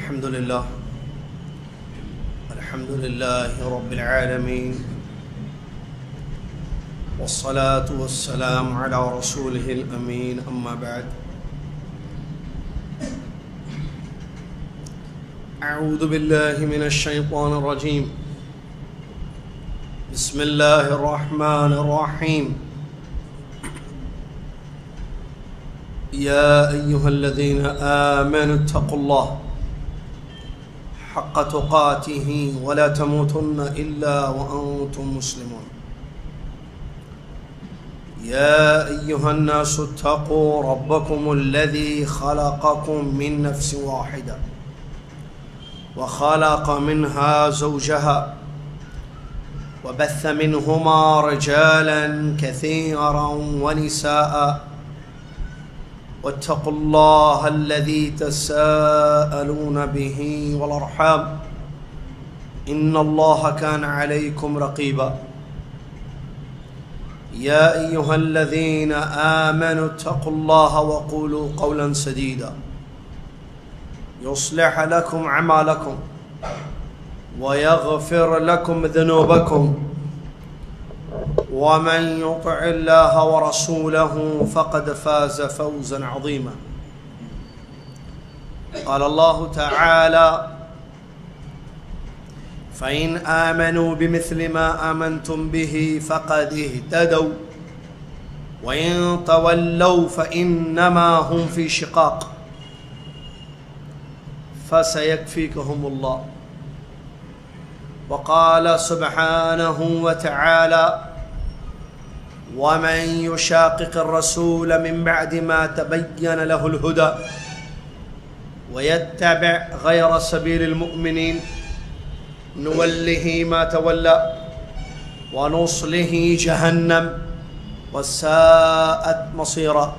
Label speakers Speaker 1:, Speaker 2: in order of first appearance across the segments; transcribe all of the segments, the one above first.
Speaker 1: الحمد لله رب العالمين والصلاة والسلام على رسوله الأمين أما بعد أعوذ بالله من الشيطان الرجيم بسم الله الرحمن الرحيم يا أيها الذين آمنوا اتقوا الله حق تقاته ولا تموتن إلا وأنتم مسلمون يا أيها الناس اتقوا ربكم الذي خلقكم من نفس واحدة وخلق منها زوجها وبث منهما رجالا كثيرا ونساء واتقوا الله الذي تساءلون به والأرحام إن الله كان عليكم رقيبا يا أيها الذين آمنوا اتقوا الله وقولوا قولا سديدا يصلح لكم أعمالكم ويغفر لكم ذنوبكم ومن يطع الله ورسوله فقد فاز فوزا عظيما قال الله تعالى فإن آمنوا بمثل ما آمنتم به فقد اهتدوا وإن تولوا فإنما هم في شقاق فسيكفيكهم الله وقال سبحانه وتعالى ومن يشاقق الرسول من بعد ما تبين له الهدى ويتبع غير سبيل المؤمنين نوله ما تولى ونصله جهنم وساءت مصيرا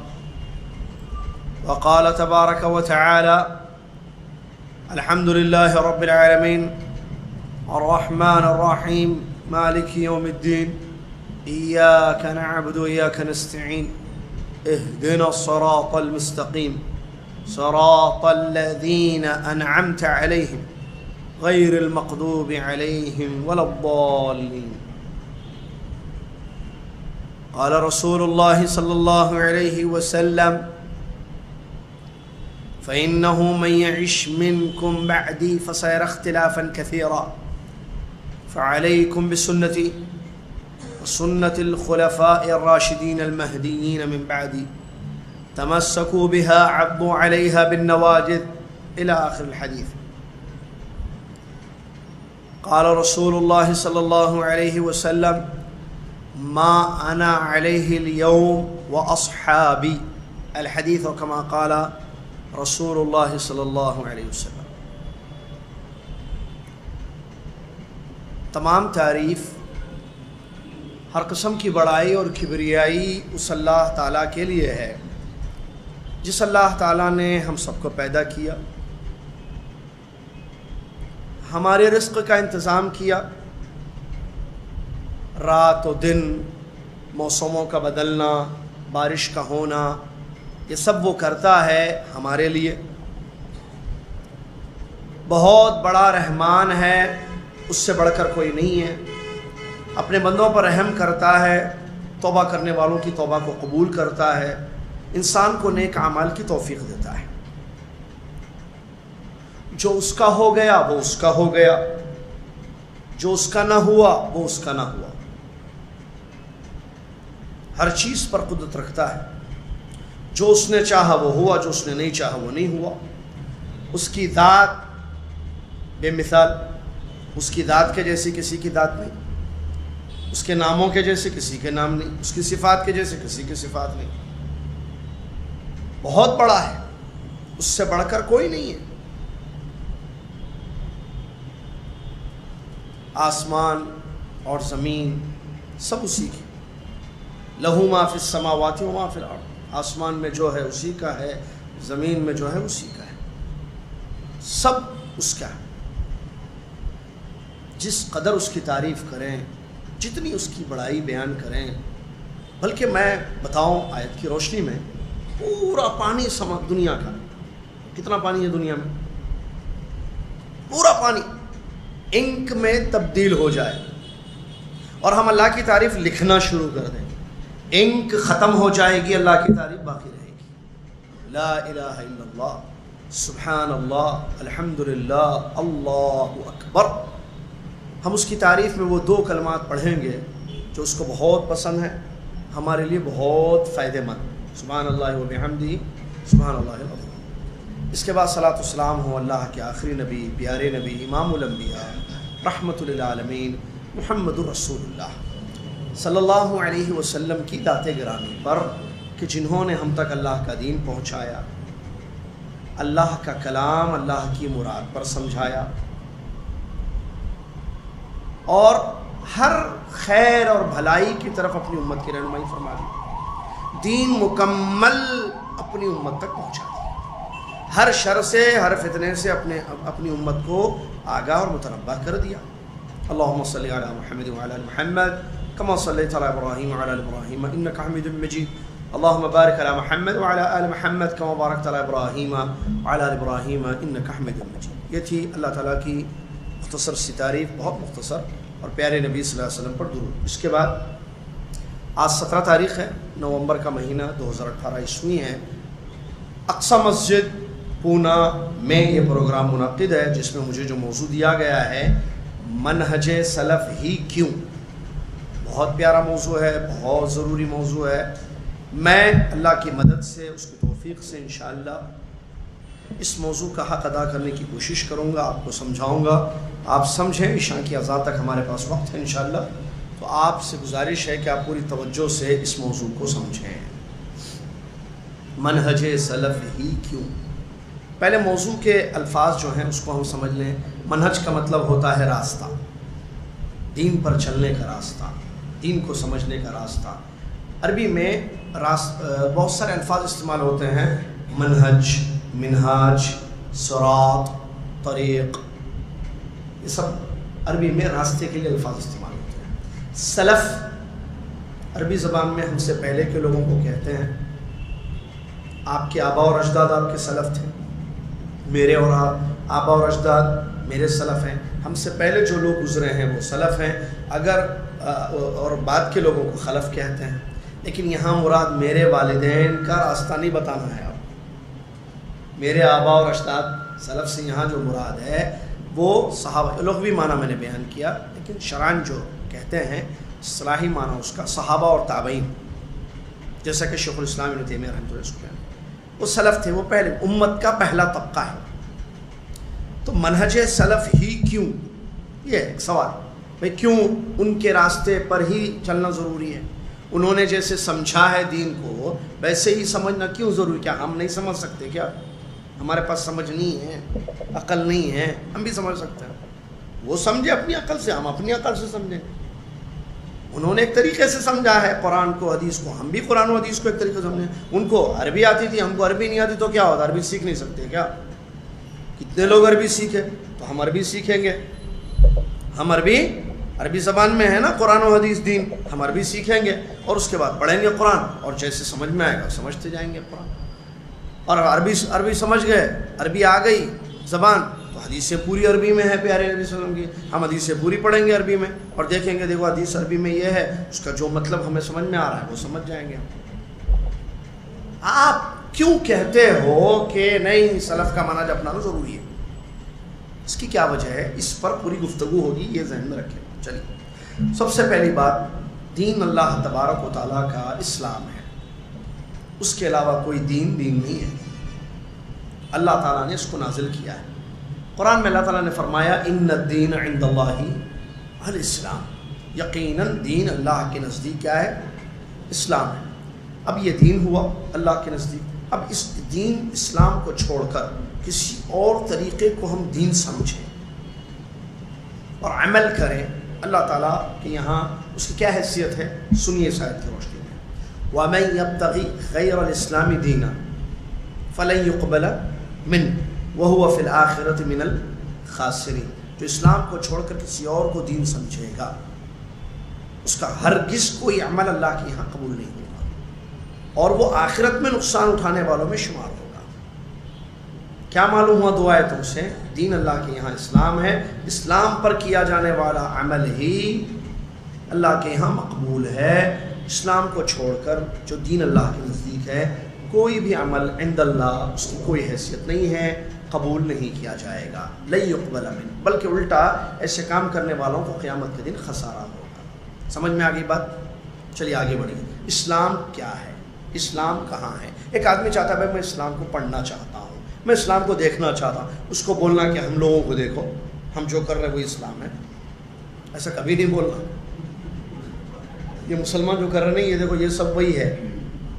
Speaker 1: وقال تبارك وتعالى الحمد لله رب العالمين الرحمن الرحيم مالك يوم الدين إياك نعبد وإياك نستعين اهدنا الصراط المستقيم صراط الذين أنعمت عليهم غير المغضوب عليهم ولا الضالين قال رسول الله صلى الله عليه وسلم فإنه من يعش منكم بعدي فسيرى اختلافا كثيرا فعليكم بسنتي وسنة الخلفاء الراشدين المهديين من بعدي تمسكوا بها عضوا عليها بالنواجذ إلى آخر الحديث. قال رسول الله صلى الله عليه وسلم ما أنا عليه اليوم وأصحابي الحديث كما قال رسول الله صلی اللہ علیہ وسلم. تمام تعریف ہر قسم کی بڑائی اور کبریائی اس اللہ تعالیٰ کے لیے ہے جس اللہ تعالیٰ نے ہم سب کو پیدا کیا، ہمارے رزق کا انتظام کیا، رات و دن، موسموں کا بدلنا، بارش کا ہونا، یہ سب وہ کرتا ہے ہمارے لیے. بہت بڑا رحمان ہے، اس سے بڑھ کر کوئی نہیں ہے. اپنے بندوں پر رحم کرتا ہے، توبہ کرنے والوں کی توبہ کو قبول کرتا ہے، انسان کو نیک اعمال کی توفیق دیتا ہے. جو اس کا ہو گیا وہ اس کا ہو گیا، جو اس کا نہ ہوا وہ اس کا نہ ہوا. ہر چیز پر قدرت رکھتا ہے. جو اس نے چاہا وہ ہوا، جو اس نے نہیں چاہا وہ نہیں ہوا. اس کی ذات بے مثال، اس کی ذات کے جیسی کسی کی ذات نہیں، اس کے ناموں کے جیسے کسی کے نام نہیں، اس کی صفات کے جیسے کسی کی صفات نہیں. بہت بڑا ہے، اس سے بڑھ کر کوئی نہیں ہے. آسمان اور زمین سب اسی کی. لہو ما فی السماوات و ما فی الارض. آسمان میں جو ہے اسی کا ہے، زمین میں جو ہے اسی کا ہے، سب اس کا ہے. جس قدر اس کی تعریف کریں، جتنی اس کی بڑائی بیان کریں، بلکہ میں بتاؤں آیت کی روشنی میں پورا پانی دنیا کا، کتنا پانی ہے دنیا میں؟ پورا پانی انک میں تبدیل ہو جائے اور ہم اللہ کی تعریف لکھنا شروع کر دیں، انک ختم ہو جائے گی، اللہ کی تعریف باقی رہے گی۔ لا الہ الا اللہ، سبحان اللہ، الحمدللہ، اللہ اکبر۔ ہم اس کی تعریف میں وہ دو کلمات پڑھیں گے جو اس کو بہت پسند ہیں، ہمارے لیے بہت فائدہ مند، سبحان اللہ و بحمدہ، سبحان اللہ العظیم۔ اس کے بعد صلاۃ والسلام ہو اللہ کے آخری نبی، پیارے نبی، امام الانبیاء، رحمت للعالمین، محمد الرسول اللہ صلی اللہ علیہ وسلم کی ذات گرامی پر، کہ جنہوں نے ہم تک اللہ کا دین پہنچایا، اللہ کا کلام اللہ کی مراد پر سمجھایا، اور ہر خیر اور بھلائی کی طرف اپنی امت کی رہنمائی فرما دی، دین مکمل اپنی امت تک پہنچا دی، ہر شر سے، ہر فتنے سے اپنی امت کو آگاہ اور متنبہ کر دیا۔ اللہم صلی علی محمد وعلی آل محمد کما صلیت علی ابراہیم وعلی آل ابراہیم انک حمید مجید، اللہم بارک علی محمد وعلی آل محمد کما بارکت علی ابراہیم وعلی آل ابراہیم انک حمید مجید۔ یہ تھی اللہ تعالیٰ کی مختصر سی تعریف، بہت مختصر، اور پیارے نبی صلی اللہ علیہ وسلم پر درود۔ اس کے بعد آج 17 تاریخ ہے، نومبر کا مہینہ 2018 عیسوی ہے، اقصی مسجد پونا میں یہ پروگرام منعقد ہے، جس میں مجھے جو موضوع دیا گیا ہے منہج سلف ہی کیوں۔ بہت پیارا موضوع ہے، بہت ضروری موضوع ہے۔ میں اللہ کی مدد سے، اس کی توفیق سے انشاءاللہ اس موضوع کا حق ادا کرنے کی کوشش کروں گا، آپ کو سمجھاؤں گا، آپ سمجھیں۔ عشاء کی اذان تک ہمارے پاس وقت ہے انشاءاللہ، تو آپ سے گزارش ہے کہ آپ پوری توجہ سے اس موضوع کو سمجھیں۔ منہج سلف ہی کیوں؟ پہلے موضوع کے الفاظ جو ہیں اس کو ہم سمجھ لیں۔ منہج کا مطلب ہوتا ہے راستہ، دین پر چلنے کا راستہ، دین کو سمجھنے کا راستہ۔ عربی میں بہت سارے الفاظ استعمال ہوتے ہیں، منہج، منہاج، صراط، طریق، یہ سب عربی میں راستے کے لیے الفاظ استعمال ہوتے ہیں۔ سلف عربی زبان میں ہم سے پہلے کے لوگوں کو کہتے ہیں۔ آپ کے آبا اور اجداد آپ کے سلف تھے، میرے اور آبا اور اجداد میرے سلف ہیں، ہم سے پہلے جو لوگ گزرے ہیں وہ سلف ہیں، اگر اور بعد کے لوگوں کو خلف کہتے ہیں۔ لیکن یہاں مراد میرے والدین کا راستہ نہیں بتانا ہے، آپ میرے آبا اور اجداد سلف سے یہاں جو مراد ہے وہ صحابہ، لغوی معنی میں نے بیان کیا، لیکن شرعاً جو کہتے ہیں اصطلاحی معنی اس کا صحابہ اور تابعین، جیسا کہ شیخ الاسلام ابن تیمیہ رحمۃ اللہ علیہ وہ سلف تھے، وہ پہلے امت کا پہلا طبقہ ہے۔ تو منہج سلف ہی کیوں، یہ ایک سوال، بھئی کیوں ان کے راستے پر ہی چلنا ضروری ہے؟ انہوں نے جیسے سمجھا ہے دین کو ویسے ہی سمجھنا کیوں ضروری؟ کیا ہم نہیں سمجھ سکتے؟ کیا ہمارے پاس سمجھ نہیں ہے، عقل نہیں ہے؟ ہم بھی سمجھ سکتے ہیں۔ وہ سمجھے اپنی عقل سے، ہم اپنی عقل سے سمجھیں۔ انہوں نے ایک طریقے سے سمجھا ہے قرآن کو، حدیث کو، ہم بھی قرآن و حدیث کو ایک طریقے سے سمجھیں۔ ان کو عربی آتی تھی، ہم کو عربی نہیں آتی، تو کیا ہوتا؟ عربی سیکھ نہیں سکتے کیا؟ کتنے لوگ عربی سیکھے؟ تو ہم عربی سیکھیں گے، ہم عربی زبان میں ہے نا قرآن و حدیث دین، ہم عربی سیکھیں گے اور اس کے بعد پڑھیں گے قرآن، اور جیسے سمجھ میں آئے گا سمجھتے جائیں گے قرآن۔ اور عربی سمجھ گئے، عربی آ گئی زبان، تو حدیثیں پوری عربی میں ہے پیارے نبی صلی اللہ علیہ وسلم کی، ہم حدیثیں پوری پڑھیں گے عربی میں اور دیکھیں گے دیکھو حدیث عربی میں یہ ہے، اس کا جو مطلب ہمیں سمجھ میں آ رہا ہے وہ سمجھ جائیں گے۔ آپ کیوں کہتے ہو کہ نہیں سلف کا منہج اپنانا ضروری ہے؟ اس کی کیا وجہ ہے؟ اس پر پوری گفتگو ہوگی، یہ ذہن میں رکھیں۔ چلیے، سب سے پہلی بات، دین اللہ تبارک و تعالیٰ کا اسلام ہے، اس کے علاوہ کوئی دین نہیں ہے۔ اللہ تعالیٰ نے اس کو نازل کیا ہے۔ قرآن میں اللہ تعالیٰ نے فرمایا ان الدین عند اللہ الاسلام، یقیناً دین اللہ کے نزدیک کیا ہے؟ اسلام ہے۔ اب یہ دین ہوا اللہ کے نزدیک، اب اس دین اسلام کو چھوڑ کر کسی اور طریقے کو ہم دین سمجھیں اور عمل کریں، اللہ تعالیٰ کے یہاں اس کی کیا حیثیت ہے؟ سنیے اس آیت کی روشنی میں، وَمَن يَبْتَغِ غَيْرَ الْإِسْلَامِ دِينًا فَلَن يُقْبَلَ مِنْهُ وَهُوَ فِي الْآخِرَةِ مِنَ الْخَاسِرِينَ۔ جو اسلام کو چھوڑ کر کسی اور کو دین سمجھے گا، اس کا ہرگز کوئی عمل اللہ کے یہاں قبول نہیں ہوگا اور وہ آخرت میں نقصان اٹھانے والوں میں شمار ہوگا۔ کیا معلوم ہوا دو آیتوں سے؟ دین اللہ کے یہاں اسلام ہے، اسلام پر کیا جانے والا عمل ہی اللہ کے یہاں مقبول ہے۔ اسلام کو چھوڑ کر جو دین اللہ کے نزدیک ہے کوئی بھی عمل عند اللہ اس کی کوئی حیثیت نہیں ہے، قبول نہیں کیا جائے گا، لن یقبل منہ، بلکہ الٹا ایسے کام کرنے والوں کو قیامت کے دن خسارہ ہوگا۔ سمجھ میں آ گئی بات؟ چلیے آگے بڑھیے۔ اسلام کیا ہے؟ اسلام کہاں ہے؟ ایک آدمی چاہتا ہے بھائی میں اسلام کو پڑھنا چاہتا ہوں، میں اسلام کو دیکھنا چاہتا ہوں، اس کو بولنا کہ ہم لوگوں کو دیکھو ہم جو کر رہے ہیں وہی اسلام ہے، ایسا کبھی نہیں بولنا۔ یہ مسلمان جو کر رہے ہیں یہ دیکھو یہ سب وہی ہے،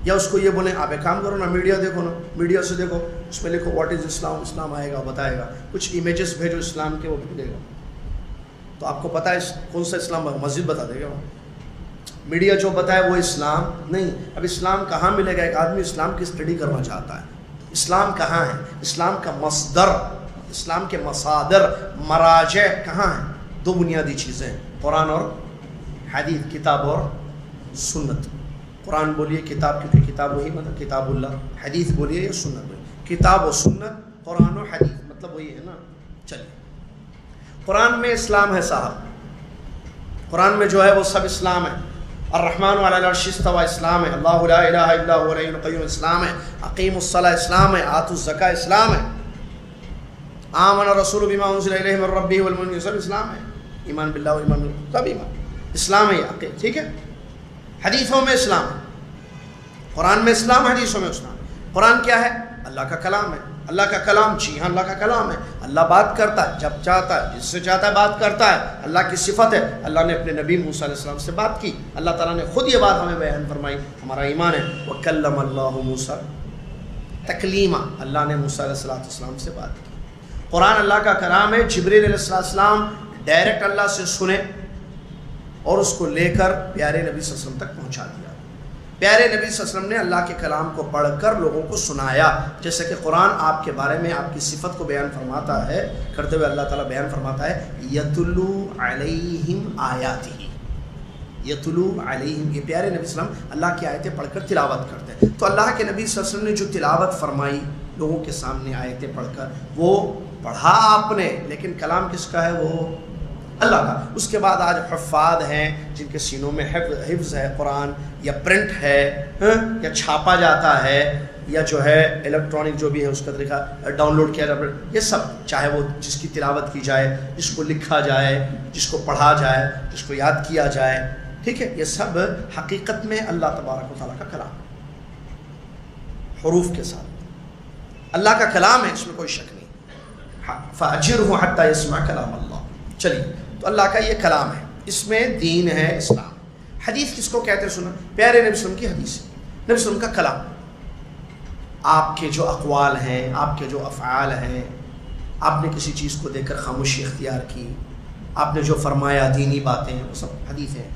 Speaker 1: یا اس کو یہ بولیں آپ ایک کام کرو نا، میڈیا دیکھو نا، میڈیا سے دیکھو، اس میں لکھو واٹ از اسلام، اسلام آئے گا بتائے گا، کچھ امیجز بھیجو اسلام کے وہ بھیجے گا، تو آپ کو پتہ ہے کون سا اسلام؟ مسجد بتا دے گا، میڈیا جو بتائے وہ اسلام نہیں۔ اب اسلام کہاں ملے گا؟ ایک آدمی اسلام کی اسٹڈی کرنا چاہتا ہے، اسلام کہاں ہے؟ اسلام کا مصدر، اسلام کے مصادر، مراجع کہاں ہیں؟ دو بنیادی چیزیں، قرآن اور حدیث، کتاب اور سنت۔ قرآن بولیے کتاب، کیونکہ کتاب وہی مطلب کتاب اللہ، حدیث بولیے یا سنت بولیے، کتاب و سنت، قرآن و حدیث مطلب وہی ہے نا۔ چلیے قرآن میں اسلام ہے صاحب، قرآن میں جو ہے وہ سب اسلام ہے۔ الرحمن علی العرش استوى اسلام ہے، اللہ لا الہ الا هو الحی القیوم اسلام ہے، اقیم الصلاۃ اسلام ہے، آتوا الزکاۃ اسلام ہے، آمن الرسول بما انزل الیہ من ربہ والمؤمنون سب اسلام ہے، ایمان باللہ و ایمان سب ایمان اسلام ہے، ٹھیک ہے۔ حدیثوں میں اسلام ہے، قرآن میں اسلام، حدیثوں میں اسلام۔ قرآن کیا ہے؟ اللہ کا کلام ہے، اللہ کا کلام، جی ہاں اللہ کا کلام ہے، اللہ بات کرتا ہے جب چاہتا ہے، جس سے چاہتا ہے بات کرتا ہے، اللہ کی صفت ہے۔ اللہ نے اپنے نبی موسیٰ علیہ السلام سے بات کی، اللہ تعالیٰ نے خود یہ بات ہمیں بیان فرمائی، ہمارا ایمان ہے۔ وَكَلَّمَ اللَّهُ مُوسَىٰ تَكْلِيمًا، اللہ نے موسیٰ علیہ السلام سے بات کی۔ قرآن اللہ کا کلام ہے، جبریل علیہ السلام ڈائریکٹ اللہ سے سنے اور اس کو لے کر پیارے نبی صلی اللہ علیہ وسلم تک پہنچا دیا۔ پیارے نبی صلی اللہ علیہ وسلم نے اللہ کے کلام کو پڑھ کر لوگوں کو سنایا، جیسے کہ قرآن آپ کے بارے میں آپ کی صفت کو بیان فرماتا ہے، کرتے ہوئے اللہ تعالیٰ بیان فرماتا ہے یتلو علیہم آیاتہ، یتلو علیہم، یہ پیارے نبی صلی اللہ علیہ وسلم اللہ کی آیتیں پڑھ کر تلاوت کرتے ہیں۔ تو اللہ کے نبی صلی اللہ علیہ وسلم نے جو تلاوت فرمائی لوگوں کے سامنے آیتیں پڑھ کر، وہ پڑھا آپ نے، لیکن کلام کس کا ہے؟ وہ اللہ کا۔ اس کے بعد آج حفاظ ہیں جن کے سینوں میں حفظ ہے قرآن، یا پرنٹ ہے یا چھاپا جاتا ہے، یا جو ہے الیکٹرانک جو بھی ہے اس کا طریقہ ڈاؤن لوڈ کیا جاتا ہے، یہ سب چاہے وہ جس کی تلاوت کی جائے، جس کو لکھا جائے، جس کو پڑھا جائے، جس کو یاد کیا جائے، ٹھیک ہے، یہ سب حقیقت میں اللہ تبارک و تعالیٰ کا کلام ہے، حروف کے ساتھ اللہ کا کلام ہے، اس میں کوئی شک نہیں۔ فَأَجِرْهُ حَتَّى يَسْمَعَ كَلَامَ اللَّهِ۔ چلیے تو اللہ کا یہ کلام ہے، اس میں دین ہے اسلام۔ حدیث کس کو کہتے ہیں؟ سنا پیارے نبی صلی اللہ علیہ وسلم کی حدیث ہے، نبی صلی اللہ علیہ وسلم کا کلام، آپ کے جو اقوال ہیں، آپ کے جو افعال ہیں، آپ نے کسی چیز کو دیکھ کر خاموشی اختیار کی، آپ نے جو فرمایا دینی باتیں، وہ سب حدیث ہیں۔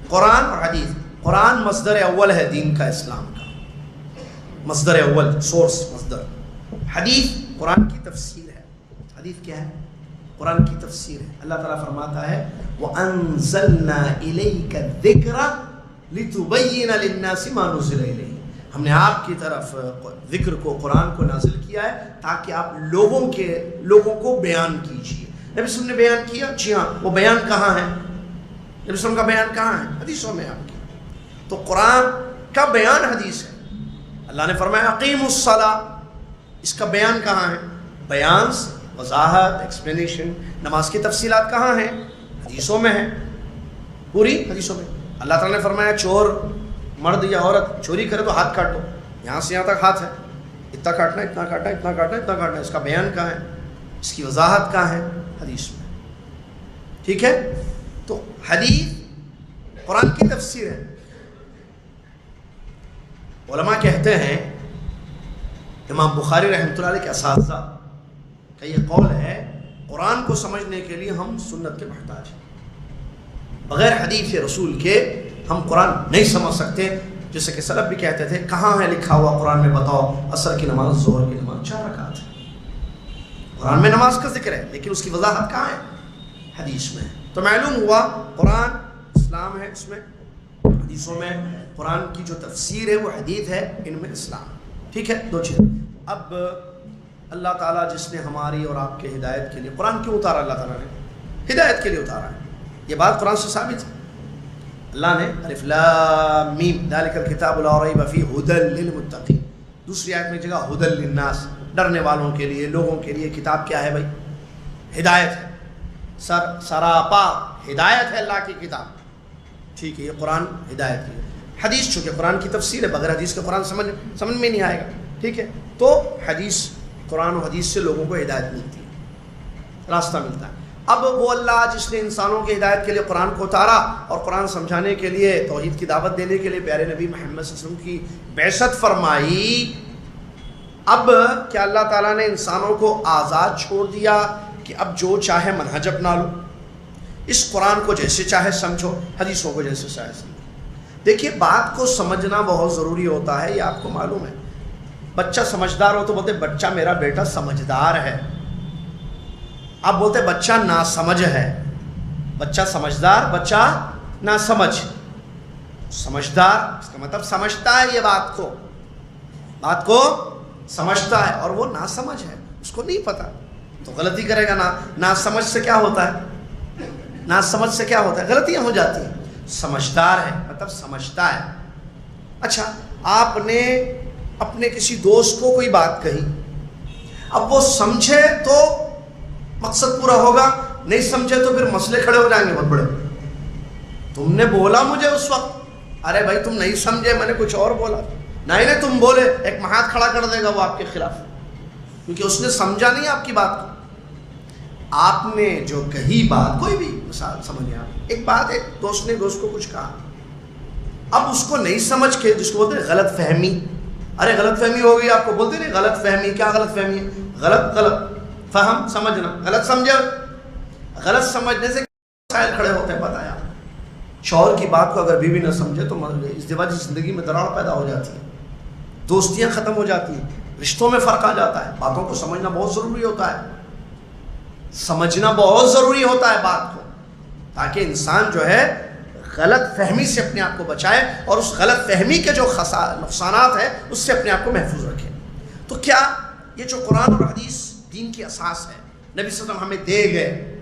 Speaker 1: قرآن اور حدیث، قرآن مصدر اول ہے دین کا، اسلام کا مصدر اول، سورس مصدر۔ حدیث قرآن کی تفسیر ہے، حدیث کیا ہے؟ قرآن کی تفسیر ہے۔ اللہ تعالیٰ فرماتا ہے وَأَنزَلْنَا إِلَيْكَ الذِّكْرَ لِتُبَيِّنَ لِلنَّاسِ مَا نُزِّلَ إِلَيْهِمْ، ہم نے آپ کی طرف ذکر کو، قرآن کو نازل کیا ہے تاکہ آپ لوگوں کو بیان کیجیے۔ نبی صلی اللہ علیہ وسلم نے بیان کیا، جی ہاں، وہ بیان کہاں ہے؟ نبی صلی اللہ علیہ وسلم کا بیان کہاں ہے؟ حدیثوں میں آپ کی۔ تو قرآن کا بیان حدیث ہے۔ اللہ نے فرمایا اقیم الصلاۃ، اس کا بیان کہاں ہے؟ بیان، وضاحت، ایکسپلینیشن۔ نماز کی تفصیلات کہاں ہیں؟ حدیثوں میں ہیں، پوری حدیثوں میں۔ اللہ تعالیٰ نے فرمایا چور مرد یا عورت چوری کرے تو ہاتھ کاٹ دو، یہاں سے یہاں تک ہاتھ ہے، اتنا کاٹنا، اتنا کاٹنا، اتنا کاٹنا، اتنا کاٹنا۔ اس کا بیان کہاں ہے؟ اس کی وضاحت کہاں ہے؟ حدیث میں، ٹھیک ہے۔ تو حدیث قرآن کی تفسیر ہے۔ علماء کہتے ہیں، امام بخاری رحمۃ اللہ علیہ کے اساتذہ کا یہ قول ہے، قرآن کو سمجھنے کے لیے ہم سنت کے محتاج ہیں، بغیر حدیث رسول کے ہم قرآن نہیں سمجھ سکتے۔ جیسے کہ سلف بھی کہتے تھے، کہاں ہے لکھا ہوا قرآن میں بتاؤ عصر کی نماز، ظہر کی نماز 4 رکعت ہے، قرآن میں نماز کا ذکر ہے لیکن اس کی وضاحت کہاں ہے؟ حدیث میں۔ تو معلوم ہوا قرآن اسلام ہے، اس میں حدیثوں میں قرآن کی جو تفسیر ہے وہ حدیث ہے، ان میں اسلام، ٹھیک ہے۔ دو چیز۔ اب اللہ تعالیٰ جس نے ہماری اور آپ کے ہدایت کے لیے قرآن کیوں اتارا؟ اللہ تعالیٰ نے ہدایت کے لیے اتارا ہے. یہ بات قرآن سے ثابت ہے. اللہ نے الف لام میم ذالک الکتاب لا ریب فیہ ھدی للمتقین. دوسری آیت میں جگہ ھدی للناس، ڈرنے والوں کے لیے، لوگوں کے لیے. کتاب کیا ہے بھائی؟ ہدایت ہے. سراپا ہدایت ہے اللہ کی کتاب. ٹھیک ہے، یہ قرآن ہدایت کی. حدیث چونکہ قرآن کی تفسیر ہے، بغیر حدیث کے قرآن سمجھ میں نہیں آئے گا. ٹھیک ہے، تو حدیث، قرآن و حدیث سے لوگوں کو ہدایت ملتی ہے، راستہ ملتا ہے. اب وہ اللہ جس نے انسانوں کی ہدایت کے لیے قرآن کو اتارا اور قرآن سمجھانے کے لیے، توحید کی دعوت دینے کے لیے پیارے نبی محمد صلی اللہ علیہ وسلم کی بعثت فرمائی، اب کیا اللہ تعالیٰ نے انسانوں کو آزاد چھوڑ دیا کہ اب جو چاہے منہج اپنا لو، اس قرآن کو جیسے چاہے سمجھو، حدیثوں کو جیسے چاہے سمجھو؟ دیکھیے، بات کو سمجھنا بہت ضروری ہوتا ہے، یہ آپ کو معلوم ہے. بچہ سمجھدار ہو تو بولتے بچہ میرا بیٹا سمجھدار ہے. آپ بولتے بچہ ناسمجھ ہے. بچہ سمجھدار، بچہ ناسمجھ. سمجھدار اس کا مطلب سمجھتا ہے، یہ بات کو سمجھتا ہے، اور وہ ناسمجھ ہے، اس کو نہیں پتا تو غلطی کرے گا. ناسمجھ سے کیا ہوتا ہے؟ ناسمجھ سے کیا ہوتا ہے؟ غلطیاں ہو جاتی ہیں. سمجھدار ہے مطلب سمجھتا ہے. اچھا، آپ نے اپنے کسی دوست کو کوئی بات کہی، اب وہ سمجھے تو مقصد پورا ہوگا، نہیں سمجھے تو پھر مسئلے کھڑے ہو جائیں گے بہت بڑے. تم نے بولا مجھے اس وقت، ارے بھائی تم نہیں سمجھے، میں نے کچھ اور بولا. نہیں تم بولے، ایک ہاتھ کھڑا کر دے گا وہ آپ کے خلاف، کیونکہ اس نے سمجھا نہیں آپ کی بات کو. آپ نے جو کہی بات، کوئی بھی مثال سمجھے آپ، ایک بات ایک دوست نے دوست کو کچھ کہا، اب اس کو نہیں سمجھ کے، جس کو بولتے ہیں غلط فہمی، ارے غلط فہمی ہو گئی آپ کو، بولتے نہیں غلط فہمی. کیا غلط فہمی ہے؟ غلط فہم، سمجھنا، غلط سمجھا. غلط سمجھنے سے مسائل کھڑے ہوتے ہیں. پتہ ہے آپ، شوہر کی بات کو اگر بیوی نہ سمجھے تو ازدواجی زندگی میں دراڑ پیدا ہو جاتی ہے، دوستیاں ختم ہو جاتی ہیں، رشتوں میں فرق آ جاتا ہے. باتوں کو سمجھنا بہت ضروری ہوتا ہے، سمجھنا بہت ضروری ہوتا ہے بات کو، تاکہ انسان جو ہے غلط فہمی سے اپنے آپ کو بچائے اور اس غلط فہمی کے جو نقصانات ہیں اس سے اپنے آپ کو محفوظ رکھے. تو کیا یہ جو قرآن اور حدیث دین کی اساس ہے، نبی صلی اللہ علیہ وسلم ہمیں دے گئے،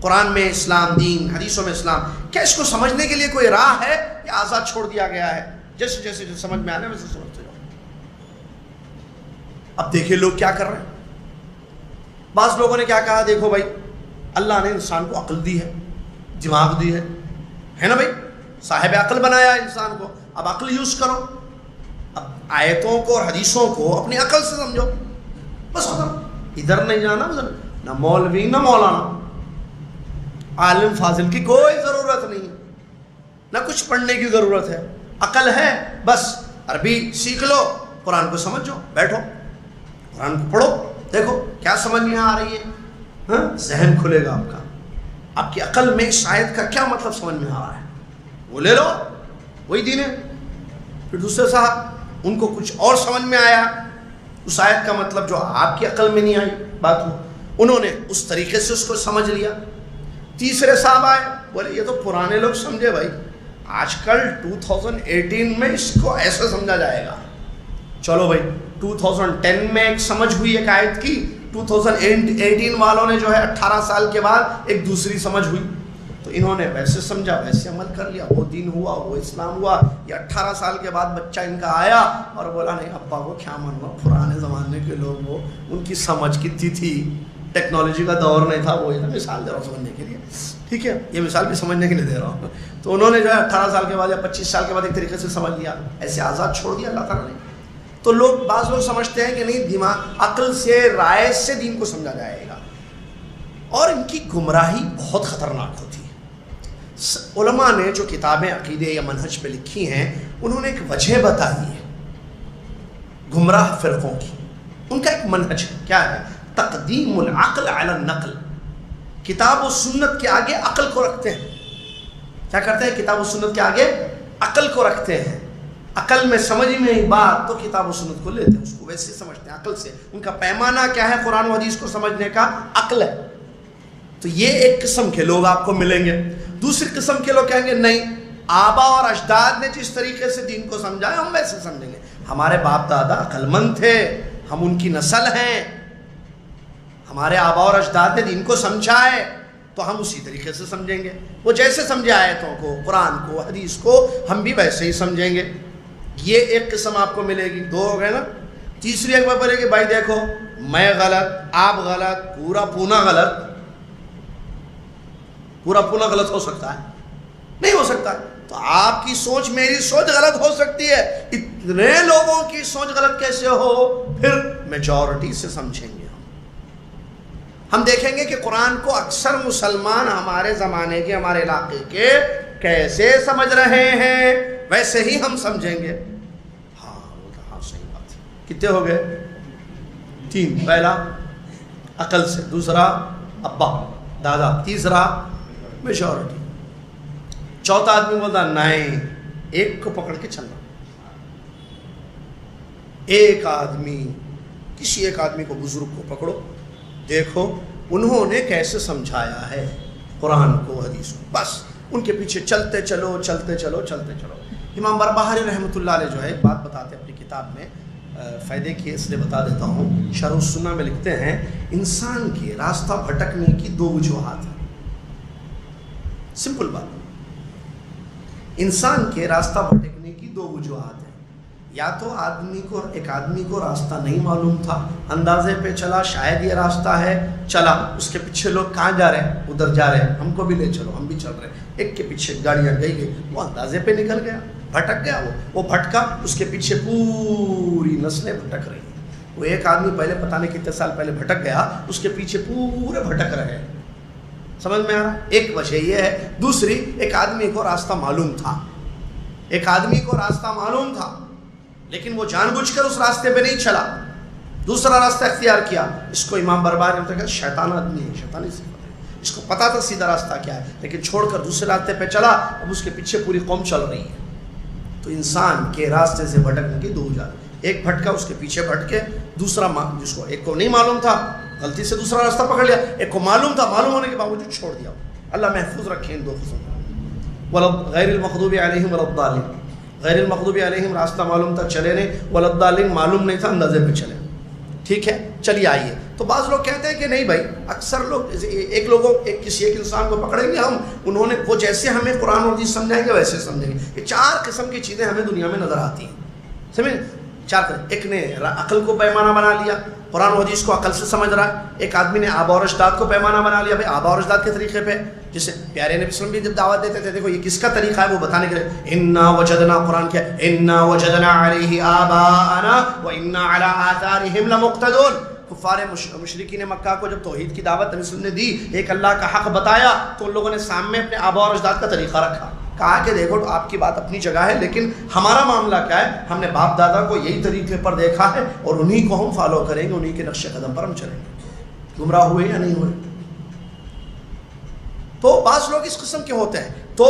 Speaker 1: قرآن میں اسلام، دین، حدیثوں میں اسلام، کیا اس کو سمجھنے کے لیے کوئی راہ ہے یا آزاد چھوڑ دیا گیا ہے؟ جیسے جیسے جو سمجھ میں آنے ویسے سمجھتے جاؤ. اب دیکھیں لوگ کیا کر رہے ہیں. بعض لوگوں نے کیا کہا، دیکھو بھائی اللہ نے انسان کو عقل دی ہے، دماغ دی ہے نا بھائی، صاحب عقل بنایا ہے انسان کو، اب عقل یوز کرو. اب آیتوں کو اور حدیثوں کو اپنی عقل سے سمجھو، بس ختم. ادھر نہیں جانا، ادھر نہ مولوی نہ مولانا، عالم فاضل کی کوئی ضرورت نہیں، نہ کچھ پڑھنے کی ضرورت ہے. عقل ہے بس عربی سیکھ لو، قرآن کو سمجھو، بیٹھو قرآن کو پڑھو، دیکھو کیا سمجھ میں آ رہی ہے، ذہن کھلے گا آپ کا. آپ کی عقل میں اس آیت کا کیا مطلب سمجھ میں آ رہا ہے، وہ لے لو، وہی دین ہے. پھر دوسرے صاحب ان کو کچھ اور سمجھ میں آیا، اس آیت کا مطلب جو آپ کی عقل میں نہیں آئی بات ہو، انہوں نے اس طریقے سے اس کو سمجھ لیا. تیسرے صاحب آئے، بولے یہ تو پرانے لوگ سمجھے بھائی، آج کل 2018 میں اس کو ایسے سمجھا جائے گا. چلو بھائی 2010 میں ایک سمجھ ہوئی ایک آیت کی، 2018 والوں نے جو ہے 18 سال کے بعد ایک دوسری سمجھ ہوئی، تو انہوں نے ویسے سمجھا، ویسے عمل کر لیا، وہ دین ہوا، وہ اسلام ہوا. یہ 18 سال کے بعد بچہ ان کا آیا اور بولا نہیں ابا کو کیا مانوا، پرانے زمانے کے لوگ وہ ان کی سمجھ کتنی تھی، ٹیکنالوجی کا دور نہیں تھا. وہ مثال دے رہا ہوں سمجھنے کے لیے، ٹھیک ہے، یہ مثال بھی سمجھنے کے لیے دے رہا ہوں. تو انہوں نے جو ہے 18 سال کے بعد یا 25 سال کے بعد ایک طریقے سے سمجھ لیا، ایسے آزاد چھوڑ دیا اللہ تعالیٰ نے. تو بعض لوگ سمجھتے ہیں کہ نہیں، دماغ عقل سے، رائے سے دین کو سمجھا جائے گا، اور ان کی گمراہی بہت خطرناک ہوتی ہے. علماء نے جو کتابیں عقیدے یا منہج پہ لکھی ہیں، انہوں نے ایک وجہ بتائی ہے گمراہ فرقوں کی. ان کا ایک منہج کیا ہے؟ تقدیم العقل علی النقل. کتاب و سنت کے آگے عقل کو رکھتے ہیں. کیا کرتے ہیں؟ کتاب و سنت کے آگے عقل کو رکھتے ہیں. عقل میں سمجھ میں ہی بات تو کتاب و سنت کو لیتے ہیں، اس کو ویسے سمجھتے ہیں عقل سے. ان کا پیمانہ کیا ہے؟ قرآن و حدیث کو سمجھنے کا عقل ہے. تو یہ ایک قسم کے لوگ آپ کو ملیں گے. دوسری قسم کے لوگ کہیں گے نہیں، آبا اور اجداد نے جس طریقے سے دین کو سمجھا ہے ہم ویسے سمجھیں گے. ہمارے باپ دادا عقل مند تھے، ہم ان کی نسل ہیں، ہمارے آبا اور اجداد نے دین کو سمجھا ہے تو ہم اسی طریقے سے سمجھیں گے. وہ جیسے سمجھے آیتوں کو، قرآن کو، حدیث کو، ہم بھی ویسے ہی سمجھیں گے. یہ ایک قسم آپ کو ملے گی. دو ہو گئے نا. تیسری ایک بات بولے کہ بھائی دیکھو میں غلط، آپ غلط، پورا پونا غلط. پورا پونا غلط ہو سکتا ہے؟ نہیں ہو سکتا. تو آپ کی سوچ میری سوچ غلط ہو سکتی ہے، اتنے لوگوں کی سوچ غلط کیسے ہو؟ پھر میجورٹی سے سمجھیں گے. ہم دیکھیں گے کہ قرآن کو اکثر مسلمان ہمارے زمانے کے، ہمارے علاقے کے کیسے سمجھ رہے ہیں، ویسے ہی ہم سمجھیں گے. ہاں صحیح بات ہے. کتنے ہو گئے؟ 3. پہلا عقل سے، دوسرا ابا دادا، تیسرا میجورٹی. چوتھا آدمی بولتا نہیں، ایک کو پکڑ کے چلنا. ایک آدمی، کسی ایک آدمی کو، بزرگ کو پکڑو، دیکھو انہوں نے کیسے سمجھایا ہے قرآن کو، حدیث کو، بس ان کے پیچھے چلتے چلو چلتے چلو چلتے چلو. امام بربہاری رحمۃ اللہ علیہ جو ہے ایک بات بتاتے ہیں اپنی کتاب میں، فائدے کی اس لیے بتا دیتا ہوں. شرح السنہ میں لکھتے ہیں انسان کے راستہ بھٹکنے کی 2 وجوہات ہیں. سمپل بات، انسان کے راستہ بھٹکنے کی 2 وجوہات ہیں. یا تو ایک آدمی کو راستہ نہیں معلوم تھا، اندازے پہ چلا شاید یہ راستہ ہے، چلا، اس کے پیچھے لوگ کہاں جا رہے ہیں؟ ادھر جا رہے ہیں، ہم کو بھی لے چلو، ہم بھی چل رہے ہیں. ایک کے پیچھے گاڑیاں گئی، وہ اندازے پہ نکل گیا، بھٹک گیا. وہ بھٹکا، اس کے پیچھے پوری نسلیں بھٹک رہی ہیں. وہ ایک آدمی پہلے پتہ نہیں کتنے سال پہلے بھٹک گیا، اس کے پیچھے پورے بھٹک رہے ہیں. سمجھ میں آ رہا ہے؟ ایک وجہ یہ ہے. دوسری، ایک آدمی کو راستہ معلوم تھا، ایک آدمی کو راستہ معلوم تھا لیکن وہ جان بوجھ کر اس راستے پہ نہیں چلا، دوسرا راستہ اختیار کیا. اس کو امام بربہاری نے کہا شیطان آدمی ہے، شیطانی صفت ہے. اس کو پتا تھا سیدھا راستہ کیا ہے لیکن چھوڑ کر دوسرے راستے پہ چلا. اب اس کے پیچھے پوری قوم چل رہی ہے. تو انسان کے راستے سے بھٹکنے کی 2 وجوہات. ایک بھٹکا، اس کے پیچھے بھٹکے. دوسرا، جس کو ایک کو نہیں معلوم تھا، غلطی سے دوسرا راستہ پکڑ لیا. ایک کو معلوم تھا، معلوم ہونے کے باوجود چھوڑ دیا. اللہ محفوظ رکھے ان 2 قسم. غیر المغضوب علیہم ولا الضالین. غیر المغضوب علیہم راستہ معلوم تھا، چلے نہیں. ولا الضالین معلوم نہیں تھا، اندازے پہ چلے. ٹھیک ہے، چلیے آئیے. تو بعض لوگ کہتے ہیں کہ نہیں بھائی، اکثر لوگ کسی ایک انسان کو پکڑیں گے ہم، انہوں نے وہ جیسے ہمیں قرآن اور حدیث سمجھائیں گے ویسے سمجھیں گے. یہ 4 قسم کی چیزیں ہمیں دنیا میں نظر آتی ہیں. سمجھ؟ 4 قسم. ایک نے عقل کو پیمانہ بنا لیا، قرآن و حدیث کو عقل سے سمجھ رہا ہے. ایک آدمی نے آبا اور اجداد کو پیمانہ بنا لیا، بھائی آبا اور اجداد کے طریقے پہ، جسے پیارے نبی صلی اللہ علیہ وسلم بھی جب دعوت دیتے تھے، دیکھو یہ کس کا طریقہ ہے وہ بتانے کے لیے. انا وجدنا، قرآن کیا، انا وجدنا علیہ آباءنا وانا علی آثارہم لمقتدون. کفار مشرکین مکہ کو جب توحید کی دعوت نبی صلی اللہ علیہ وسلم نے دی، ایک اللہ کا حق بتایا، تو ان لوگوں نے سامنے اپنے آبا اور اجداد کا طریقہ رکھا. کہا کہ دیکھو تو آپ کی بات اپنی جگہ ہے لیکن ہمارا معاملہ کیا ہے، ہم نے باپ دادا کو یہی طریقے پر دیکھا ہے اور انہی کو ہم فالو کریں گے، انہی کے نقش قدم پر ہم چلیں گے. گمراہ ہوئے یا نہیں ہوئے؟ تو بعض لوگ اس قسم کے ہوتے ہیں. تو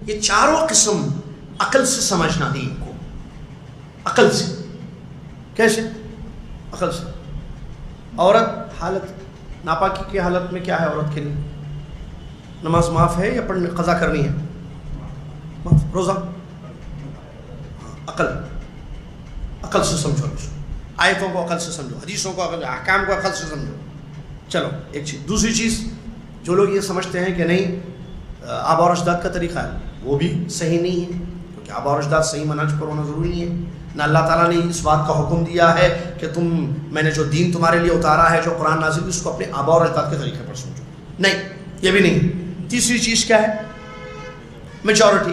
Speaker 1: یہ 4 قسم عقل سے سمجھنا دین کو، عقل سے. کیسے؟ عقل سے. عورت حالت ناپاکی کی حالت میں کیا ہے عورت کے لیے؟ نماز معاف ہے یا پڑھنے قضا کرنی ہے؟ معاف. روزہ؟ عقل سے سمجھو. آیتوں کو عقل سے سمجھو، حدیثوں کو عقل، احکام کو عقل سے سمجھو. چلو ایک چیز. دوسری چیز، جو لوگ یہ سمجھتے ہیں کہ نہیں آبا اور اجداد کا طریقہ ہے، وہ بھی صحیح نہیں ہے، کیونکہ آبا اور اجداد صحیح منہج پر ہونا ضروری نہیں ہے. نہ اللہ تعالیٰ نے اس بات کا حکم دیا ہے کہ میں نے جو دین تمہارے لیے اتارا ہے، جو قرآن نازل ہوئی، اس کو اپنے آبا اور اجداد کے طریقے پر سمجھو. نہیں، یہ بھی نہیں. تیسری چیز کیا ہے؟ میجورٹی.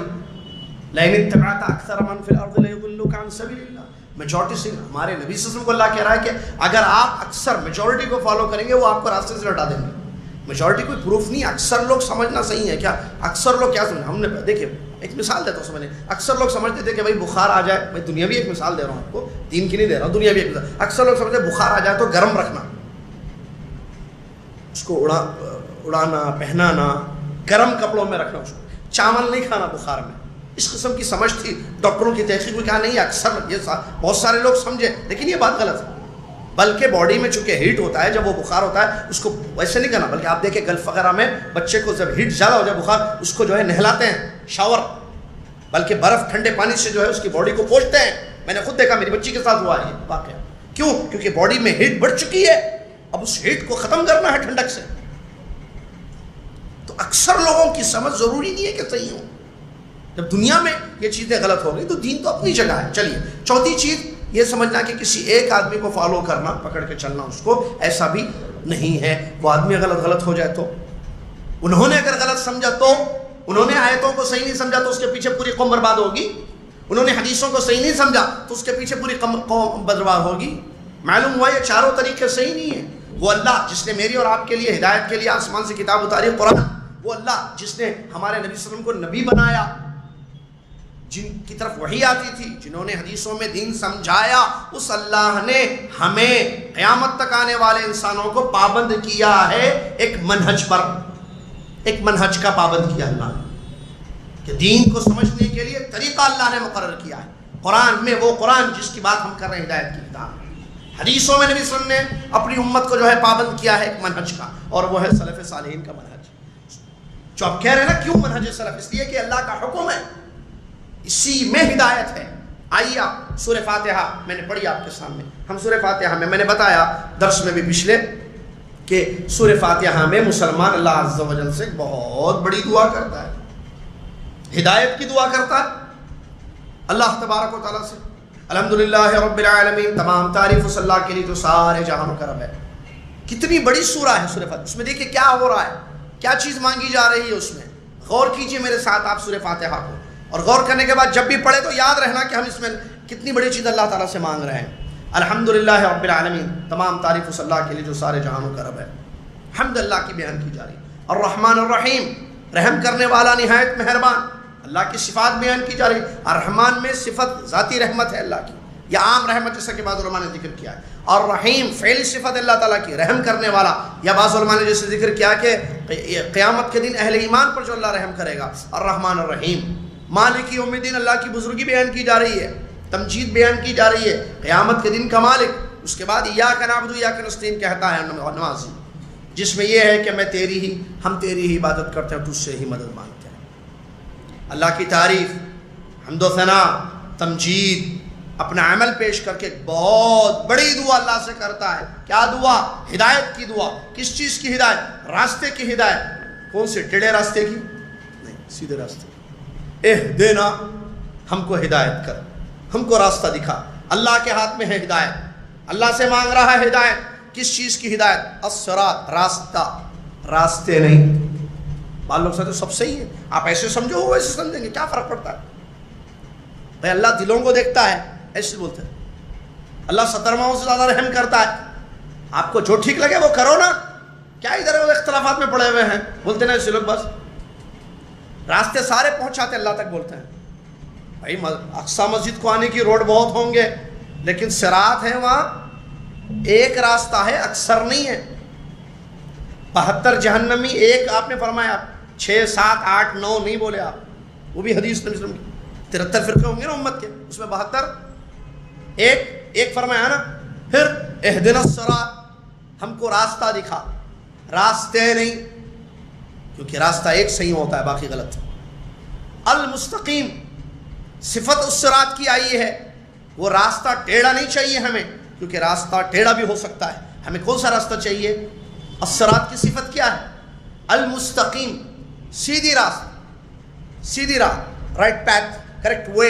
Speaker 1: لئن اتبعت اکثر من فی الارض لیضلوک عن سبیل اللہ. میجورٹی سے ہمارے نبی صلی اللہ علیہ وسلم کو اللہ کہہ رہا ہے کہ اگر آپ اکثر میجورٹی کو فالو کریں گے وہ آپ کو راستے سے ہٹا دیں گے. میجورٹی کوئی پروف نہیں. اکثر لوگ سمجھنا صحیح ہے کیا؟ اکثر لوگ کیا سمجھنا؟ ہم نے دیکھیں ایک مثال دیتا ہوں سمجھنے. اکثر لوگ سمجھتے تھے کہ بھائی بخار آ جائے، میں دنیا بھی ایک مثال دے رہا ہوں آپ کو، دین کی نہیں دے رہا ہوں، دنیا بھی ایک مثال. اکثر لوگ سمجھتے ہیں بخار آ جائے تو گرم رکھنا، اس کو اڑانا، پہنانا، گرم کپڑوں میں رکھنا، اس کو چاول نہیں کھانا بخار میں. اس قسم کی سمجھ تھی. ڈاکٹروں کی تحقیق میں کہا نہیں، اکثر یہ بہت سارے لوگ سمجھے لیکن یہ بات غلط ہے. بلکہ باڈی میں چونکہ ہیٹ ہوتا ہے، جب وہ بخار ہوتا ہے اس کو ویسے نہیں کرنا، بلکہ آپ دیکھیں گلف وغیرہ میں بچے کو جب ہیٹ زیادہ ہو جائے بخار، اس کو جو ہے نہلاتے ہیں، شاور، بلکہ برف ٹھنڈے پانی سے جو ہے اس کی باڈی کو پوچھتے ہیں. میں نے خود دیکھا، میری بچی کے ساتھ ہوا ہے یہ واقعہ. کیوں؟ کیونکہ باڈی میں ہیٹ بڑھ چکی ہے، اب اس ہیٹ کو ختم کرنا ہے ٹھنڈک سے. تو اکثر لوگوں کی سمجھ ضروری نہیں ہے کہ صحیح ہو. جب دنیا میں یہ چیزیں غلط ہو گئی تو دین تو اپنی جگہ ہے. چلیے چوتھی چیز یہ سمجھنا کہ کسی ایک آدمی کو فالو کرنا، پکڑ کے چلنا اس کو، ایسا بھی نہیں ہے. وہ آدمی اگر غلط ہو جائے تو، انہوں نے اگر غلط سمجھا تو، انہوں نے آیتوں کو صحیح نہیں سمجھا تو اس کے پیچھے پوری قوم برباد ہوگی. انہوں نے حدیثوں کو صحیح نہیں سمجھا تو اس کے پیچھے پوری قوم برباد ہوگی. معلوم ہوا یہ چاروں طریقے صحیح نہیں ہیں. وہ اللہ جس نے میری اور آپ کے لیے ہدایت کے لیے آسمان سے کتاب اتاری قرآن، وہ اللہ جس نے ہمارے نبی صلی اللہ علیہ وسلم کو نبی بنایا، جن کی طرف وحی آتی تھی، جنہوں نے حدیثوں میں دین سمجھایا، اس اللہ نے ہمیں قیامت تک آنے والے انسانوں کو پابند کیا ہے ایک منہج پر. ایک منہج کا پابند کیا اللہ نے کہ دین کو سمجھنے کے لیے طریقہ اللہ نے مقرر کیا ہے. قرآن میں وہ قرآن جس کی بات ہم کر رہے ہیں ہدایت کی کتاب، حدیثوں میں نبی صلی اللہ علیہ وسلم نے اپنی امت کو جو ہے پابند کیا ہے ایک منہج کا، اور وہ ہے سلف صالحین کا منہج. جو آپ کہہ رہے ہیں نا کیوں منہج سلف، اس لیے کہ اللہ کا حکم ہے، اسی میں ہدایت ہے. آئیے آپ سورہ فاتحہ میں نے پڑھی آپ کے سامنے. ہم سورہ فاتحہ میں نے بتایا درس میں بھی پچھلے کہ سورہ فاتحہ میں مسلمان اللہ عز و جل سے بہت بڑی دعا کرتا ہے، ہدایت کی دعا کرتا ہے اللہ تبارک و تعالیٰ سے. الحمدللہ رب العالمین، تمام تعریف اس اللہ کے لیے جو سارے جہانوں کا رب ہے. کتنی بڑی سورہ ہے سورہ فاتحہ. اس میں دیکھیے کیا ہو رہا ہے، کیا چیز مانگی جا رہی ہے اس میں. غور کیجئے میرے ساتھ آپ سورہ فاتحہ کو، اور غور کرنے کے بعد جب بھی پڑھے تو یاد رہنا کہ ہم اس میں کتنی بڑی چیز اللہ تعالیٰ سے مانگ رہے ہیں. الحمدللہ رب العالمین، تمام تعریف اس اللہ کے لیے جو سارے جہانوں کا رب ہے. حمد اللہ کی بیان کی جا رہی. الرحمن الرحیم، رحم کرنے والا نہایت مہربان. اللہ کی صفات بیان کی جا رہی. الرحمن میں صفت ذاتی رحمت ہے اللہ کی، یا عام رحمت جیسا کہ بعض علماء نے ذکر کیا ہے. اور رحیم فعلی صفت اللہ تعالیٰ کی، رحم کرنے والا، یا بعض علماء نے جیسے ذکر کیا کہ قیامت کے دن اہل ایمان پر جو اللہ رحم کرے گا. الرحمن الرحیم. مالک یوم الدین، اللہ کی بزرگی بیان کی جا رہی ہے، تمجید بیان کی جا رہی ہے، قیامت کے دن کا مالک. اس کے بعد ایاک نعبد و ایاک نستعین کہتا ہے نمازی، جس میں یہ ہے کہ میں ہم تیری ہی عبادت کرتے ہیں، تجھ سے ہی مدد مانگتے ہیں. اللہ کی تعریف، حمد و ثنا، تمجید، اپنا عمل پیش کر کے بہت بڑی دعا اللہ سے کرتا ہے. کیا دعا؟ ہدایت کی دعا. کس چیز کی ہدایت؟ راستے کی ہدایت. کون سے؟ ٹیڑھے راستے کی نہیں، سیدھے راستے. اہدنا، ہم کو ہدایت کر، ہم کو راستہ دکھا. اللہ کے ہاتھ میں ہے ہدایت. اللہ سے مانگ رہا ہے ہدایت. کس چیز کی ہدایت؟ الصراط، راستہ، راستے نہیں. بعض لوگ سمجھتے سب صحیح ہے، آپ ایسے سمجھو وہ ایسے سمجھیں گے، کیا فرق پڑتا ہے؟ بھائی اللہ دلوں کو دیکھتا ہے، ایسے بولتے ہیں. اللہ 70 ماہوں سے زیادہ رحم کرتا ہے. آپ کو جو ٹھیک لگے وہ کرو نا، کیا ادھر اختلافات میں پڑے ہوئے ہیں. بولتے نا ایسے لوگ بس راستے سارے پہنچاتے اللہ تک بولتے ہیں. بھائی اقصی مسجد کو آنے کی روڈ بہت ہوں گے، لیکن صراط ہے وہاں ایک راستہ ہے، اکثر نہیں ہے. 72 جہنمی ایک آپ نے فرمایا، 6 7 8 9 نہیں بولے آپ. وہ بھی حدیث نبی صلی اللہ علیہ وسلم کی 73 فرقے ہوں گے نا امت کے، اس میں 72 ایک فرمایا نا. پھر اہدنا الصراط، ہم کو راستہ دکھا. راستے نہیں، کیونکہ راستہ ایک صحیح ہوتا ہے باقی غلط. المستقیم، صفت اس صراط کی آئی ہے. وہ راستہ ٹیڑھا نہیں چاہیے ہمیں، کیونکہ راستہ ٹیڑھا بھی ہو سکتا ہے. ہمیں کون سا راستہ چاہیے؟ الصراط کی صفت کیا ہے؟ المستقیم، سیدھی راستہ، سیدھی راہ، رائٹ پیتھ، کریکٹ وے،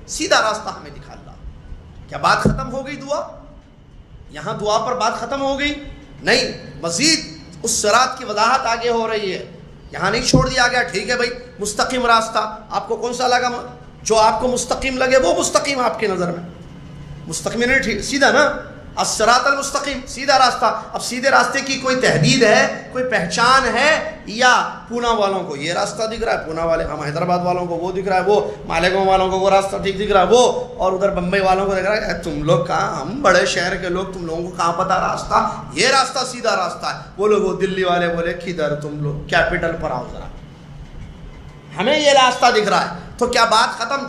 Speaker 1: سیدھا راستہ ہمیں دکھا اللہ. کیا بات ختم ہو گئی دعا؟ یہاں دعا پر بات ختم ہو گئی؟ نہیں، مزید اس صراط کی وضاحت آگے ہو رہی ہے. یہاں نہیں چھوڑ دیا گیا ٹھیک ہے بھائی مستقیم راستہ، آپ کو کون سا لگا؟ جو آپ کو مستقیم لگے وہ مستقیم آپ کی نظر میں. مستقیم نہیں، ٹھیک سیدھا نا، الصراط المستقیم، سیدھا راستہ. اب سیدھے راستے کی کوئی تحدید ہے، کوئی پہچان ہے؟ یا پونا والوں کو یہ راستہ دکھ رہا ہے، پونا والے ہم حیدرآباد والوں کو وہ دکھ رہا ہے، وہ مالیگاؤں والوں کو وہ راستہ ٹھیک دکھ رہا ہے، وہ اور ادھر بمبئی والوں کو دکھ رہا ہے. تم لوگ کہاں، ہم بڑے شہر کے لوگ، تم لوگوں کو کہاں پتا راستہ؟ یہ راستہ سیدھا راستہ ہے. وہ لوگ وہ دلی والے بولے کدھر تم لوگ کیپٹل پر آؤ ذرا، ہمیں یہ راستہ دکھ رہا ہے. تو کیا بات ختم؟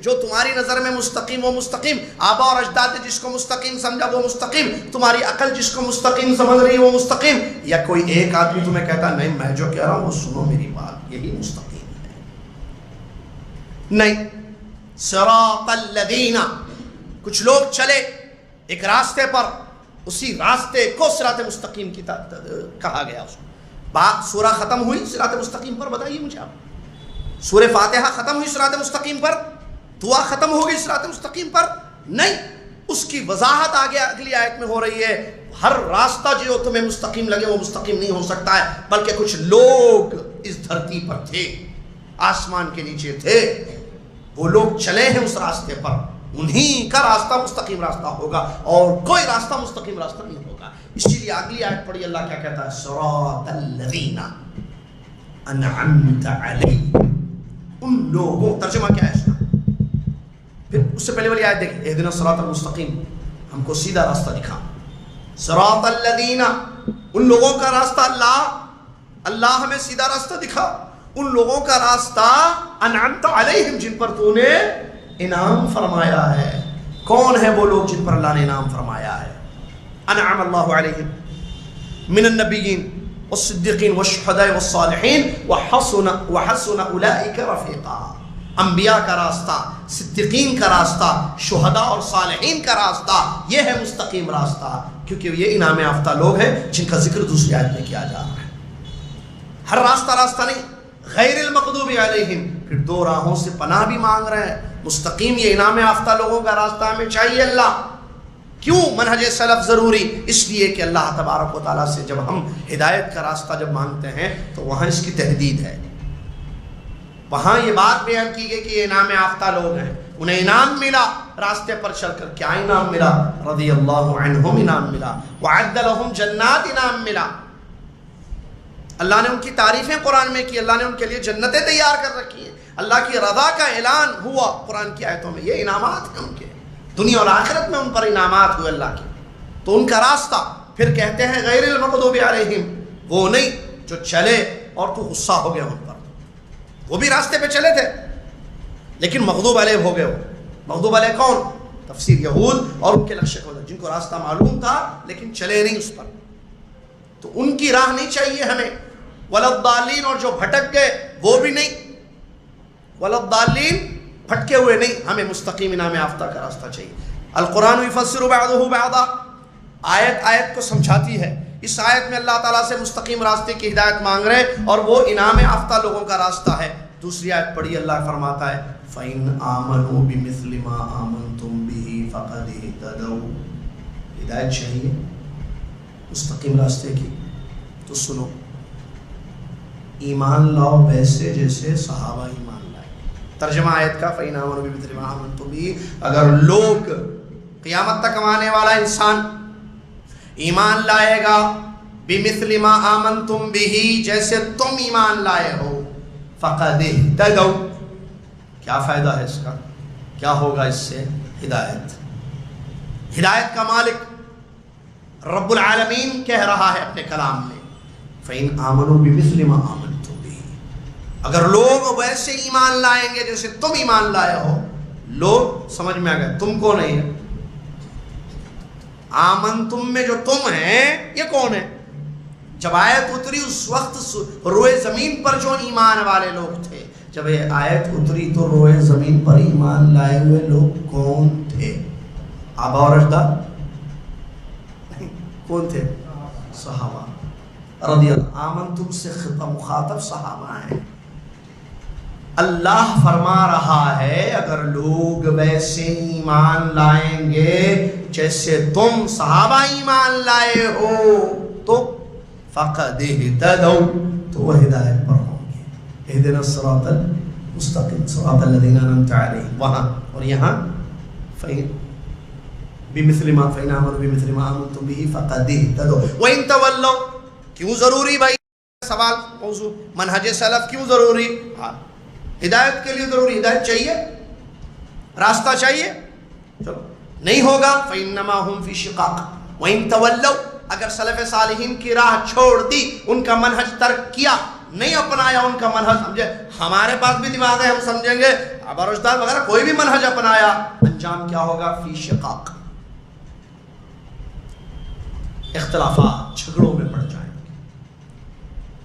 Speaker 1: جو تمہاری نظر میں مستقیم وہ مستقیم، آبا اور اجداد نے جس کو مستقیم سمجھا وہ مستقیم، تمہاری عقل جس کو مستقیم سمجھ رہی ہے وہ مستقیم، یا کوئی ایک آدمی تمہیں کہتا نہیں میں جو کہہ رہا ہوں وہ سنو میری بات، یہی مستقیم ہے؟ نہیں. صراط الذین، کچھ لوگ چلے ایک راستے پر، اسی راستے کو صراط مستقیم کی کہا گیا. اس بات سورہ ختم ہوئی صراط مستقیم پر. بتائیے مجھے آپ، سورہ فاتحہ ختم ہوئی صراط مستقیم پر؟ دعا ختم ہو گئی صراط مستقیم پر؟ نہیں. اس کی وضاحت آگے اگلی آیت میں ہو رہی ہے. ہر راستہ جو تمہیں مستقیم لگے وہ مستقیم نہیں ہو سکتا ہے، بلکہ کچھ لوگ اس دھرتی پر تھے، آسمان کے نیچے تھے، وہ لوگ چلے ہیں اس راستے پر، انہی کا راستہ مستقیم راستہ ہوگا، اور کوئی راستہ مستقیم راستہ نہیں ہوگا. اسی لیے اگلی آیت پڑھی، اللہ کیا کہتا ہے؟ صراط الذین انعمت علیہم. ان لوگوں، ترجمہ کیا ہے اس کا؟ پھر اس سے پہلے والی آیت دیکھیں، اہدنا الصراط المستقیم، ہم کو سیدھا راستہ دکھا. صراط الذین، ان لوگوں کا راستہ، اللہ ہمیں سیدھا راستہ دکھا. ان لوگوں کا راستہ انعمت علیہم، جن پر تو نے انعام فرمایا ہے. کون ہے وہ لوگ جن پر اللہ نے انعام فرمایا ہے؟ انعم اللہ علیہم من النبیین والصدیقین والشہداء والصالحین وحسن اولئک رفیقا. انبیاء کا راستہ، صدیقین کا راستہ، شہداء اور صالحین کا راستہ، یہ ہے مستقیم راستہ، کیونکہ یہ انعام یافتہ لوگ ہیں جن کا ذکر دوسری آیت میں کیا جا رہا ہے. ہر راستہ نہیں. غیر المغضوب علیہم، پھر دو راہوں سے پناہ بھی مانگ رہے ہیں. مستقیم یہ انعام یافتہ لوگوں کا راستہ ہمیں چاہیے. اللہ کیوں منہج سلف ضروری؟ اس لیے کہ اللہ تبارک و تعالیٰ سے جب ہم ہدایت کا راستہ جب مانگتے ہیں تو وہاں اس کی تحدید ہے. وہاں یہ بات بیان کی گئی کہ یہ انعام یافتہ لوگ ہیں، انہیں انعام ملا راستے پر چل کر. کیا انعام ملا؟ رضی اللہ عنہم انعام ملا، وعد لہم جنات انعام ملا. اللہ نے ان کی تعریفیں قرآن میں کی، اللہ نے ان کے لیے جنتیں تیار کر رکھی ہیں. اللہ کی رضا کا اعلان ہوا قرآن کی آیتوں میں. یہ انعامات ہیں ان کے، دنیا اور آخرت میں ان پر انعامات ہوئے اللہ کے. تو ان کا راستہ پھر کہتے ہیں غیر المغضوب علیہم، وہ نہیں جو چلے اور تو غصہ ہو گیا ان پر. وہ بھی راستے پہ چلے تھے لیکن مغضوب علیہ ہو گئے. مغضوب علیہ کون؟ تفسیر یہود اور ان کے لشکر کو، جن کو راستہ معلوم تھا لیکن چلے نہیں اس پر. تو ان کی راہ نہیں چاہیے ہمیں. ولضالین، اور جو بھٹک گئے وہ بھی نہیں. ولضالین، بھٹکے ہوئے نہیں. ہمیں مستقیم انعام یافتہ کا راستہ چاہیے. القرآن یفسر بعضہ بعضا، آیت آیت کو سمجھاتی ہے. اس آیت میں اللہ تعالیٰ سے مستقیم راستے کی ہدایت مانگ رہے ہیں اور وہ انعام یافتہ لوگوں کا راستہ ہے. دوسری آیت پڑھی، اللہ فرماتا ہے فَإِنْ آمَنُوا بِمِثْلِ مَا آمَنْتُمْ بِهِ فَقَدِ اهْتَدَوْا. ہدایت چاہیے مستقیم راستے کی تو سنو، ایمان لاؤ ویسے جیسے صحابہ ایمان لائے. ترجمہ آیت کا فَإِنْ آمَنُوا بِمِثْلِ مَا آمَنْتُمْ بِهِ، اگر لوگ قیامت تک آنے والا انسان ایمان لائے گا بِمِثْلِ مَا آمَنْتُمْ بِهِ، جیسے تم ایمان لائے ہو، فَقَدِ اهْتَدَوْا. کیا فائدہ ہے اس کا؟ کیا ہوگا اس سے؟ ہدایت. ہدایت کا مالک رب العالمین کہہ رہا ہے اپنے کلام میں فَإِنْ آمَنُوا بِمِثْلِ مَا آمَنْتُمْ بِهِ، اگر لوگ ویسے ایمان لائیں گے جیسے تم ایمان لائے ہو. لوگ سمجھ میں آ گئے، تم کون ہے؟ آمن تم میں جو تم ہیں یہ کون ہے؟ جب آیت اتری اس وقت روئے زمین پر جو ایمان والے لوگ تھے، جب یہ آیت اتری تو روئے زمین پر ایمان لائے ہوئے لوگ کون تھے؟ آبا اور اجداد؟ کون تھے؟ صحابہ رضی اللہ. آمن تم سے مخاطب صحابہ ہیں. اللہ فرما رہا ہے اگر لوگ ویسے ایمان لائیں گے جیسے تم صحابہ ایمان لائے ہو تو فقد اہتدوا، تو وہ ہدایت پر ہوں گے. اہدنا الصراط المستقیم صراط الذین انعمت علیہم. وہاں اور یہاں بمثل ما فإن آمنوا بمثل ما آمنتم به فقد اهتدوا وإن تولوا. کیوں ضروری بھائی سوال موضوع منہج سلف کیوں ضروری؟ ہدایت کے لیے ضروری. ہدایت چاہیے، راستہ چاہیے، چلو نہیں ہوگا فإنما هم في شقاق وإن تولوا. اگر سلف صالحین کی راہ چھوڑ دی، ان کا منہج ترک کیا، نہیں اپنایا ان کا منہج، سمجھے ہمارے پاس بھی دماغ ہے ہم سمجھیں گے ابا رشداد وغیرہ کوئی بھی منہج اپنایا، انجام کیا ہوگا؟ فی شقاق، اختلافات، جھگڑوں میں پڑ جائیں گے.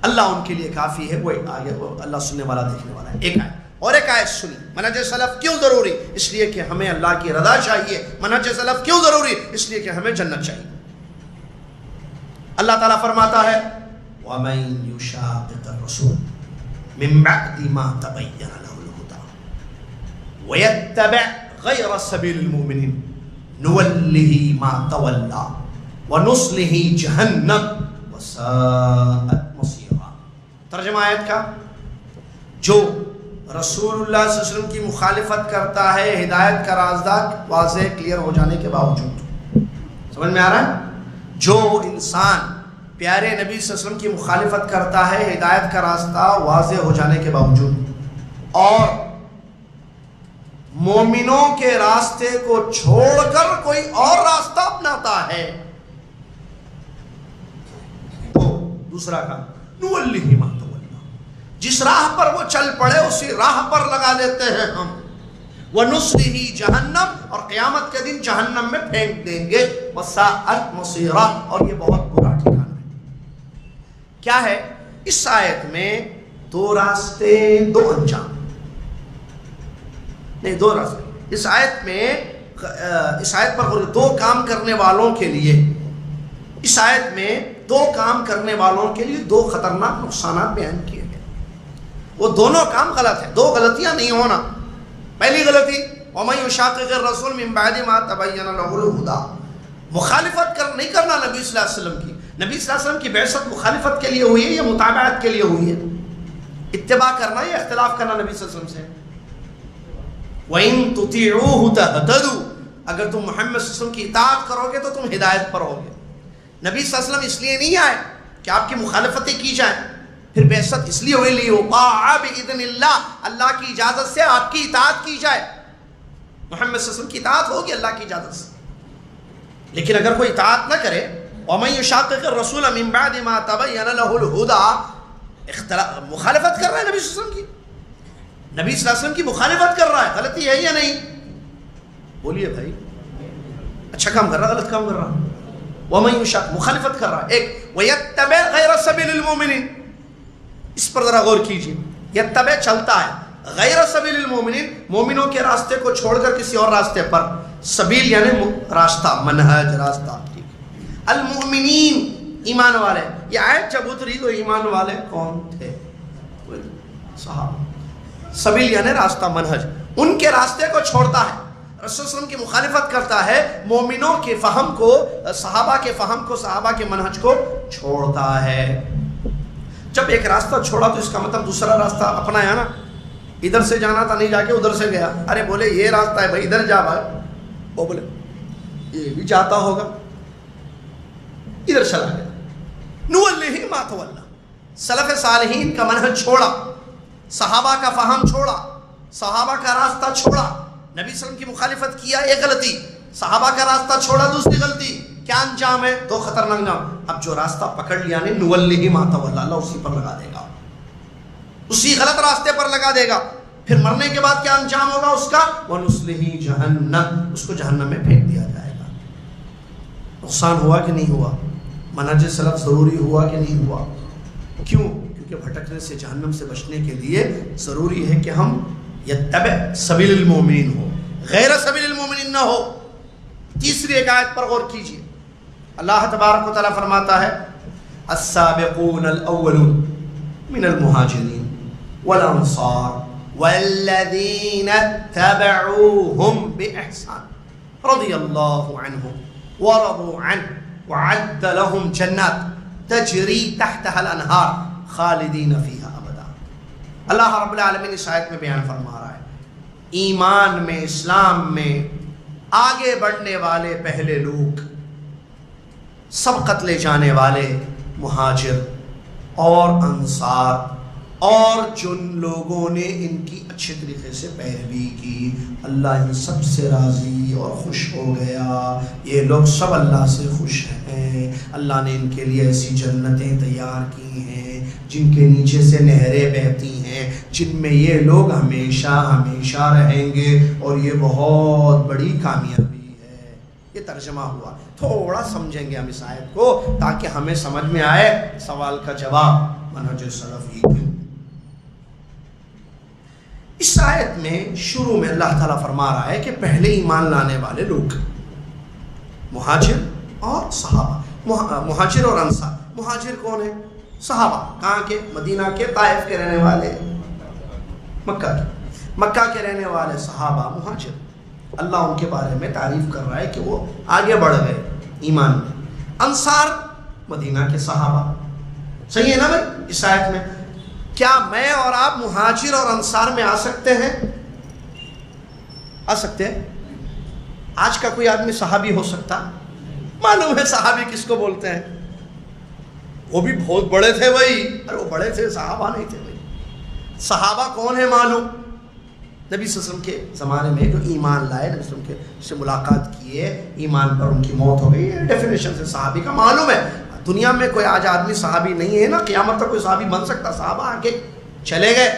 Speaker 1: اللہ ان کے لیے کافی ہے. وہ آگے اللہ سننے والا دیکھنے والا ہے. ایک ہے اور ایک آیت سنی. منہج سلف کیوں ضروری؟ اس لیے کہ ہمیں اللہ کی رضا چاہیے. منہج سلف کیوں ضروری؟ اس لیے کہ ہمیں جنت چاہیے. اللہ تعالیٰ فرماتا ہے وَمَن يُشَاقِقِ الرَّسُولَ مِن بَعْدِ مَا تَبَيَّنَ لَهُ الْهُدَىٰ وَيَتَّبِعْ غَيْرَ سَبِيلِ الْمُؤْمِنِينَ نُوَلِّهِ مَا تَوَلَّىٰ وَنُصْلِهِ جَهَنَّمَ وَسَاءَتْ مَصِيرًا. ترجمہ آیت کا، جو رسول اللہ صلی اللہ علیہ وسلم کی مخالفت کرتا ہے ہدایت کا راستہ واضح کلیئر ہو جانے کے باوجود. سمجھ میں آ رہا ہے؟ جو انسان پیارے نبی صلی اللہ علیہ وسلم کی مخالفت کرتا ہے ہدایت کا راستہ واضح ہو جانے کے باوجود اور مومنوں کے راستے کو چھوڑ کر کوئی اور راستہ اپناتا ہے تو دوسرا کام نُوَلِّهِ مَا تَوَلَّىٰ، جس راہ پر وہ چل پڑے اسی راہ پر لگا دیتے ہیں ہم. وَنُصْلِهِ جَهَنَّمَ، اور قیامت کے دن جہنم میں پھینک دیں گے. وَسَاءَتْ مَصِيرًا، اور یہ بہت برا ٹھکانہ ہے. کیا ہے اس آیت میں؟ دو راستے، دو انجام. نہیں، دو راستے. اس آیت میں اس آیت پر دو کام کرنے والوں کے لیے، اس آیت میں دو کام کرنے والوں کے لیے دو خطرناک نقصانات بیان کیے گئے. وہ دونوں کام غلط ہیں. دو غلطیاں نہیں ہونا. پہلی غلطی وَمَن يُشَاقِقِ الرَّسُولَ مِن بَعْدِ مَا تَبَيَّنَ لَهُ الْهُدَىٰ، مخالفت نہیں کرنا نبی صلی اللہ علیہ وسلم کی. نبی صلی اللہ علیہ وسلم کی بعثت مخالفت کے لیے ہوئی ہے یا متابعت کے لیے ہوئی ہے؟ اتباع کرنا یا اختلاف کرنا نبی صلی اللہ علیہ وسلم سے. وَإِن تُطِيعُوهُ تَهْتَدُوا، اگر تم محمد صلی اللہ علیہ وسلم کی اطاعت کرو گے تو تم ہدایت پر ہوگے. نبی صلی اللہ علیہ وسلم اس لیے نہیں آئے کہ آپ کی مخالفتیں کی جائیں. پھر بعثت اس لیے ہوئی لِيُطَاعَ بِإِذْنِ اللَّهِ، اللہ کی اجازت سے آپ کی اطاعت کی جائے. محمد صلی اللہ علیہ وسلم کی اطاعت ہوگی اللہ کی اجازت سے. لیکن اگر کوئی اطاعت نہ کرے، وَمَن يُشَاقِقِ الرَّسُولَ مِن بَعْدِ مَا تَبَيَّنَ لَهُ الْهُدَىٰ، مخالفت کر رہا ہے نبی صلی اللہ علیہ وسلم کی. نبی صلی اللہ علیہ وسلم کی مخالفت کر رہا ہے، غلطی ہے یا نہیں؟ بولیے بھائی. اچھا کام کر رہا، غلط کام کر رہا. وَمَن يُشَاقِقِ، مخالفت کر رہا ہے. ایک وَيَتَّبِعْ غَيْرَ سَبِيلِ الْمُؤْمِنِينَ، اس پر ذرا غور کیجیے. یتبع چلتا ہے، غیر سبیل المومنین، مومنوں کے راستے کو چھوڑ کر کسی اور راستے پر. سبیل یعنی راستہ، منہج، راستہ. المؤمنین، ایمان والے. یہ آیت جب اتری تو ایمان والے کون تھے؟ صحابہ. سبیل یعنی راستہ، منہج. ان کے راستے کو چھوڑتا ہے، رسول صلی اللہ علیہ وسلم کی مخالفت کرتا ہے، مومنوں کے فہم کو، صحابہ کے فہم کو، صحابہ کے منہج کو چھوڑتا ہے. جب ایک راستہ چھوڑا تو اس کا مطلب دوسرا راستہ اپنایا نا. ادھر سے جانا تھا، نہیں جا کے ادھر سے گیا. ارے بولے یہ راستہ ہے بھائی، ادھر جا بھائی. وہ بولے یہ بھی جاتا ہوگا، ادھر چلا گیا. نُوَلِّهِ مَا تَوَلَّىٰ، سلف صالحین کا منہج چھوڑا، صحابہ کا فہم چھوڑا، صحابہ کا راستہ چھوڑا. نبی صلی اللہ علیہ وسلم کی مخالفت کیا، ایک غلطی. صحابہ کا راستہ چھوڑا، دوسری غلطی. کیا انجام ہے؟ دو خطرناک انجام. اب جو راستہ پکڑ لیا نے، نُوَلِّهِ مَا تَوَلَّىٰ، اللہ اسی پر لگا دے گا، اسی غلط راستے پر لگا دے گا. پھر مرنے کے بعد کیا انجام ہوگا اس کا؟ وَنُصْلِهِ جَهَنَّمَ، اس کو جہنم میں پھینک دیا جائے گا. نقصان ہوا کہ نہیں ہوا؟ منہج سلف ضروری ہوا کہ نہیں ہوا؟ کیوں؟ کیونکہ بھٹکنے سے، جہنم سے بچنے کے لیے ضروری ہے کہ ہم یتبع سبیل المومنین ہو، غیر سبیل المومنین نہ ہو. تیسری ایک آیت پر غور کیجیے. اللہ تبارک و تعالیٰ فرماتا ہے السابقون الاولون من المہاجرین والانصار والذین اتبعوهم بإحسان رضی اللہ عنہم ورضوا عنہ وعد لهم جنات تجری تحتها الانہار خالدین فیہا ابدا. اللہ رب العالمین اس آیت میں بیان فرما رہا ہے ایمان میں، اسلام میں آگے بڑھنے والے پہلے لوگ، سبقت لے جانے والے مہاجر اور انصار، اور جن لوگوں نے ان کی اچھے طریقے سے پیروی کی، اللہ ان سب سے راضی اور خوش ہو گیا. یہ لوگ سب اللہ سے خوش ہیں. اللہ نے ان کے لیے ایسی جنتیں تیار کی ہیں جن کے نیچے سے نہریں بہتی ہیں، جن میں یہ لوگ ہمیشہ ہمیشہ رہیں گے، اور یہ بہت بڑی کامیابی ہے. یہ ترجمہ ہوا. تھوڑا سمجھیں گے ہم اس آیت کو تاکہ ہمیں سمجھ میں آئے سوال کا جواب منہج سلف ہی کیوں. اس آیت میں شروع میں اللہ تعالیٰ فرما رہا ہے کہ پہلے ایمان لانے والے لوگ مہاجر اور صحابہ، مہاجر اور انصار۔ مہاجر کون ہے؟ صحابہ، کہاں کے؟ مدینہ کے، طائف کے رہنے والے، مکہ کے رہنے والے صحابہ مہاجر۔ اللہ ان کے بارے میں تعریف کر رہا ہے کہ وہ آگے بڑھ گئے ایمان میں۔ انصار مدینہ کے صحابہ، صحیح ہے نا بھائی؟ اس آیت میں کیا میں اور آپ مہاجر اور انصار میں آ سکتے ہیں؟ آ سکتے ہیں؟ آج کا کوئی آدمی صحابی ہو سکتا؟ معلوم ہے صحابی کس کو بولتے ہیں؟ وہ بھی بہت بڑے تھے بھائی، ارے وہ بڑے تھے، صحابہ نہیں تھے بھائی۔ صحابہ کون ہے معلوم؟ نبی صلی اللہ علیہ وسلم کے زمانے میں جو ایمان لائے، نبی صلی اللہ علیہ وسلم سے ملاقات کیے، ایمان پر ان کی موت ہو گئی، ڈیفینیشن سے صحابی کا معلوم ہے۔ دنیا میں کوئی آج آدمی صحابی نہیں ہے نا، قیامت تک کوئی صحابی بن سکتا؟ صحابہ آگے چلے گئے۔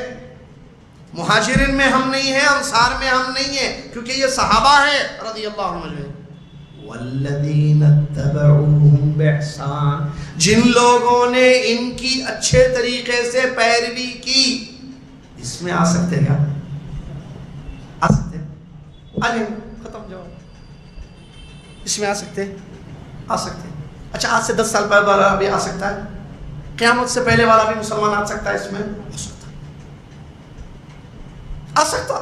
Speaker 1: مہاجرین میں ہم نہیں ہیں، انصار میں ہم نہیں ہیں، کیونکہ یہ صحابہ ہیں رضی اللہ عنہم۔ والذین اتبعوہم بإحسان، جن لوگوں نے ان کی اچھے طریقے سے پیروی کی۔ اس میں آ سکتے ہیں کیا؟ آ سکتے ہیں؟ آ جائیں، ختم جواب۔ اس میں آ سکتے ہیں؟ آ سکتے ہیں۔ اچھا، آج سے 10 سال پہلے والا بھی آ سکتا ہے؟ قیامت سے پہلے والا بھی مسلمان آ سکتا ہے؟ اس میں آ سکتا، آ سکتا،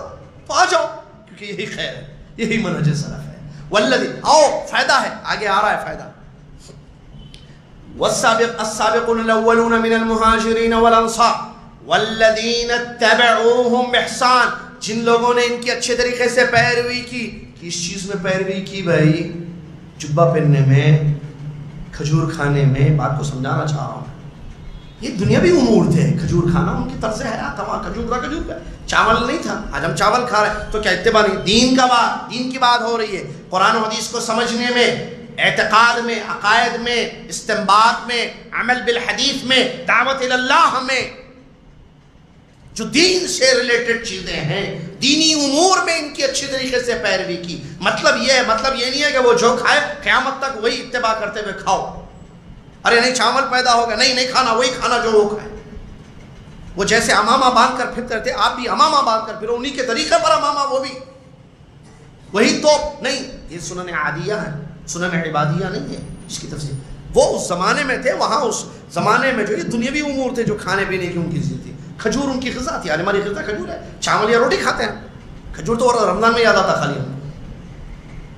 Speaker 1: تو آ جاؤ، کیونکہ یہی خیر ہے، یہی منہج سلف ہے۔ والذی، آؤ، فائدہ ہے، آگے آ رہا ہے فائدہ۔ السابقون الاولون من المہاجرین والانصار والذین اتبعوہم بإحسان، جن لوگوں نے ان کی اچھے طریقے سے پیروی کی۔ کس چیز میں پیروی کی بھائی؟ جبہ پہننے میں، کھجور کھانے میں۔ بات کو سمجھانا چاہ رہا ہوں، یہ دنیاوی امور تھے۔ کھجور کھانا ان کی طرز حیات تھا، وہاں کھجور تھا، کھجور کا چاول نہیں تھا۔ آج ہم چاول کھا رہے ہیں تو کیا اتباع نہیں؟ دین کا بات، دین کی بات ہو رہی ہے۔ قرآن و حدیث کو سمجھنے میں، اعتقاد میں، عقائد میں، استنباط میں، عمل بالحدیث میں، دعوت اللہ میں، جو دین سے ریلیٹڈ چیزیں ہیں، دینی امور میں ان کی اچھی طریقے سے پیروی کی۔ مطلب یہ ہے، مطلب یہ نہیں ہے کہ وہ جو کھائے قیامت تک وہی اتباع کرتے ہوئے کھاؤ۔ ارے نہیں، چاول پیدا ہو گیا، نہیں کھانا، وہی کھانا جو وہ کھائے۔ وہ جیسے امامہ باندھ کر پھرتے تھے، آپ بھی امامہ باندھ کر پھرو، انہی کے طریقے پر امامہ، وہ بھی وہی تو نہیں۔ یہ سنن عادیہ ہے، سنن عبادیہ نہیں ہے اس کی تفسیر۔ وہ اس زمانے میں تھے، وہاں اس زمانے میں جو یہ دنیاوی امور تھے، جو کھانے پینے کی ان کی چیز تھی۔ کھجور ان کی غذا تھی، ہماری غذا کھجور ہے۔ چاول یا روٹی کھاتے ہیں، کھجور تو رمضان میں یاد آتا خالی ہم۔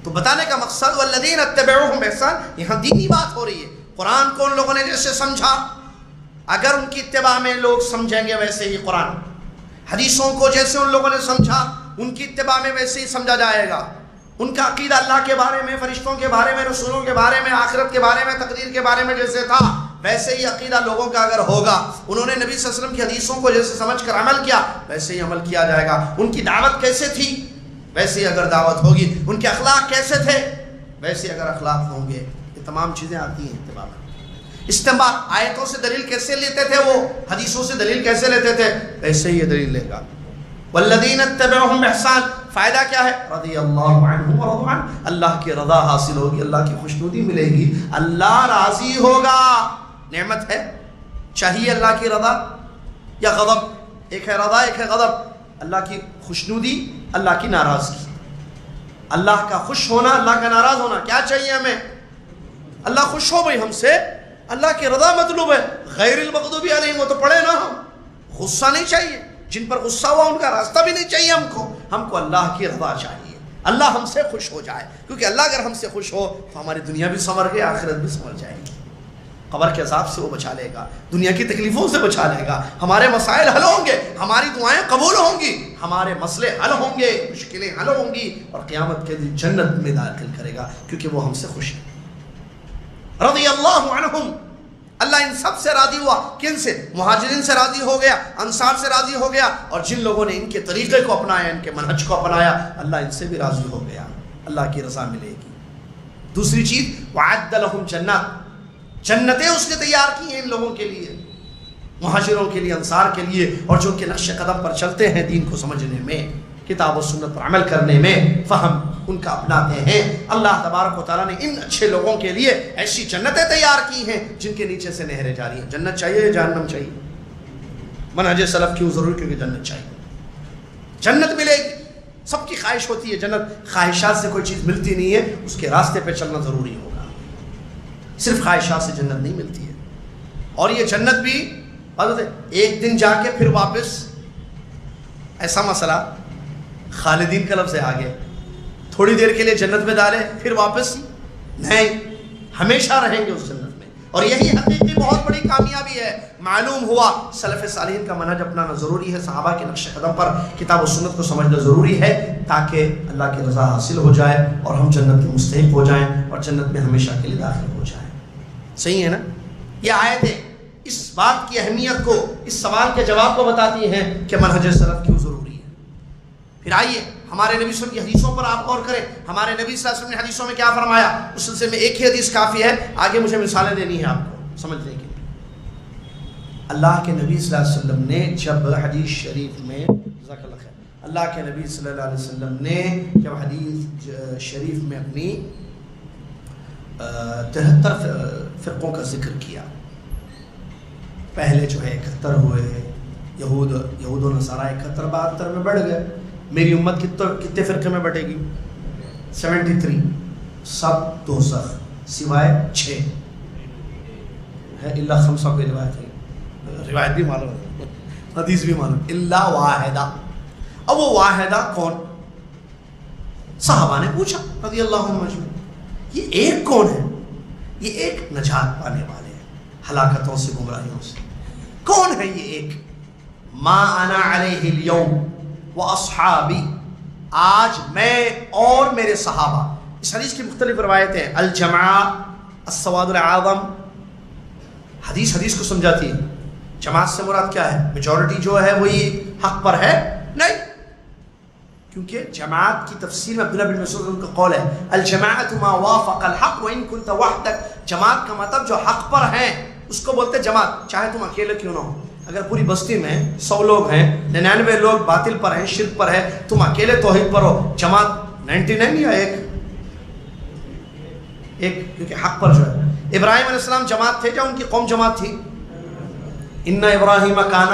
Speaker 1: تو بتانے کا مقصد والذین اتبعوہم بإحسان، یہاں دینی بات ہو رہی ہے۔ قرآن کو ان لوگوں نے جیسے سمجھا، اگر ان کی اتباع میں لوگ سمجھیں گے ویسے ہی قرآن، حدیثوں کو جیسے ان لوگوں نے سمجھا، ان کی اتباع میں ویسے ہی سمجھا جائے گا۔ ان کا عقیدہ اللہ کے بارے میں، فرشتوں کے بارے میں، رسولوں کے بارے میں، آخرت کے بارے میں، تقدیر کے بارے میں جیسے تھا، ویسے ہی عقیدہ لوگوں کا اگر ہوگا، انہوں نے نبی صلی اللہ علیہ وسلم کی حدیثوں کو جیسے سمجھ کر عمل کیا، ویسے ہی عمل کیا جائے گا۔ ان کی دعوت کیسے تھی، ویسے ہی اگر دعوت ہوگی۔ ان کے اخلاق کیسے تھے، ویسے اگر اخلاق ہوں گے۔ یہ تمام چیزیں آتی ہیں اتباع میں۔ استنباط، آیتوں سے دلیل کیسے لیتے تھے وہ، حدیثوں سے دلیل کیسے لیتے تھے، ویسے ہی یہ دلیل لے گا۔ والذین اتبعوہم بإحسان، فائدہ کیا ہے؟ رضی اللہ عنہم ورضوا عنہ، اللہ کی رضا حاصل ہوگی، اللہ کی خوشنودی ملے گی، اللہ راضی ہوگا۔ نعمت ہے، چاہیے اللہ کی رضا یا غضب؟ ایک ہے رضا، ایک ہے غضب۔ اللہ کی خوشنودی، اللہ کی ناراضگی۔ اللہ کا خوش ہونا، اللہ کا ناراض ہونا۔ کیا چاہیے ہمیں؟ اللہ خوش ہو بھائی ہم سے، اللہ کی رضا مطلوب ہے۔ غیر المغضوب علیہم، وہ تو پڑھے نا ہم۔ غصہ نہیں چاہیے، جن پر غصہ ہوا ان کا راستہ بھی نہیں چاہیے ہم کو اللہ کی رضا چاہیے، اللہ ہم سے خوش ہو جائے، کیونکہ اللہ اگر ہم سے خوش ہو تو ہماری دنیا بھی سنور گئی، آخرت بھی سنور جائے گی۔ قبر کے عذاب سے وہ بچا لے گا، دنیا کی تکلیفوں سے بچا لے گا، ہمارے مسائل حل ہوں گے، ہماری دعائیں قبول ہوں گی، ہمارے مسئلے حل ہوں گے، مشکلیں حل ہوں گی، اور قیامت کے دن جنت میں داخل کرے گا، کیونکہ وہ ہم سے خوش ہے۔ رضی اللہ عنہم، اللہ ان سب سے راضی ہوا۔ کن سے؟ مہاجرین سے راضی ہو گیا، انصار سے راضی ہو گیا، اور جن لوگوں نے ان کے طریقے کو اپنایا، ان کے منہج کو اپنایا، اللہ ان سے بھی راضی ہو گیا، اللہ کی رضا ملے گی۔ دوسری چیز، وعد لہم جنات، جنتیں اس نے تیار کی ہیں ان لوگوں کے لیے، مہاجروں کے لیے، انصار کے لیے، اور جو ان کے نقش قدم پر چلتے ہیں، دین کو سمجھنے میں، کتاب و سنت پر عمل کرنے میں، فہم ان کا اپناتے ہیں۔ اللہ تبارک و تعالیٰ نے ان اچھے لوگوں کے لیے ایسی جنتیں تیار کی ہیں جن کے نیچے سے نہریں جاری ہیں۔ جنت چاہیے یا جہنم چاہیے؟ منہج سلف کیوں ضروری؟ کیونکہ جنت چاہیے۔ جنت ملے گی، سب کی خواہش ہوتی ہے جنت، خواہشات سے کوئی چیز ملتی نہیں ہے، اس کے راستے پہ چلنا ضروری ہوگا، صرف خواہشات سے جنت نہیں ملتی ہے۔ اور یہ جنت بھی ایک دن جا کے پھر واپس، ایسا مسئلہ خالدین کا لفظ ہے آگے، تھوڑی دیر کے لیے جنت میں ڈالے پھر واپس نہیں، ہمیشہ رہیں گے اس جنت میں۔ اور یہی حقیقی بہت بڑی کامیابی ہے۔ معلوم ہوا سلف صالحین کا منہج اپنانا ضروری ہے، صحابہ کے نقش قدم پر کتاب و سنت کو سمجھنا ضروری ہے، تاکہ اللہ کی رضا حاصل ہو جائے اور ہم جنت کے مستحق ہو جائیں اور جنت میں ہمیشہ کے لیے داخل ہو جائیں۔ صحیح ہے نا؟ یہ آیتیں اس بات کی اہمیت کو، اس سوال کے جواب کو بتاتی ہیں کہ منہج سلف کیوں ضروری ہے۔ پھر آئیے ہمارے نبی صلی اللہ علیہ وسلم کی حدیثوں پر آپ غور کریں، ہمارے نبی صلی اللہ علیہ وسلم نے حدیثوں میں کیا فرمایا، اس سلسلے میں ایک ہی حدیث کافی ہے، آگے مجھے مثالیں دینی ہے آپ کو سمجھنے کے لیے۔ اللہ کے نبی صلی اللہ علیہ وسلم نے جب حدیث شریف میں، جزاک اللہ خیر، اللہ کے نبی صلی اللہ علیہ وسلم نے جب حدیث شریف میں اپنی 73 فرقوں کا ذکر کیا، پہلے جو ہے 71 ہوئے، یہود و نصارہ 71 72 میں بڑھ گئے، میری امت کتنے فرقے میں بٹے گی؟ 73، سب دوزخ سوائے 6 ہے، اللہ خمسہ کوئی روایت ہے، روایت بھی معلوم ہے، حدیث بھی معلوم، اللہ واحدہ۔ اب وہ واحدہ کون؟ صحابہ نے پوچھا رضی اللہ عنہم اجمعین، یہ ایک کون ہے؟ یہ ایک نجات پانے والے ہیں ہلاکتوں سے، گمراہیوں سے، کون ہے یہ ایک؟ ما انا علیہ اليوم واصحابی، آج میں اور میرے صحابہ۔ اس حدیث کی مختلف روایتیں، الجماع، السواد العظم، حدیث کو سمجھاتی ہے۔ جماعت سے مراد کیا ہے؟ میجورٹی جو ہے وہی حق پر ہے؟ نہیں، کیونکہ جماعت کی تفسیر میں عبداللہ بن مسعود کا قول ہے، الجماعت ما وافق الحق وان كنت وحدك، جماعت کا مطلب جو حق پر ہیں اس کو بولتے جماعت، چاہے تم اکیلے کیوں نہ ہو۔ اگر پوری بستی میں 100 لوگ ہیں، 99 لوگ باطل پر ہیں، شرک پر ہے، تم اکیلے توحید پر ہو، جماعت 99 یا ایک، کیونکہ حق پر جو ہے۔ ابراہیم علیہ السلام جماعت تھے، کیا ان کی قوم جماعت تھی؟ ان ابراہیم کان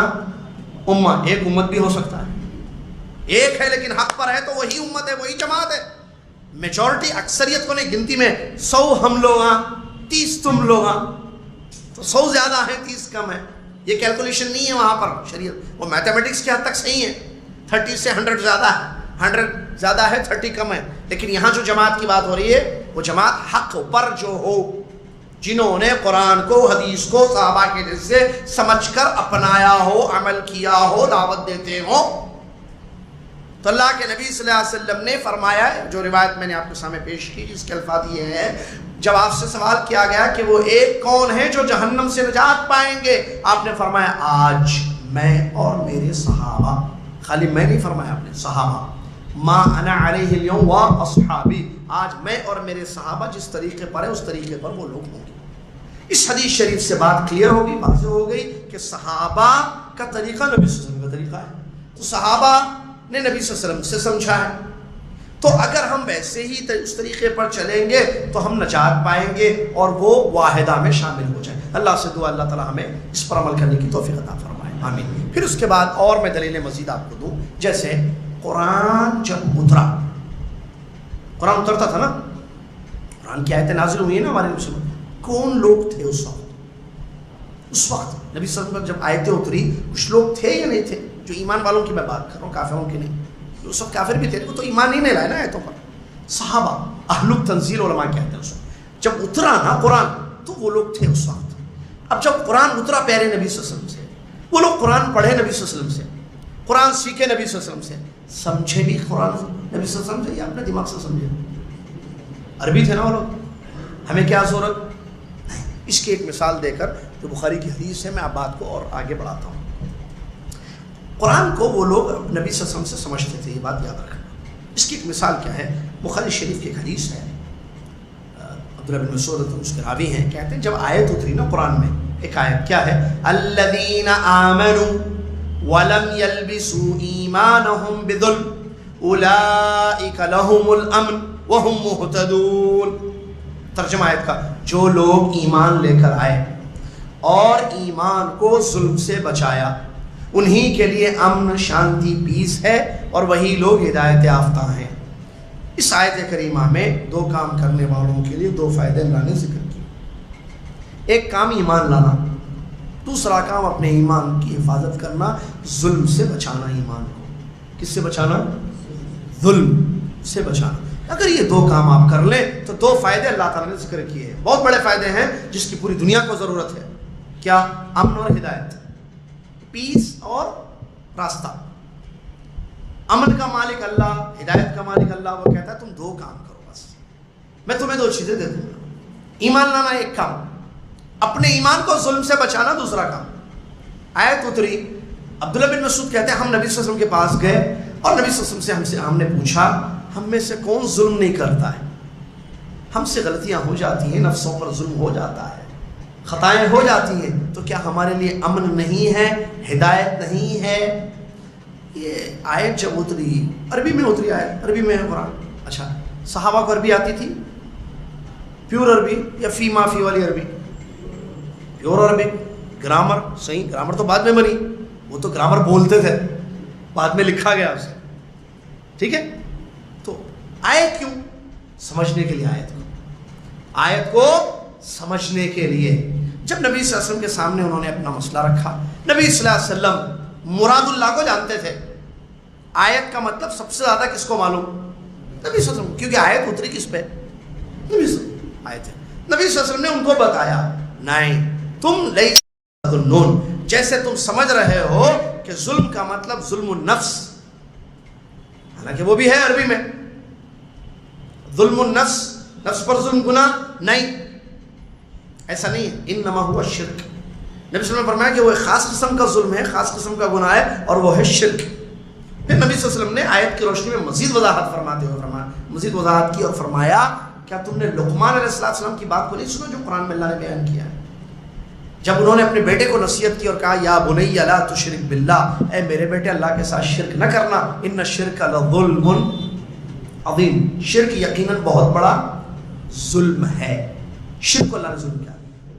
Speaker 1: امہ، ایک امت بھی ہو سکتا ہے، ایک ہے لیکن حق پر ہے تو وہی امت ہے، وہی جماعت ہے۔ میجورٹی اکثریت کو نہیں، گنتی میں 100 ہم لوگ ہیں، 30 تم لوگ ہیں، تو 100 زیادہ ہیں 30 کم ہے، یہ کیلکولیشن نہیں ہے وہاں پر شریعت، وہ میتھمیٹکس کی حد تک صحیح ہے، 30 سے 100 زیادہ ہے، 100 زیادہ ہے 30 کم ہے، لیکن یہاں جو جماعت کی بات ہو رہی ہے وہ جماعت حق پر جو ہو، جنہوں نے قرآن کو، حدیث کو صحابہ کے جیسے سمجھ کر اپنایا ہو، عمل کیا ہو، دعوت دیتے ہو۔ تو اللہ کے نبی صلی اللہ علیہ وسلم نے فرمایا، جو روایت میں نے آپ کے سامنے پیش کی جس کے الفاظ یہ ہے، جب آپ سے سوال کیا گیا کہ وہ ایک کون ہے جو جہنم سے نجات پائیں گے، آپ نے فرمایا آج میں اور میرے صحابہ، خالی میں نہیں فرمایا، آپ نے صحابہ، ما انا علیہ اليوم واصحابی، آج میں اور میرے صحابہ جس طریقے پر ہے اس طریقے پر وہ لوگ ہوں گے۔ اس حدیث شریف سے بات کلیئر ہوگی، واضح ہو گئی کہ صحابہ کا طریقہ نبی صلی اللہ علیہ وسلم کا طریقہ ہے، تو صحابہ نے نبی صلی اللہ علیہ وسلم سے سمجھا ہے، تو اگر ہم ویسے ہی اس طریقے پر چلیں گے تو ہم نجات پائیں گے اور وہ واحدہ میں شامل ہو جائیں۔ اللہ سے دعا اللہ تعالی ہمیں اس پر عمل کرنے کی توفیق عطا فرمائے، آمین۔ پھر اس کے بعد اور میں دلیلیں مزید آپ کو دوں، جیسے قرآن جب اترا، قرآن اترتا تھا نا، قرآن کی آیتیں نازل ہوئی ہیں نا ہمارے مسلمان، کون لوگ تھے اس وقت نبی صلی اللہ علیہ وسلم جب آیتیں اتری، کچھ لوگ تھے یا نہیں تھے؟ جو ایمان والوں کی میں بات کر رہا ہوں، کافروں کی نہیں، اس وقت کافر بھی تھے، وہ تو ایمان نہیں لائے نا آیتوں پر۔ صحابہ، اہل التنزیل علماء کہتے ہیں اس وقت جب اترا نا قرآن، تو وہ لوگ تھے اس وقت۔ اب جب قرآن اترا پیارے نبی صلی اللہ علیہ وسلم سے، وہ لوگ قرآن پڑھے نبی صلی اللہ علیہ وسلم سے، قرآن سیکھے نبی صلی اللہ علیہ وسلم سے، سمجھے بھی قرآن نبی صلی اللہ علیہ وسلم سے یا اپنے دماغ سے سمجھے؟ عربی تھے نا وہ لوگ، ہمیں کیا ضرورت؟ اس کی ایک مثال دے کر جو بخاری کی حدیث ہے، میں آپ بات کو اور آگے بڑھاتا ہوں۔ قرآن کو وہ لوگ نبی صلی اللہ علیہ وسلم سے سمجھتے تھے، یہ بات یاد رکھنا۔ اس کی ایک مثال کیا ہے؟ بخاری شریف کی ایک حدیث ہے، عبداللہ بن مسعود اس کے راوی ہیں، کہتے ہیں جب آیت اتری نا قرآن میں، ایک آیت کیا ہے، الذین آمنوا ولم يلبسوا ایمانہم بظلم اولئک لہم الامن وہم مہتدون۔ ترجمہ آیت کا، جو لوگ ایمان لے کر آئے اور ایمان کو ظلم سے بچایا، انہی کے لیے امن، شانتی، پیس ہے، اور وہی لوگ ہدایت یافتہ ہیں۔ اس آیت کریمہ میں دو کام کرنے والوں کے لیے دو فائدے اللہ نے ذکر کیے۔ ایک کام ایمان لانا، دوسرا کام اپنے ایمان کی حفاظت کرنا، ظلم سے بچانا ایمان کو۔ کس سے بچانا؟ ظلم سے بچانا۔ اگر یہ دو کام آپ کر لیں تو دو فائدے اللہ تعالیٰ نے ذکر کیے ہیں، بہت بڑے فائدے ہیں جس کی پوری دنیا کو ضرورت ہے۔ کیا؟ امن اور ہدایت، پیس اور راستہ۔ امن کا مالک اللہ، ہدایت کا مالک اللہ، وہ کہتا ہے تم دو کام کرو بس، میں تمہیں دو چیزیں دے دوں گا۔ ایمان لانا ایک کام، اپنے ایمان کو ظلم سے بچانا دوسرا کام۔ آیت اتری، عبداللہ بن مسعود کہتے ہیں ہم نبی صلی اللہ علیہ وسلم کے پاس گئے اور نبی صلی اللہ علیہ وسلم سے ہم نے پوچھا ہم میں سے کون ظلم نہیں کرتا ہے؟ ہم سے غلطیاں ہو جاتی ہیں، نفسوں پر ظلم ہو جاتا ہے، خطائیں ہو جاتی ہیں، تو کیا ہمارے لیے امن نہیں ہے، ہدایت نہیں ہے؟ یہ آیت جب اتری، عربی میں اتری آیت، عربی میں ہے قرآن۔ اچھا، صحابہ کو عربی آتی تھی؟ پیور عربی یا فی مافی والی عربی؟ پیور عربی۔ گرامر صحیح، گرامر تو بعد میں بنی، وہ تو گرامر بولتے تھے، بعد میں لکھا گیا اسے، ٹھیک ہے؟ تو آیت کیوں؟ سمجھنے کے لیے آیت کو سمجھنے کے لیے۔ جب نبی صلی اللہ علیہ وسلم کے سامنے انہوں نے اپنا مسئلہ رکھا، نبی صلی اللہ علیہ وسلم مراد اللہ کو جانتے تھے۔ آیت کا مطلب سب سے زیادہ کس کو معلوم؟ نبی صلی اللہ علیہ وسلم، کیونکہ آیت اتری کس پہ؟ نبی صلی اللہ علیہ وسلم۔ آیت ہے، نبی صلی اللہ علیہ وسلم نے ان کو بتایا، نہیں تم لیس تظنون، جیسے تم سمجھ رہے ہو کہ ظلم کا مطلب ظلم النفس، حالانکہ وہ بھی ہے عربی میں ظلم النفس، نفس پر ظلم گناہ نہیں، ایسا نہیں ہے۔ انما ہوا شرک، نبی صلی اللہ علیہ وسلم نے فرمایا کہ وہ ایک خاص قسم کا ظلم ہے، خاص قسم کا گناہ ہے، اور وہ ہے شرک۔ پھر نبی صلی اللہ علیہ وسلم نے آیت کی روشنی میں مزید وضاحت فرماتے ہوئے مزید وضاحت کی اور فرمایا کیا تم نے لقمان علیہ السلام کی بات کو نہیں سنا جو قرآن میں اللہ نے بیان کیا ہے؟ جب انہوں نے اپنے بیٹے کو نصیحت کی اور کہا یا بنی لا تشرک باللہ، اے میرے بیٹے اللہ کے ساتھ شرک نہ کرنا، ان الشرک لظلم عظیم، شرک یقیناً بہت بڑا ظلم ہے، شرک کو اللہ نے ظلم کیا۔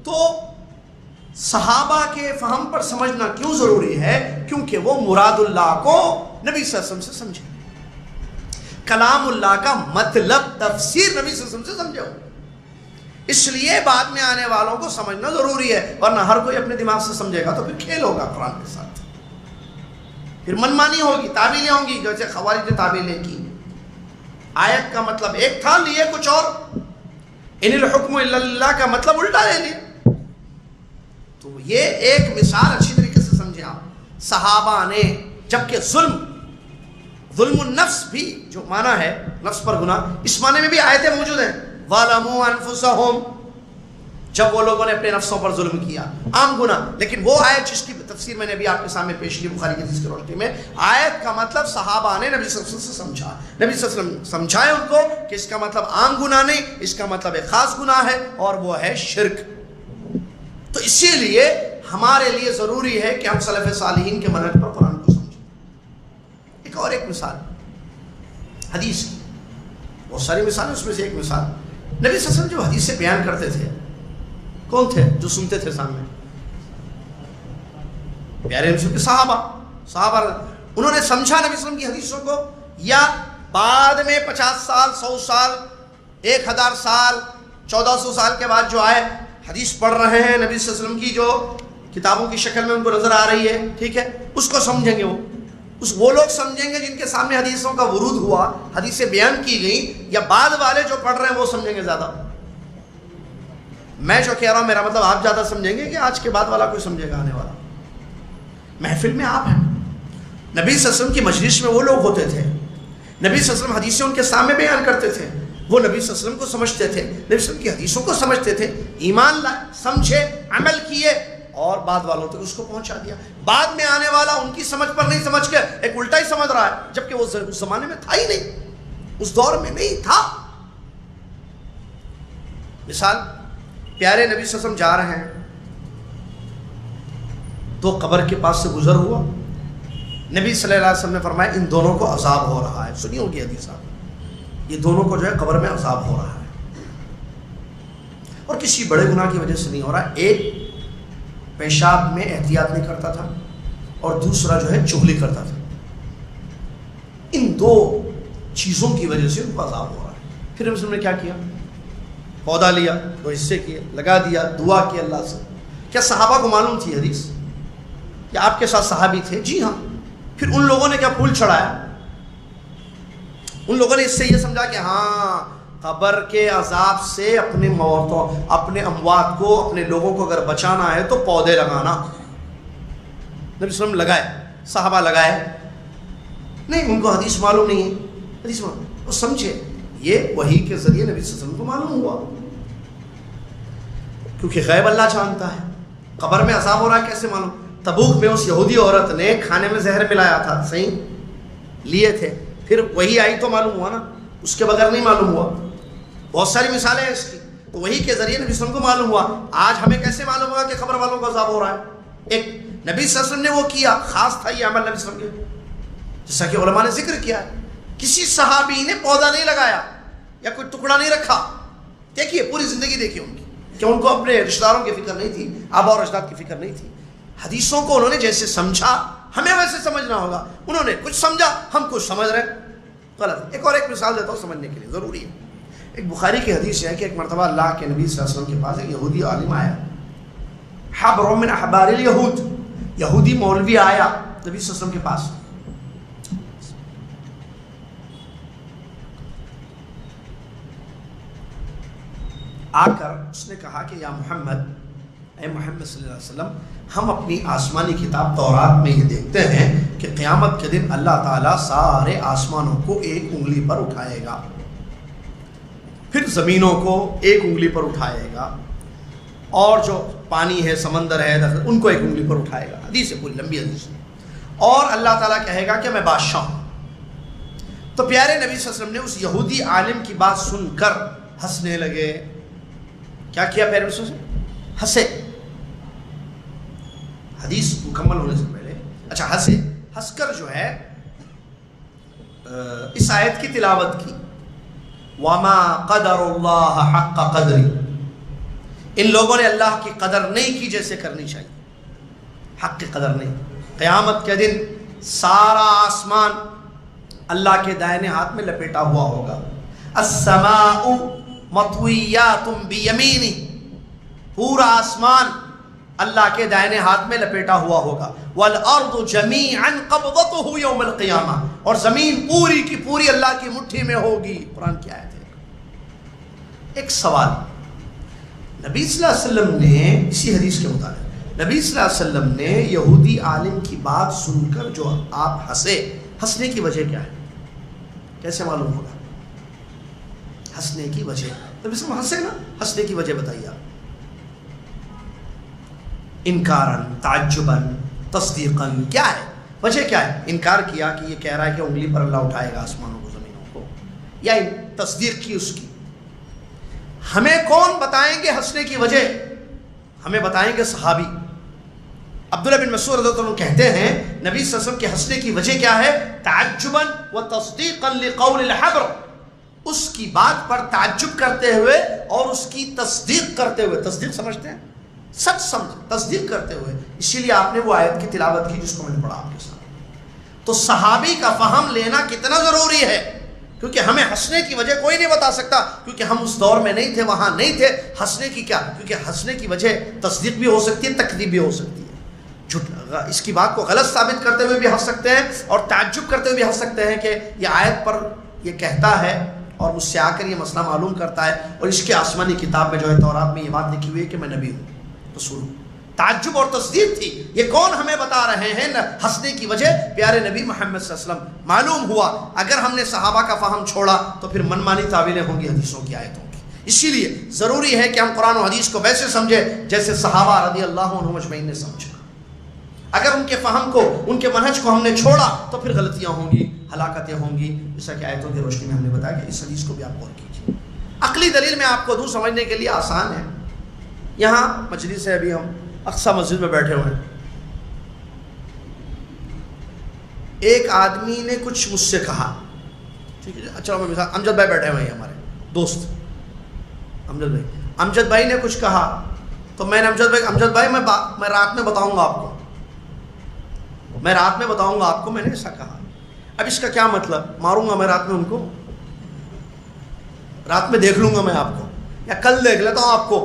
Speaker 1: تو صحابہ کے فہم پر سمجھنا کیوں ضروری ہے؟ کیونکہ وہ مراد اللہ کو نبی صلی اللہ علیہ وسلم سے سمجھے، کلام اللہ کا مطلب تفسیر نبی صلی اللہ علیہ وسلم سے سمجھے ہو، اس لیے بعد میں آنے والوں کو سمجھنا ضروری ہے، ورنہ ہر کوئی اپنے دماغ سے سمجھے گا تو پھر کھیل ہوگا قرآن کے ساتھ، پھر منمانی ہوگی، تعویلیں ہوں گی جیسے خوارج نے تعویلیں کی۔ آیت کا مطلب ایک تھا، لیے کچھ اور، ان الحکم الا للہ کا مطلب الٹا لے لیے۔ تو یہ ایک مثال اچھی طریقے سے سمجھے آپ، صحابہ نے جبکہ ظلم النفس بھی جو معنی ہے نفس پر گناہ، اس معنی میں بھی آیتیں موجود ہیں، ظَلَمُوا أَنفُسَهُمْ، جب وہ لوگوں نے اپنے نفسوں پر ظلم کیا، عام گناہ۔ لیکن وہ آیت جس کی تفسیر میں نے بھی آپ کے سامنے پیش کی بخاری کی حدیث کی روشنی میں، آیت کا مطلب صحابہ نے نبی صلی اللہ علیہ وسلم سے سمجھا، نبی صلی اللہ علیہ وسلم سمجھائے ان کو کہ اس کا مطلب عام گناہ نہیں، اس کا مطلب ایک خاص گناہ ہے اور وہ ہے شرک۔ تو اسی لیے ہمارے لیے ضروری ہے کہ ہم سلف صالحین کے منہج پر قرآن کو سمجھیں۔ ایک مثال حدیث کی، بہت ساری مثالیں، اس میں سے ایک مثال نبی صلی اللہ علیہ وسلم جو حدیثیں بیان کرتے تھے، کون تھے جو سنتے تھے سامنے؟ پیارے رسول کے صحابہ انہوں نے سمجھا نبی صلی اللہ علیہ وسلم کی حدیثوں کو، یا بعد میں 50 سال 100 سال 1000 سال 1400 سال کے بعد جو آئے حدیث پڑھ رہے ہیں نبی صلی اللہ علیہ وسلم کی جو کتابوں کی شکل میں ان کو نظر آ رہی ہے، ٹھیک ہے، اس کو سمجھیں گے، وہ لوگ سمجھیں گے جن کے سامنے حدیثوں کا ورود ہوا، حدیثیں بیان کی گئیں، یا بعد والے جو پڑھ رہے ہیں وہ سمجھیں گے زیادہ؟ میں جو کہہ رہا ہوں میرا مطلب آپ زیادہ سمجھیں گے کہ آج کے بعد والا کوئی سمجھے گا؟ آنے والا محفل میں آپ ہیں، نبی صلی اللہ علیہ وسلم کی مجلس میں وہ لوگ ہوتے تھے، نبی صلی اللہ علیہ وسلم حدیثیں ان کے سامنے بیان کرتے تھے، وہ نبی صلی اللہ علیہ وسلم کو سمجھتے تھے، نبی صلی اللہ علیہ وسلم کی حدیثوں کو سمجھتے تھے، ایمان لائے، سمجھے، عمل کیے، اور بعد والوں تک اس کو پہنچا دیا۔ بعد میں آنے والا ان کی سمجھ پر نہیں سمجھ کے ایک الٹا ہی سمجھ رہا ہے، جبکہ وہ اس زمانے میں تھا ہی نہیں، اس دور میں نہیں تھا۔ مثال، پیارے نبی صلی اللہ علیہ وسلم جا رہے ہیں تو قبر کے پاس سے گزر ہوا، نبی صلی اللہ علیہ وسلم نے فرمایا ان دونوں کو عذاب ہو رہا ہے، سنی ہوگی حدیث آپ، یہ دونوں کو جو ہے قبر میں عذاب ہو رہا ہے، اور کسی بڑے گناہ کی وجہ سے نہیں ہو رہا ہے، ایک پیشاب میں احتیاط نہیں کرتا تھا اور دوسرا جو ہے چغلی کرتا تھا. ان دو چیزوں کی وجہ سے ان کو عذاب ہو رہا ہے. پھر نبی صلی اللہ علیہ وسلم نے کیا کیا؟ پودا لیا، دو حصے کیے، لگا دیا، دعا کی اللہ سے. کیا صحابہ کو معلوم تھی حدیث؟ کیا آپ کے ساتھ صحابی تھے؟ جی ہاں. پھر ان لوگوں نے کیا پھول چڑھایا؟ ان لوگوں نے اس سے یہ سمجھا کہ ہاں قبر کے عذاب سے اپنے موتوں، اپنے اموات کو، اپنے لوگوں کو اگر بچانا ہے تو پودے لگانا. نبی صلی اللہ علیہ وسلم لگائے، صحابہ لگائے نہیں. ان کو حدیث معلوم نہیں ہے. حدیث معلوم، وہ سمجھے یہ وحی کے ذریعے نبی صلی اللہ علیہ وسلم کو معلوم ہوا، کیونکہ غیب اللہ جانتا ہے. قبر میں عذاب ہو رہا ہے کیسے معلوم؟ تبوک میں اس یہودی عورت نے کھانے میں زہر ملایا تھا، صحیح لیے تھے، پھر وہی آئی تو معلوم ہوا نا، اس کے بغیر نہیں معلوم ہوا. بہت ساری مثالیں ہیں اس کی. تو وہی کے ذریعے نبی صلی اللہ علیہ وسلم کو معلوم ہوا. آج ہمیں کیسے معلوم ہوگا کہ قبر والوں کو عذاب ہو رہا ہے؟ ایک نبی صلی اللہ علیہ وسلم نے وہ کیا، خاص تھا یہ عمل نبی صلی اللہ علیہ وسلم کے، جیسا کہ علماء نے ذکر کیا ہے. کسی صحابی نے پودا نہیں لگایا یا کوئی ٹکڑا نہیں رکھا. دیکھیے پوری زندگی دیکھیے ان کی، کہ ان کو اپنے رشتہ داروں کی فکر نہیں تھی، آبا اور اجداد کی فکر نہیں تھی. حدیثوں کو انہوں نے جیسے سمجھا ہمیں ویسے سمجھنا ہوگا. انہوں نے کچھ سمجھا، ہم کچھ سمجھ رہے ہیں، غلط. ایک مثال دیتا ہوں سمجھنے کے لیے، ضروری ہے. ایک بخاری کی حدیث ہے کہ ایک مرتبہ اللہ کے نبی صلی اللہ علیہ وسلم کے پاس ایک یہودی عالم آیا، حبر من احبار الیہود، یہودی مولوی آیا نبی صلی اللہ علیہ وسلم کے پاس. آ کر اس نے کہا کہ یا محمد، اے محمد صلی اللہ علیہ وسلم، ہم اپنی آسمانی کتاب تورات میں یہ دیکھتے ہیں کہ قیامت کے دن اللہ تعالیٰ سارے آسمانوں کو ایک انگلی پر اٹھائے گا، پھر زمینوں کو ایک انگلی پر اٹھائے گا، اور جو پانی ہے، سمندر ہے، ان کو ایک انگلی پر اٹھائے گا. حدیث ہے، پوری لمبی حدیث ہے. اور اللہ تعالیٰ کہے گا کہ میں بادشاہ ہوں. تو پیارے نبی صلی اللہ علیہ وسلم نے اس یہودی عالم کی بات سن کر ہنسنے لگے. کیا کیا پیارے نبی صلی اللہ علیہ وسلم؟ ہنسے. حدیث مکمل ہونے سے پہلے اچھا ہنسے. ہنس کر جو ہے اس آیت کی تلاوت کی، وَمَا قَدَرُ اللَّهَ حَقَّ قَدْرِ. ان لوگوں نے اللہ کی قدر نہیں کی جیسے کرنی چاہیے. حق کی قدر نہیں. قیامت کے دن سارا آسمان اللہ کے دائنے ہاتھ میں لپیٹا ہوا ہوگا. السماء مطویات بیمینی، پورا آسمان اللہ کے دائنے ہاتھ میں لپیٹا ہوا ہوگا. والارض جميعا قبضته يوم القیامہ، اور زمین پوری کی پوری اللہ کی مٹھی میں ہوگی. قرآن کی آیت ہے. ایک سوال، نبی صلی اللہ علیہ وسلم نے اسی حدیث کے مطابق نبی صلی اللہ علیہ وسلم نے یہودی عالم کی بات سن کر جو آپ ہنسے، ہنسنے کی وجہ کیا ہے؟ کیسے معلوم ہوگا ہنسنے کی وجہ؟ نبی صلی اللہ علیہ وسلم ہنسے نا، ہنسنے کی وجہ بتائیے آپ. انکارن، تعجبن، تصدیقن، کیا ہے وجہ؟ کیا ہے؟ انکار کیا کہ یہ کہہ رہا ہے کہ انگلی پر اللہ اٹھائے گا آسمانوں کو، زمینوں کو، یا تصدیق کی اس کی. ہمیں کون بتائیں گے ہنسنے کی وجہ؟ ہمیں بتائیں گے صحابی. عبداللہ بن مسعود رضی اللہ عنہ کہتے ہیں نبی صلی اللہ علیہ وسلم کے ہنسنے کی وجہ کیا ہے؟ تعجبا و تصدیقا لقول الحبر، اس کی بات پر تعجب کرتے ہوئے اور اس کی تصدیق کرتے ہوئے. تصدیق سمجھتے ہیں؟ سچ سمجھ، تصدیق کرتے ہوئے. اسی لیے آپ نے وہ آیت کی تلاوت کی جس کو میں نے پڑھا آپ کے ساتھ. تو صحابی کا فہم لینا کتنا ضروری ہے، کیونکہ ہمیں ہنسنے کی وجہ کوئی نہیں بتا سکتا، کیونکہ ہم اس دور میں نہیں تھے، وہاں نہیں تھے. ہنسنے کی کیا؟ کیونکہ ہنسنے کی وجہ تصدیق بھی ہو سکتی ہے، تکذیب بھی ہو سکتی ہے. اس کی بات کو غلط ثابت کرتے ہوئے بھی ہنس سکتے ہیں، اور تعجب کرتے ہوئے بھی ہنس سکتے ہیں کہ یہ آیت پر یہ کہتا ہے اور مجھ سے آ کر یہ مسئلہ معلوم کرتا ہے، اور اس کے آسمانی کتاب میں جو ہے تورات میں یہ بات لکھی ہوئی ہے کہ میں نبی ہوں. رسول. تعجب اور تصدیق تھی. یہ کون ہمیں بتا رہے ہیں ہنسنے کی وجہ؟ پیارے نبی محمد صلی اللہ علیہ وسلم. معلوم ہوا اگر ہم نے صحابہ کا فہم چھوڑا تو پھر منمانی تعویلیں ہوں گی حدیثوں کی، آیتوں کی. اسی لیے ضروری ہے کہ ہم قرآن و حدیث کو ویسے سمجھیں جیسے صحابہ رضی اللہ عنہم اجمعین نے سمجھا. اگر ان کے فہم کو، ان کے منہج کو ہم نے چھوڑا تو پھر غلطیاں ہوں گی، ہلاکتیں ہوں گی. جیسا کہ آیتوں کی روشنی میں ہم نے بتایا کہ اس حدیث کو بھی آپ غور کیجیے. عقلی دلیل میں آپ کو دوں سمجھنے کے لیے آسان ہے. یہاں مجلس ہے، ابھی ہم اقصی مسجد میں بیٹھے ہوئے ہیں. ایک آدمی نے کچھ مجھ سے کہا، ٹھیک ہے، اچھا میں مثال، امجد بھائی بیٹھے ہوئے ہیں ہمارے دوست، امجد بھائی نے کچھ کہا تو میں نے امجد بھائی میں رات میں بتاؤں گا آپ کو. میں رات میں بتاؤں گا آپ کو میں نے ایسا کہا. اب اس کا کیا مطلب؟ ماروں گا میں رات میں ان کو؟ رات میں دیکھ لوں گا میں آپ کو، یا کل دیکھ لیتا ہوں آپ کو.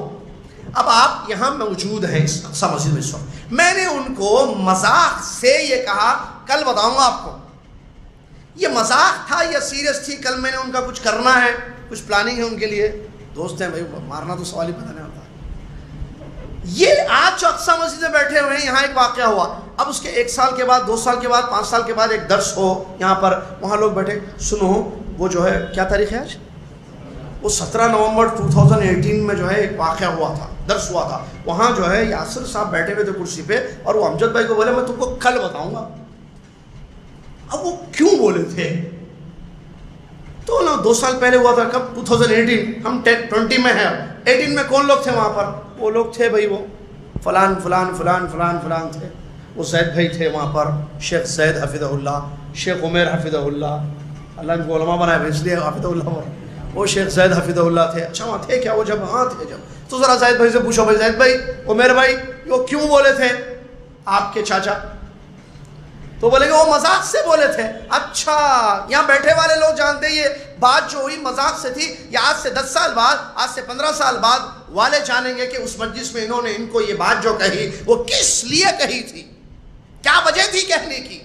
Speaker 1: اب آپ یہاں موجود ہیں اس اقصی مسجد میں اس وقت، میں نے ان کو مذاق سے یہ کہا کل بتاؤں گا آپ کو. یہ مذاق تھا یا سیریس تھی؟ کل میں نے ان کا کچھ کرنا ہے، کچھ پلاننگ ہے ان کے لیے. دوست ہیں بھائی، مارنا تو سوال ہی پتہ نہیں ہوتا. یہ آج جو اقصی مسجد میں بیٹھے ہوئے ہیں، یہاں ایک واقعہ ہوا. اب اس کے 1 سال کے بعد، 2 سال کے بعد، 5 سال کے بعد ایک درس ہو یہاں پر، وہاں لوگ بیٹھے سنو. وہ جو ہے کیا تاریخ ہے آج؟ وہ 17 نومبر 2018 میں جو ہے ایک واقعہ ہوا تھا، درس ہوا تھا. وہاں جو ہے یاسر صاحب بیٹھے ہوئے تھے کرسی پہ، اور وہ امجد بھائی کو بولے میں تم کو کل بتاؤں گا. اب وہ کیوں بولے تھے؟ تو نا 2 سال پہلے ہوا تھا. کب؟ 2018. ہم 20 میں ہیں. 18 میں کون لوگ تھے وہاں پر؟ وہ لوگ تھے بھائی، وہ فلان فلان فلان فلان فلان تھے. وہ زید بھائی تھے وہاں پر، شیخ زید حفظہ اللہ، شیخ عمیر حفظہ اللہ، اللہ ان کو علماء بنائے اس لیے حفظہ اللہ. وہ شیخ زید حفظہ اللہ تھے. اچھا وہاں تھے کیا وہ؟ جب ہاں تھے. جب تو ذرا زید بھائی سے پوچھو، بھائی زید بھائی، عمیر بھائی، وہ کیوں بولے تھے آپ کے چاچا؟ تو بولے گے وہ مذاق سے بولے تھے. اچھا، یہاں بیٹھے والے لوگ جانتے ہیں یہ بات جو ہوئی مذاق سے تھی، یا آج سے 10 سال بعد، آج سے 15 سال بعد والے جانیں گے کہ اس مجلس میں انہوں نے ان کو یہ بات جو کہی وہ کس لیے کہی تھی، کیا وجہ تھی کہنے کی.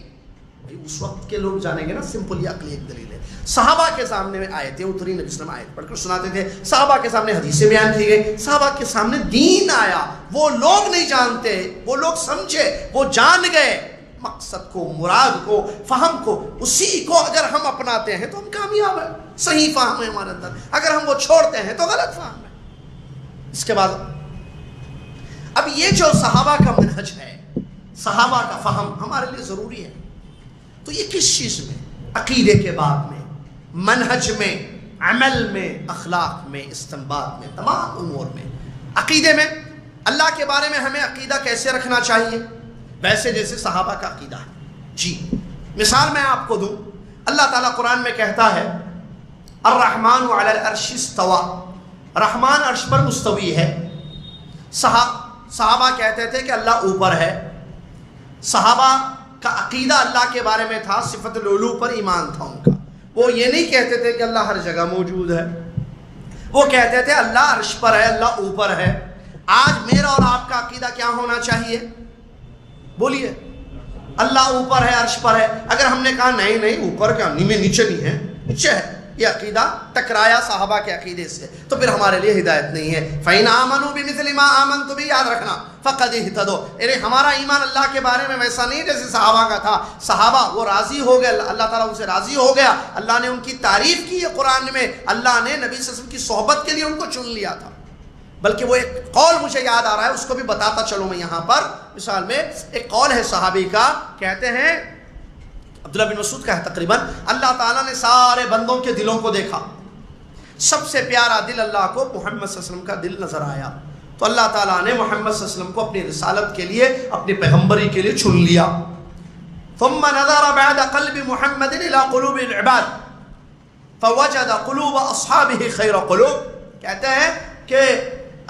Speaker 1: اس وقت کے لوگ جانیں گے نا. سمپل یہ عقلی ایک دلیل ہے. صحابہ کے سامنے میں آیتیں اتری، نبی صلی اللہ علیہ وسلم آیت پڑھ کر سناتے تھے. صحابہ کے سامنے حدیثیں بیان کی گئی. صحابہ کے سامنے دین آیا. وہ لوگ نہیں جانتے، وہ لوگ سمجھے، وہ جان گئے مقصد کو، مراد کو، فہم کو. اسی کو اگر ہم اپناتے ہیں تو ہم کامیاب ہیں. صحیح فہم ہے ہمارے اندر. اگر ہم وہ چھوڑتے ہیں تو غلط فہم ہے. اس کے بعد اب یہ جو صحابہ کا منہج ہے، صحابہ کا فہم ہمارے لیے ضروری ہے. تو یہ کس چیز میں؟ عقیدے کے باب میں، منہج میں، عمل میں، اخلاق میں، استنباط میں، تمام امور میں. عقیدے میں اللہ کے بارے میں ہمیں عقیدہ کیسے رکھنا چاہیے؟ ویسے جیسے صحابہ کا عقیدہ ہے. جی مثال میں آپ کو دوں. اللہ تعالیٰ قرآن میں کہتا ہے الرحمن علی العرش استوى، رحمان عرش پر مستوی ہے. صحابہ کہتے تھے کہ اللہ اوپر ہے. صحابہ کا عقیدہ اللہ کے بارے میں تھا، صفت العلو پر ایمان تھا ان کا. وہ یہ نہیں کہتے تھے کہ اللہ ہر جگہ موجود ہے. وہ کہتے تھے اللہ عرش پر ہے، اللہ اوپر ہے. آج میرا اور آپ کا عقیدہ کیا ہونا چاہیے؟ بولیے. اللہ اوپر ہے، عرش پر ہے. اگر ہم نے کہا نہیں نہیں اوپر کیا، نیچے نہیں ہے، نیچے ہے، یہ عقیدہ ٹکرایا صحابہ کے عقیدے سے، تو پھر ہمارے لیے ہدایت نہیں ہے. فَإِنْ آمَنُوا بِمِثْلِ مَا آمَنْتُ بِهِ، یاد رکھنا، فَقَدِ اهْتَدَوْا. ارے ہمارا ایمان اللہ کے بارے میں ویسا نہیں جیسے صحابہ کا تھا. صحابہ وہ راضی ہو گئے، اللہ تعالیٰ ان سے راضی ہو گیا. اللہ نے ان کی تعریف کی ہے قرآن میں. اللہ نے نبی صلی اللہ علیہ وسلم کی صحبت کے لیے ان کو چن لیا تھا. بلکہ وہ ایک قول مجھے یاد آ رہا ہے، اس کو بھی بتاتا چلوں میں یہاں پر. مثال میں ایک قول ہے صحابی کا، کہتے ہیں عبداللہ بن مسعود کا ہے تقریباً، اللہ تعالیٰ نے سارے بندوں کے دلوں کو دیکھا، سب سے پیارا دل اللہ کو محمد صلی اللہ علیہ وسلم کا دل نظر آیا. تو اللہ تعالیٰ نے محمد صلی اللہ علیہ وسلم کو اپنی رسالت کے لیے، اپنی پیغمبری کے لیے چن لیا. ثم نظر بعد قلب محمد الى قلوب العباد فوجد قلوب اصحابه خیر قلوب. کہتے ہیں کہ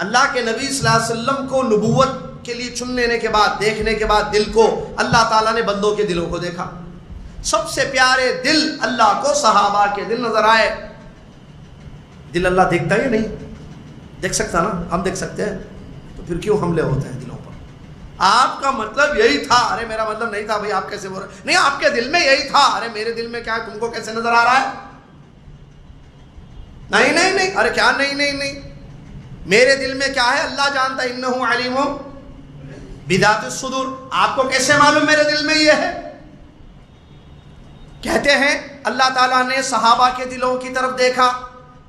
Speaker 1: اللہ کے نبی صلی اللہ علیہ وسلم کو نبوت کے لیے چن لینے کے بعد، دیکھنے کے بعد دل کو، اللہ تعالیٰ نے بندوں کے دلوں کو دیکھا. سب سے پیارے دل اللہ کو صحابہ کے دل نظر آئے. دل اللہ دیکھتا ہے نہیں؟ دیکھ سکتا نا، ہم دیکھ سکتے ہیں، تو پھر کیوں حملے ہوتے ہیں دلوں پر؟ آپ کا مطلب یہی تھا. ارے میرا مطلب نہیں تھا بھائی، آپ کیسے بول رہے؟ نہیں، آپ کے دل میں یہی تھا. ارے میرے دل میں کیا ہے، تم کو کیسے نظر آ رہا ہے؟ نہیں نہیں نہیں، ارے کیا نہیں نہیں نہیں، میرے دل میں کیا ہے اللہ جانتا ہے. انہ علیم بذات الصدور. آپ کو کیسے معلوم میرے دل میں یہ ہے؟ کہتے ہیں اللہ تعالیٰ نے صحابہ کے دلوں کی طرف دیکھا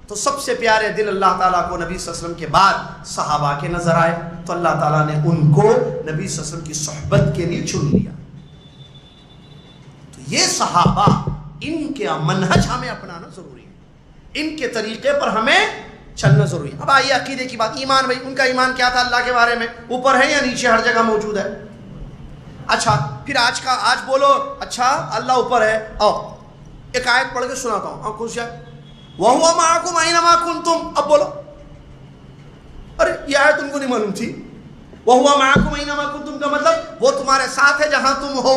Speaker 1: تو سب سے پیارے دل اللہ تعالیٰ کو نبی صلی اللہ علیہ وسلم کے بعد صحابہ کے نظر آئے. تو اللہ تعالیٰ نے ان کو نبی صلی اللہ علیہ وسلم کی صحبت کے لیے چن لیا. تو یہ صحابہ، ان کے منہج ہمیں اپنانا ضروری ہے، ان کے طریقے پر ہمیں چلنا ضروری ہے. اب آئیے عقیدے کی بات. ایمان، بھائی ان کا ایمان کیا تھا اللہ کے بارے میں؟ اوپر ہے یا نیچے ہر جگہ موجود ہے؟ اچھا پھر آج بولو اچھا اللہ اوپر ہے. ایک آیت پڑھ کے سناتا ہوں، کون سی آیت؟ وَهُوَ مَعَكُمْ أَيْنَمَا كُنْتُمْ. اب بولو. ارے یہ آیت تم کو نہیں معلوم تھی؟ وَهُوَ مَعَكُمْ أَيْنَمَا كُنْتُمْ کا مطلب وہ تمہارے ساتھ ہے جہاں تم ہو.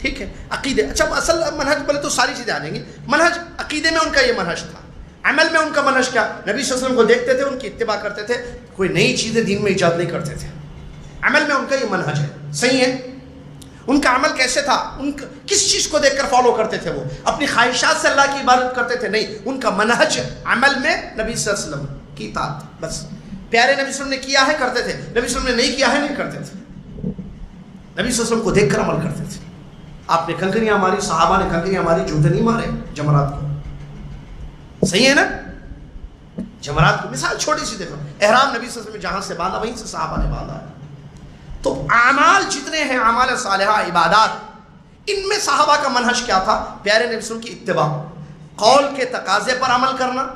Speaker 1: ٹھیک ہے. عقیدے, اچھا اصل منہج بولے تو ساری چیزیں آ جائیں گی. منہج عقیدے میں ان کا یہ منہج تھا. عمل میں ان کا منہج کیا؟ نبی صلی اللہ علیہ وسلم کو دیکھتے تھے, ان کی اتباع کرتے تھے, کوئی نئی چیزیں دین میں ایجاد نہیں کرتے تھے. عمل میں ان کا یہ منہج ہے. صحیح ہے. ان کا عمل کیسے تھا؟ کس چیز کو دیکھ کر فالو کرتے تھے؟ وہ اپنی خواہشات سے اللہ کی عبادت کرتے تھے؟ نہیں, ان کا منہج عمل میں نبی صلی اللہ علیہ وسلم کی اطاعت. بس پیارے نبی صلی اللہ علیہ وسلم نے کیا ہے کرتے تھے, نبی صلی اللہ علیہ وسلم نے نہیں کیا ہے نہیں کرتے تھے. نبی صلی اللہ علیہ وسلم کو دیکھ کر عمل کرتے تھے. آپ نے کنکریاں ماری, صحابہ نے کنکریاں ماری, جوتے نہیں مارے جمرات کو. صحیح ہے نا. جمرات کو مثال چھوٹی سی دیکھو, احرام نبی صلی اللہ علیہ وسلم نے جہاں سے باندھا وہیں سے صحابہ نے باندھا ہے. تو اعمال جتنے ہیں, اعمال صالحہ, عبادات, ان میں صحابہ کا منہج کیا تھا؟ پیارے نبی صلی اللہ علیہ وسلم کی اتباع, قول کے تقاضے پر عمل کرنا,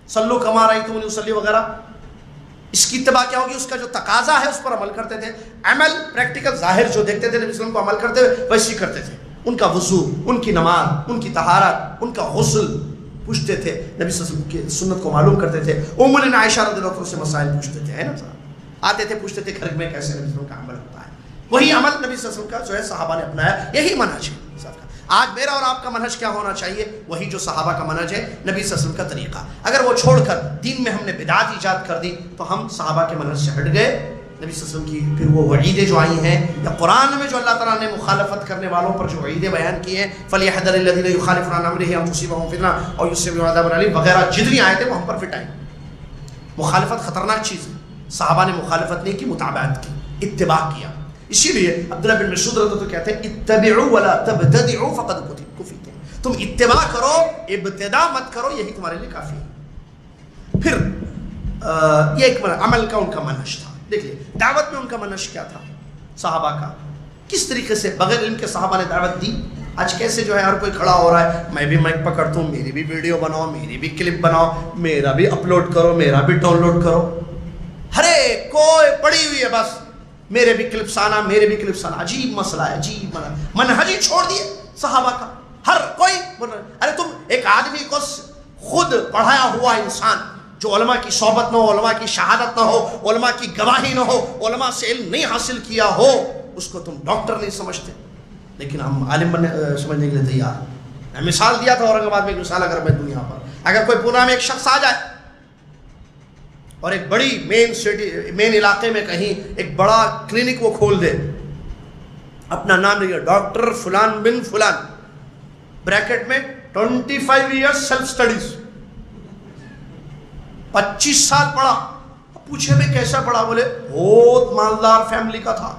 Speaker 1: صلو کما رأیتمونی اصلی وغیرہ. اس کی اتباع کیا ہوگی؟ اس کا جو تقاضا ہے اس پر عمل کرتے تھے. عمل پریکٹیکل ظاہر جو دیکھتے تھے نبی صلی اللہ علیہ وسلم کو عمل کرتے ہوئے ویسے کرتے تھے. ان کا وضو, ان کی نماز, ان کی طہارت, ان کا غسل پوچھتے تھے, نبی صلی اللہ علیہ وسلم کی سنت کو معلوم کرتے تھے. ام عائشہ رضی اللہ عنہا سے مسائل پوچھتے تھے, ہے نا صاحب, آتے تھے پوچھتے تھے گھر میں کیسے نبی صلی اللہ علیہ وسلم کا عمل ہوتا ہے. وہی عمل نبی صلی اللہ علیہ وسلم کا جو ہے صحابہ نے اپنایا. یہی منہج ہے. آج میرا اور آپ کا منہج کیا ہونا چاہیے؟ وہی جو صحابہ کا منہج ہے, نبی صلی اللہ علیہ وسلم کا طریقہ. اگر وہ چھوڑ کر دین میں ہم نے بدعات ایجاد کر دی تو ہم صحابہ کے منہج سے ہٹ گئے. نبی صلی اللہ علیہ وسلم کی پھر وہ وعیدیں جو آئی ہیں, یا قرآن میں جو اللہ تعالیٰ نے مخالفت کرنے والوں پر جو وعیدیں بیان کی ہیں, فَلْيَحْذَرِ الَّذِينَ يُخَالِفُونَ عَنْ أَمْرِهِ أَن تُصِيبَهُمْ فِتْنَةٌ أَوْ يُصِيبَهُمْ عَذَابٌ أَلِيمٌ وغیرہ جتنی آیتیں وہ ہم پر فٹ آئیں. مخالفت خطرناک چیز ہے. صحابہ نے مخالفت نہیں کی, متابعت کی, اتباع کیا. اسی لیے عبداللہ بن مسعود رضی اللہ عنہ کہتے ہیں اتبعوا ولا تبتدعوا فقد کفیتم. تم اتباع کرو, ابتداء مت کرو, یہی تمہارے لیے کافی ہے. پھر یہ ایک عمل کا ان کا منہج تھا. دیکھیے دعوت میں ان کا منہج کیا تھا صحابہ کا, کس طریقے سے بغیر علم کے صحابہ نے دعوت دی. آج کیسے جو ہے ہر کوئی کھڑا ہو رہا ہے, میں بھی مائک پکڑتا ہوں, میری بھی ویڈیو بناؤ, میری بھی کلپ بناؤ, میرا بھی اپلوڈ کرو, میرا بھی ڈاؤن لوڈ کرو. ہر ایک کوئی پڑی ہوئی ہے بس میرے بھی کلپس آنا, میرے بھی کلپس آنا. عجیب مسئلہ ہے, عجیب منہج ہی چھوڑ دیے صحابہ کا. ہر کوئی ارے تم ایک آدمی کو خود پڑھایا ہوا انسان جو علماء کی صحبت نہ ہو, علماء کی شہادت نہ ہو, علماء کی گواہی نہ ہو, علماء سے علم نہیں حاصل کیا ہو, اس کو تم ڈاکٹر نہیں سمجھتے, لیکن ہم عالم بننے سمجھنے کے لیے تیار. میں مثال دیا تھا اورنگ آباد میں ایک مثال, اگر میں دنیا پر اگر کوئی پونا میں ایک شخص آ جائے اور ایک بڑی مین علاقے میں کہیں ایک بڑا کلینک وہ کھول دے, اپنا نام لکھے ڈاکٹر فلان بن فلان, بریکٹ میں 25 ایئرس سیلف سٹڈیز, 25 سال پڑھا. پوچھے میں کیسا پڑھا؟ بولے بہت مالدار فیملی کا تھا,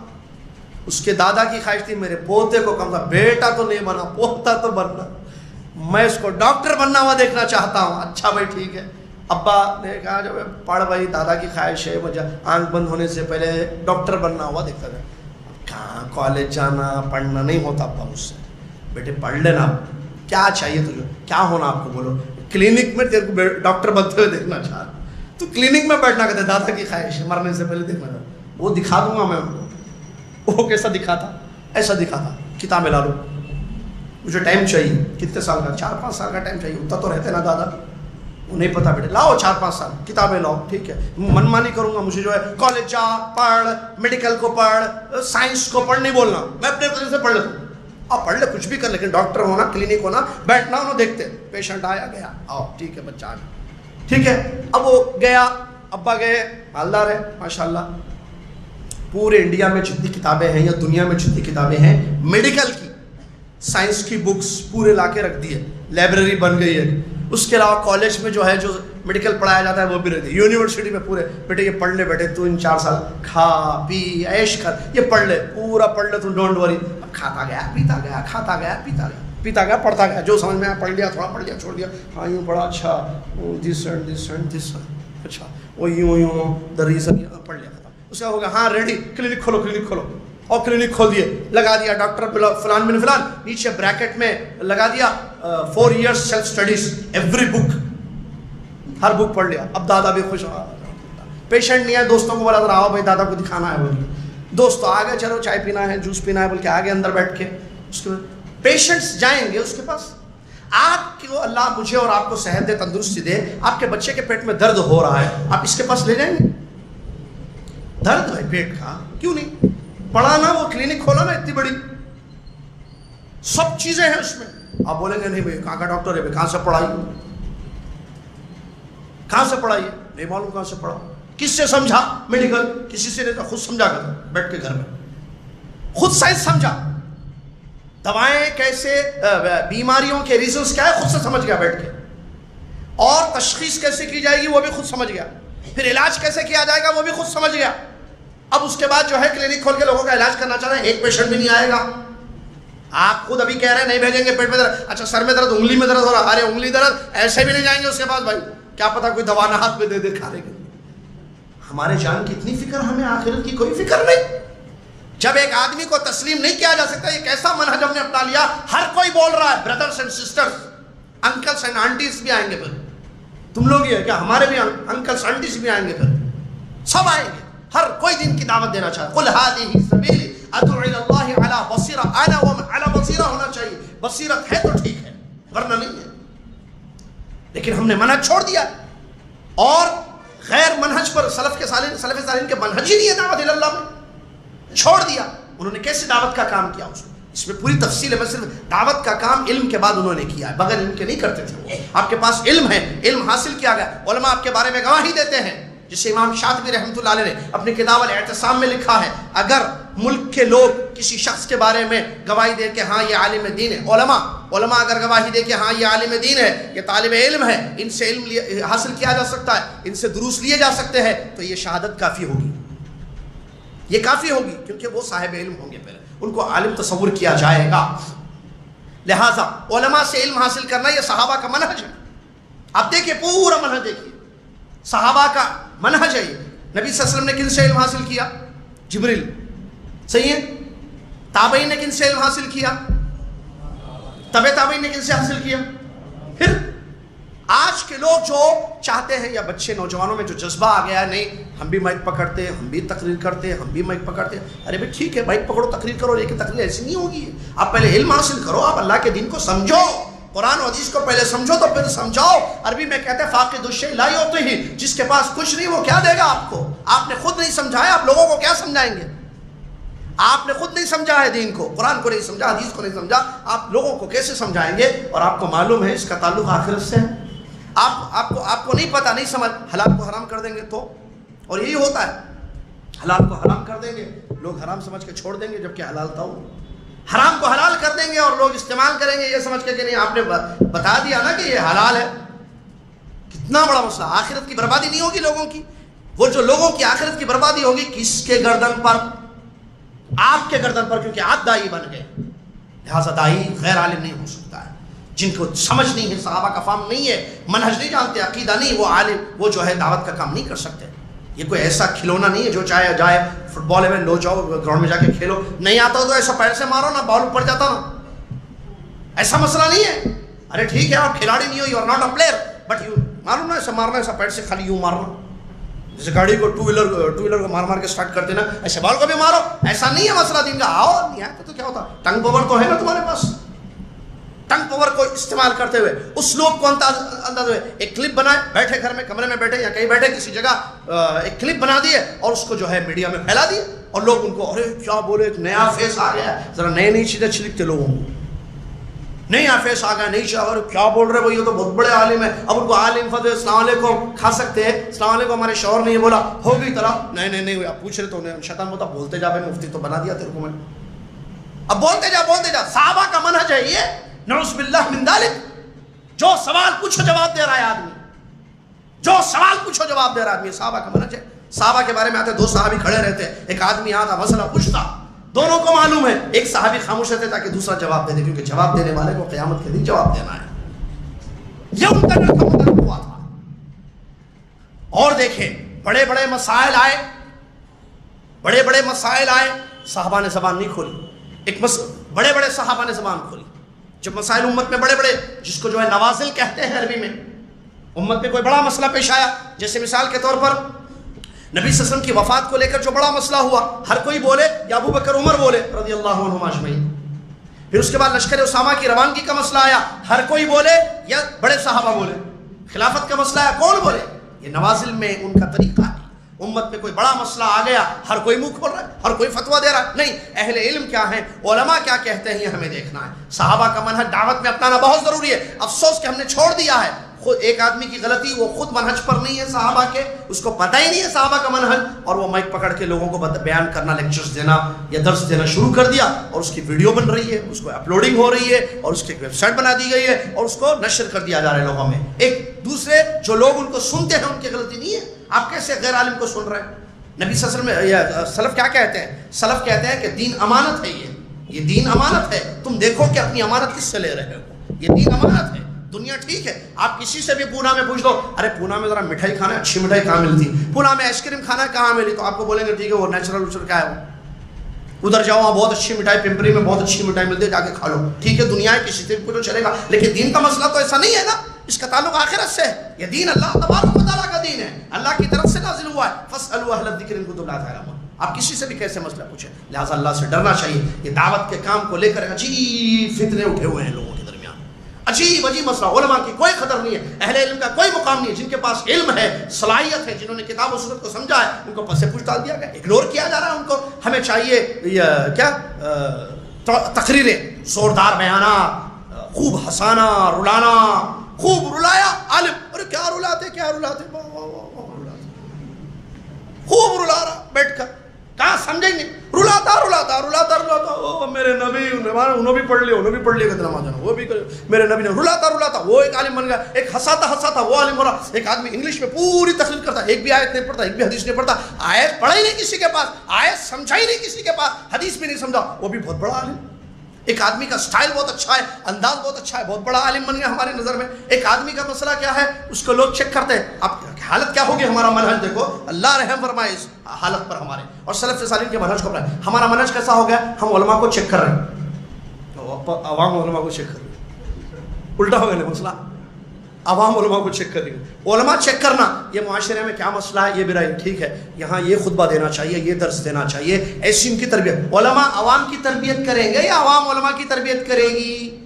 Speaker 1: اس کے دادا کی خواہش تھی میرے پوتے کو کم تھا, بیٹا تو نہیں بنا, پوتا تو بننا, میں اس کو ڈاکٹر بننا ہوا دیکھنا چاہتا ہوں. اچھا بھائی ٹھیک ہے. ابا نے کہا جو پڑھ بھائی, دادا کی خواہش ہے, مجھے آنکھ بند ہونے سے پہلے ڈاکٹر بننا ہوا دیکھتا تھا. کہاں کالج جانا پڑھنا نہیں ہوتا ابا مجھ سے. بیٹے پڑھ لینا, کیا چاہیے تجھے, کیا ہونا آپ کو بولو. کلینک میں تیرے کو ڈاکٹر بنتے ہوئے دیکھنا چاہ رہا, تو کلینک میں بیٹھنا کہتے دادا کی خواہش ہے, مرنے سے پہلے دیکھنا چاہتا. وہ دکھا دوں گا میں ان کو. وہ کیسا دکھا تھا؟ ایسا دکھا تھا, کتابیں لا لو, مجھے ٹائم چاہیے. کتنے سال کا؟ 4-5 سال کا ٹائم چاہیے. اتنا تو رہتے نا دادا, وہ نہیں پتا بیٹے, لاؤ 4-5 سال کتابیں لاؤ, ٹھیک ہے. من مانی کروں گا, مجھے جو ہے کالج جا پڑھ, میڈیکل کو پڑھ, سائنس کو پڑھ نہیں بولنا, میں اپنے طرح سے پڑھ لیتا ہوں. آپ پڑھ لے کچھ بھی کر, لیکن ڈاکٹر ہونا, کلینک ہونا, بیٹھنا, انہوں دیکھتے پیشنٹ آیا گیا, آؤ ٹھیک ہے بچہ آ گیا, ٹھیک ہے. اب وہ گیا, ابا گئے, مالدار ہے ماشاء اللہ. پورے انڈیا میں جتنی کتابیں ہیں یا دنیا میں جتنی کتابیں ہیں میڈیکل کی, سائنس کی بکس پورے لا کے رکھ دیے, لائبریری بن گئی ہے. اس کے علاوہ کالج میں جو ہے جو میڈیکل پڑھایا جاتا ہے وہ بھی رہتی ہے. یونیورسٹی میں پورے بیٹے یہ پڑھ لے, بیٹے تو ان 4 سال کھا پی عیش کر, یہ پڑھ لے, پورا پڑھ لے تو ڈونٹ وری. اب کھاتا گیا پیتا گیا, کھاتا گیا پیتا گیا, پیتا گیا پڑھتا گیا, جو سمجھ میں آیا پڑھ لیا, تھوڑا پڑھ لیا چھوڑ دیا. ہاں یوں پڑھا, اچھا this and this and this, اچھا وہ یوں دا ریزن, پڑھ لیا ختم. اس کا ہوگا ہاں ریڈی, کلینک کھولو, کلینک کھولو, اور کلینک کھول دیے, لگا دیا ڈاکٹر فلان بن فلان, نیچے بریکٹ میں لگا دیا 4 ایئرس سیلف اسٹڈیز, ایوری بک, ہر بک پڑھ لیا. اب دادا بھی خوش ہوا, پیشنٹ نہیں ہے, دوستوں کو بولا ذرا آؤ بھائی دادا کو دکھانا ہے. بولیے دوست آ گئے, چلو چائے پینا ہے, جوس پینا ہے بول کے آگے اندر بیٹھ کے. اس کے بعد پیشنٹس جائیں گے اس کے پاس. آپ کو اللہ مجھے اور آپ کو صحت دے, تندرستی دے, آپ کے بچے کے پیٹ میں درد ہو رہا ہے, آپ اس کے پاس لے جائیں گے؟ درد ہے پیٹ کا, کیوں نہیں؟ پڑھا نا, وہ کلینک کھولا نا اتنی بڑی, سب چیزیں ہیں اس میں. آپ بولیں گے نہیں بھائی کہاں کا ڈاکٹر ہے, کہاں سے پڑھائی, کہاں سے پڑھائی, نہیں معلوم کہاں سے پڑھا, کس سے سمجھا میڈیکل, کسی سے نہیں, خود سمجھا کر بیٹھ کے گھر میں, خود سائنس سمجھا, دوائیں کیسے, بیماریوں کے ریزنز کیا ہے خود سے سمجھ گیا بیٹھ کے, اور تشخیص کیسے کی جائے گی وہ بھی خود سمجھ گیا, پھر علاج کیسے کیا جائے گا وہ بھی خود سمجھ گیا. اب اس کے بعد جو ہے کلینک کھول کے لوگوں کا علاج کرنا چاہ رہے ہیں, ایک پیشنٹ بھی نہیں آئے گا. آپ خود ابھی کہہ رہے ہیں نہیں بھیجیں گے, پیٹ میں درد, اچھا سر میں درد, انگلی میں درد ہو رہا, ارے انگلی درد, ایسے بھی نہیں جائیں گے اس کے پاس بھائی, کیا پتا کوئی دوا نہ ہاتھ میں دے دے کھانے کے. ہمارے جان کی اتنی فکر, ہمیں آخرت کی کوئی فکر نہیں. جب ایک آدمی کو تسلیم نہیں کیا جا سکتا, یہ کیسا منہج ہم نے اپنا لیا. ہر کوئی بول رہا ہے, brothers and sisters, uncles and aunties بھی آئیں گے, پھر تم لوگ یہ کیا, ہمارے بھی انکلس آنٹیز بھی آئیں گے, پھر سب آئیں گے. ہر کوئی دین کی دعوت دینا چاہتا ہے. قل هذه سبیلی ادعو الی اللہ علی بصیرہ, انا ومن علی بصیرہ ہونا چاہیے. بصیرت ہے تو ٹھیک ہے, ورنہ نہیں ہے. لیکن ہم نے منہج چھوڑ دیا, اور غیر منہج پر سلف صالحین کے منہج ہی نہیں ہے دعوت الی اللہ میں, چھوڑ دیا. انہوں نے کیسے دعوت کا کام کیا, اس میں پوری تفصیل ہے. میں صرف دعوت کا کام علم کے بعد انہوں نے کیا ہے, بغیر علم کے نہیں کرتے تھے. آپ کے پاس علم ہے, علم حاصل کیا گیا, علماء آپ کے بارے میں گواہی دیتے ہیں. جسے امام شاطبی رحمۃ اللہ علیہ نے اپنی کتاب الاعتصام میں لکھا ہے, اگر ملک کے لوگ کسی شخص کے بارے میں گواہی دے کہ ہاں یہ عالم دین ہے, علماء اگر گواہی دے کہ ہاں یہ عالم دین ہے, یہ طالب علم ہے, ان سے علم حاصل کیا جا سکتا ہے, ان سے دروس لیے جا سکتے ہیں, تو یہ شہادت کافی ہوگی, یہ کافی ہوگی, کیونکہ وہ صاحب علم ہوں گے, پہلے ان کو عالم تصور کیا جائے گا. لہٰذا علماء سے علم حاصل کرنا یہ صحابہ کا منہج ہے. اب دیکھیں پورا منہج دیکھیے, صحابہ کا منہج ہے. نبی صلی اللہ علیہ وسلم نے کن سے علم حاصل کیا, جبریل, صحیح ہے. تابعین نے کن سے علم حاصل کیا, تابعین نے کن سے حاصل کیا. پھر آج کے لوگ جو چاہتے ہیں, یا بچے نوجوانوں میں جو جذبہ آ گیا ہے, نہیں ہم بھی مائک پکڑتے ہیں, ہم بھی تقریر کرتے ہیں, ہم بھی مائک پکڑتے ہیں. ارے بھائی ٹھیک ہے, مائک پکڑو, تقریر کرو, لیکن تقریر ایسی نہیں ہوگی. آپ پہلے علم حاصل کرو, آپ اللہ کے دین کو سمجھو, قرآن و حدیث کو پہلے سمجھو تو پھر سمجھاؤ. عربی میں کہتے ہیں فاقد الشیء لا یعطیہ, جس کے پاس کچھ نہیں وہ کیا دے گا آپ کو. آپ نے خود نہیں سمجھایا, آپ لوگوں کو کیا سمجھائیں گے. آپ نے خود نہیں سمجھا ہے دین کو, قرآن کو نہیں سمجھا, حدیث کو نہیں سمجھا, آپ لوگوں کو کیسے سمجھائیں گے. اور آپ کو معلوم ہے اس کا تعلق آخرت سے ہے. آپ کو نہیں پتا, نہیں سمجھ, حلال کو حرام کر دیں گے تو, اور یہی ہوتا ہے, حلال کو حرام کر دیں گے, لوگ حرام سمجھ کے چھوڑ دیں گے جبکہ حلال تھا وہ. حرام کو حلال کر دیں گے اور لوگ استعمال کریں گے یہ سمجھ کے کہ نہیں آپ نے بتا دیا نا کہ یہ حلال ہے. کتنا بڑا مسئلہ. آخرت کی بربادی نہیں ہوگی لوگوں کی. وہ جو لوگوں کی آخرت کی بربادی ہوگی کس کے گردن پر, آپ کے گردن پر, کیونکہ آپ دائی بن گئے. لہٰذا دائی غیر عالم نہیں ہو سکتا ہے. جن کو سمجھ نہیں ہے, صحابہ کا فہم نہیں ہے, منہج نہیں جانتے, عقیدہ نہیں, وہ عالم, وہ جو ہے دعوت کا کام نہیں کر سکتے. یہ کوئی ایسا کھلونا نہیں ہے جو چاہے جائے فٹ بال میں لو جاؤ گراؤنڈ میں جا کے کھیلو, نہیں آتا ہو تو ایسا پیر سے مارو نا, بال اوپر جاتا نا, ایسا مسئلہ نہیں ہے. ارے ٹھیک ہے آپ کھلاڑی نہیں ہو, you are not a player, but you معلوم نا ایسا مارنا, ایسا پیر سے خالی یوں مارنا, جیسے گاڑی کو ٹو ویلر کو مار کے اسٹارٹ کرتے نا, ایسے بال کو بھی مارو. ایسا نہیں ہے مسئلہ دین کا. آؤ نہیں آتا تو کیا ہوتا, ٹنگ پاور تو ہے نا تمہارے پاس, ٹنگ پاور کو استعمال کرتے ہوئے اس لوگ کو انداز ہوئے ایک کلپ بنائے, بیٹھے گھر میں کمرے میں بیٹھے یا کہیں بیٹھے کسی جگہ ایک کلپ بنا دیے اور اس کو جو ہے میڈیا میں پھیلا دیے, اور لوگ ان کو ارے کیا بولے, ایک نیا فیس آ گیا, ذرا نئی چیزیں چھلکتے لوگوں کو, نیا فیس آ گیا, نہیں چاہ کیا بول رہے بھائی, یہ تو بہت بڑے عالم ہے. اب ان کو عالم فتح السلام علیکم کھا سکتے ہیں, السلام علیکم ہمارے شوہر نے یہ بولا, ہو گئی طرح, نہیں آپ پوچھ رہے تو شیطان بولتا بولتے جا بھائی, مفتی تو بنا دیا تیرے کو میں, اب بولتے جا. صحابہ کا منہج ہے یہ, نعوذ باللہ من ذالک. جو سوال پوچھو جواب دے رہا ہے آدمی, جو سوال پوچھو جواب دے رہا ہے آدمی, صحابہ کا منہج ہے. صحابہ کے بارے میں آتے, دو صحابی کھڑے رہتے, ایک آدمی آتا مسئلہ پوچھتا, دونوں کو معلوم ہے, ایک صحابی خاموش رہتے تاکہ دوسرا جواب دے دے, کیونکہ جواب دینے والے کو قیامت کے دن جواب دینا ہے. یہ ان کا نظر ہوا تھا. اور دیکھیں بڑے بڑے مسائل آئے, صحابہ نے زبان نہیں کھولی. بڑے بڑے صحابہ نے زبان کھولی. جب مسائل امت میں بڑے بڑے, جس کو جو ہے نوازل کہتے ہیں عربی میں, امت میں کوئی بڑا مسئلہ پیش آیا, جیسے مثال کے طور پر نبی صلی اللہ علیہ وسلم کی وفات کو لے کر جو بڑا مسئلہ ہوا, ہر کوئی بولے یا ابو بکر عمر بولے رضی اللہ عنہم اجمعین. پھر اس کے بعد لشکر اسامہ کی روانگی کا مسئلہ آیا, ہر کوئی بولے یا بڑے صحابہ بولے. خلافت کا مسئلہ آیا, کون بولے. یہ نوازل میں ان کا طریقہ ہے. امت میں کوئی بڑا مسئلہ آ گیا ہر کوئی منہ کھول رہا ہے, ہر کوئی فتویٰ دے رہا ہے. نہیں, اہل علم کیا ہیں, علماء کیا کہتے ہیں, یہ ہمیں دیکھنا ہے. صحابہ کا منہج دعوت میں اپنانا بہت ضروری ہے. افسوس کہ ہم نے چھوڑ دیا ہے. خود ایک آدمی کی غلطی, وہ خود منہج پر نہیں ہے صحابہ کے, اس کو پتہ ہی نہیں ہے صحابہ کا منہج, اور وہ مائک پکڑ کے لوگوں کو بیان کرنا, لیکچرز دینا یا درس دینا شروع کر دیا, اور اس کی ویڈیو بن رہی ہے, اس کو اپلوڈنگ ہو رہی ہے, اور اس کی ایک ویب سائٹ بنا دی گئی ہے, اور اس کو نشر کر دیا جا رہا ہے لوگوں میں. ایک دوسرے جو لوگ ان کو سنتے ہیں ان کی غلطی نہیں ہے, آپ کیسے غیر عالم کو سن رہے ہیں؟ نبی صلی اللہ علیہ وسلم, سلف کیا کہتے ہیں؟ سلف کہتے ہیں کہ دین امانت ہے, یہ دین امانت ہے, تم دیکھو کہ اپنی امانت کس سے لے رہے ہو, یہ دین امانت ہے. دنیا ٹھیک ہے, آپ کسی سے بھی پونا میں پوچھ دو, ارے پونا میں ذرا مٹھائی کھانا, اچھی مٹھائی کہاں ملتی, پونا میں آئس کریم کھانا کہاں ملی, تو آپ کو بولیں گے ٹھیک ہے وہ نیچرل وچر کیا ہے وہ, ادھر جاؤ وہاں بہت اچھی مٹھائی, پمپری میں بہت اچھی مٹھائی ملتی ہے, جا کے کھا لو. ٹھیک ہے, دنیا ہے, کسی سے بھی پوچھو چلے گا, لیکن دین کا مسئلہ تو ایسا نہیں ہے نا, اس کا تعلق آخرت سے ہے. یہ دین اللہ تبارک و تعالیٰ کا دین ہے, اللہ کی طرف سے نازل ہوا ہے. فاسألوا اہل الذکر ان کنتم لا تعلمون. آپ کسی سے بھی کیسے مسئلہ پوچھیں, لہٰذا اللہ سے ڈرنا چاہیے. یہ دعوت کے کام کو لے کر عجیب فتنے اٹھے ہوئے ہیں لوگوں کے درمیان, عجیب مسئلہ. علماء کی کوئی قدر نہیں ہے, اہل علم کا کوئی مقام نہیں ہے. جن کے پاس علم ہے, صلاحیت ہے, جنہوں نے کتاب و سنت کو سمجھا ہے, ان کو پس سے پوچھ ڈال دیا گیا, اگنور کیا جا رہا ہے ان کو. ہمیں چاہیے کیا تقریریں, زوردار بیانات, خوب ہنسانا, رلانا, خوب رلایا عالم, ارے کیا رلاتے, خوب رلا رہا بیٹھ کر, کہاں سمجھیں گے, رلاتا او میرے نبی, انہوں بھی پڑھ لیا کتنا ماجنا, وہ بھی میرے نبی نے رلاتا وہ ایک عالم بن گیا. ایک ہنساتا وہ عالم ہو رہا. ایک آدمی انگلش میں پوری تقریر کرتا, ایک بھی آیت نہیں پڑھتا, ایک بھی حدیث نہیں پڑھتا, آیت پڑھا ہی نہیں کسی کے پاس, آیت سمجھا ہی نہیں کسی کے پاس, حدیث بھی نہیں سمجھا, وہ بھی بہت بڑا عالم. ایک آدمی کا سٹائل بہت اچھا ہے, انداز بہت اچھا ہے, بہت بڑا عالم بن گیا ہماری نظر میں. ایک آدمی کا مسئلہ کیا ہے, اس کو لوگ چیک کرتے ہیں. اب حالت کیا ہوگی ہمارا منہج دیکھو, اللہ رحم فرمائے اس حالت پر ہمارے, اور سلف صالحین کے منہج کو اپنائیں. ہمارا منہج کیسا ہو گیا, ہم علماء کو چیک کر رہے ہیں, عوام علماء کو چیک کر رہے ہیں. الٹا ہو گیا مسئلہ, عوام علماء کو چیک کریں گے. علماء چیک کرنا, یہ معاشرے میں کیا مسئلہ ہے, یہ بھی رائے ٹھیک ہے, یہاں یہ خطبہ دینا چاہیے, یہ درس دینا چاہیے, ایسی ان کی تربیت. علماء عوام کی تربیت کریں گے یا عوام علماء کی تربیت کرے گی؟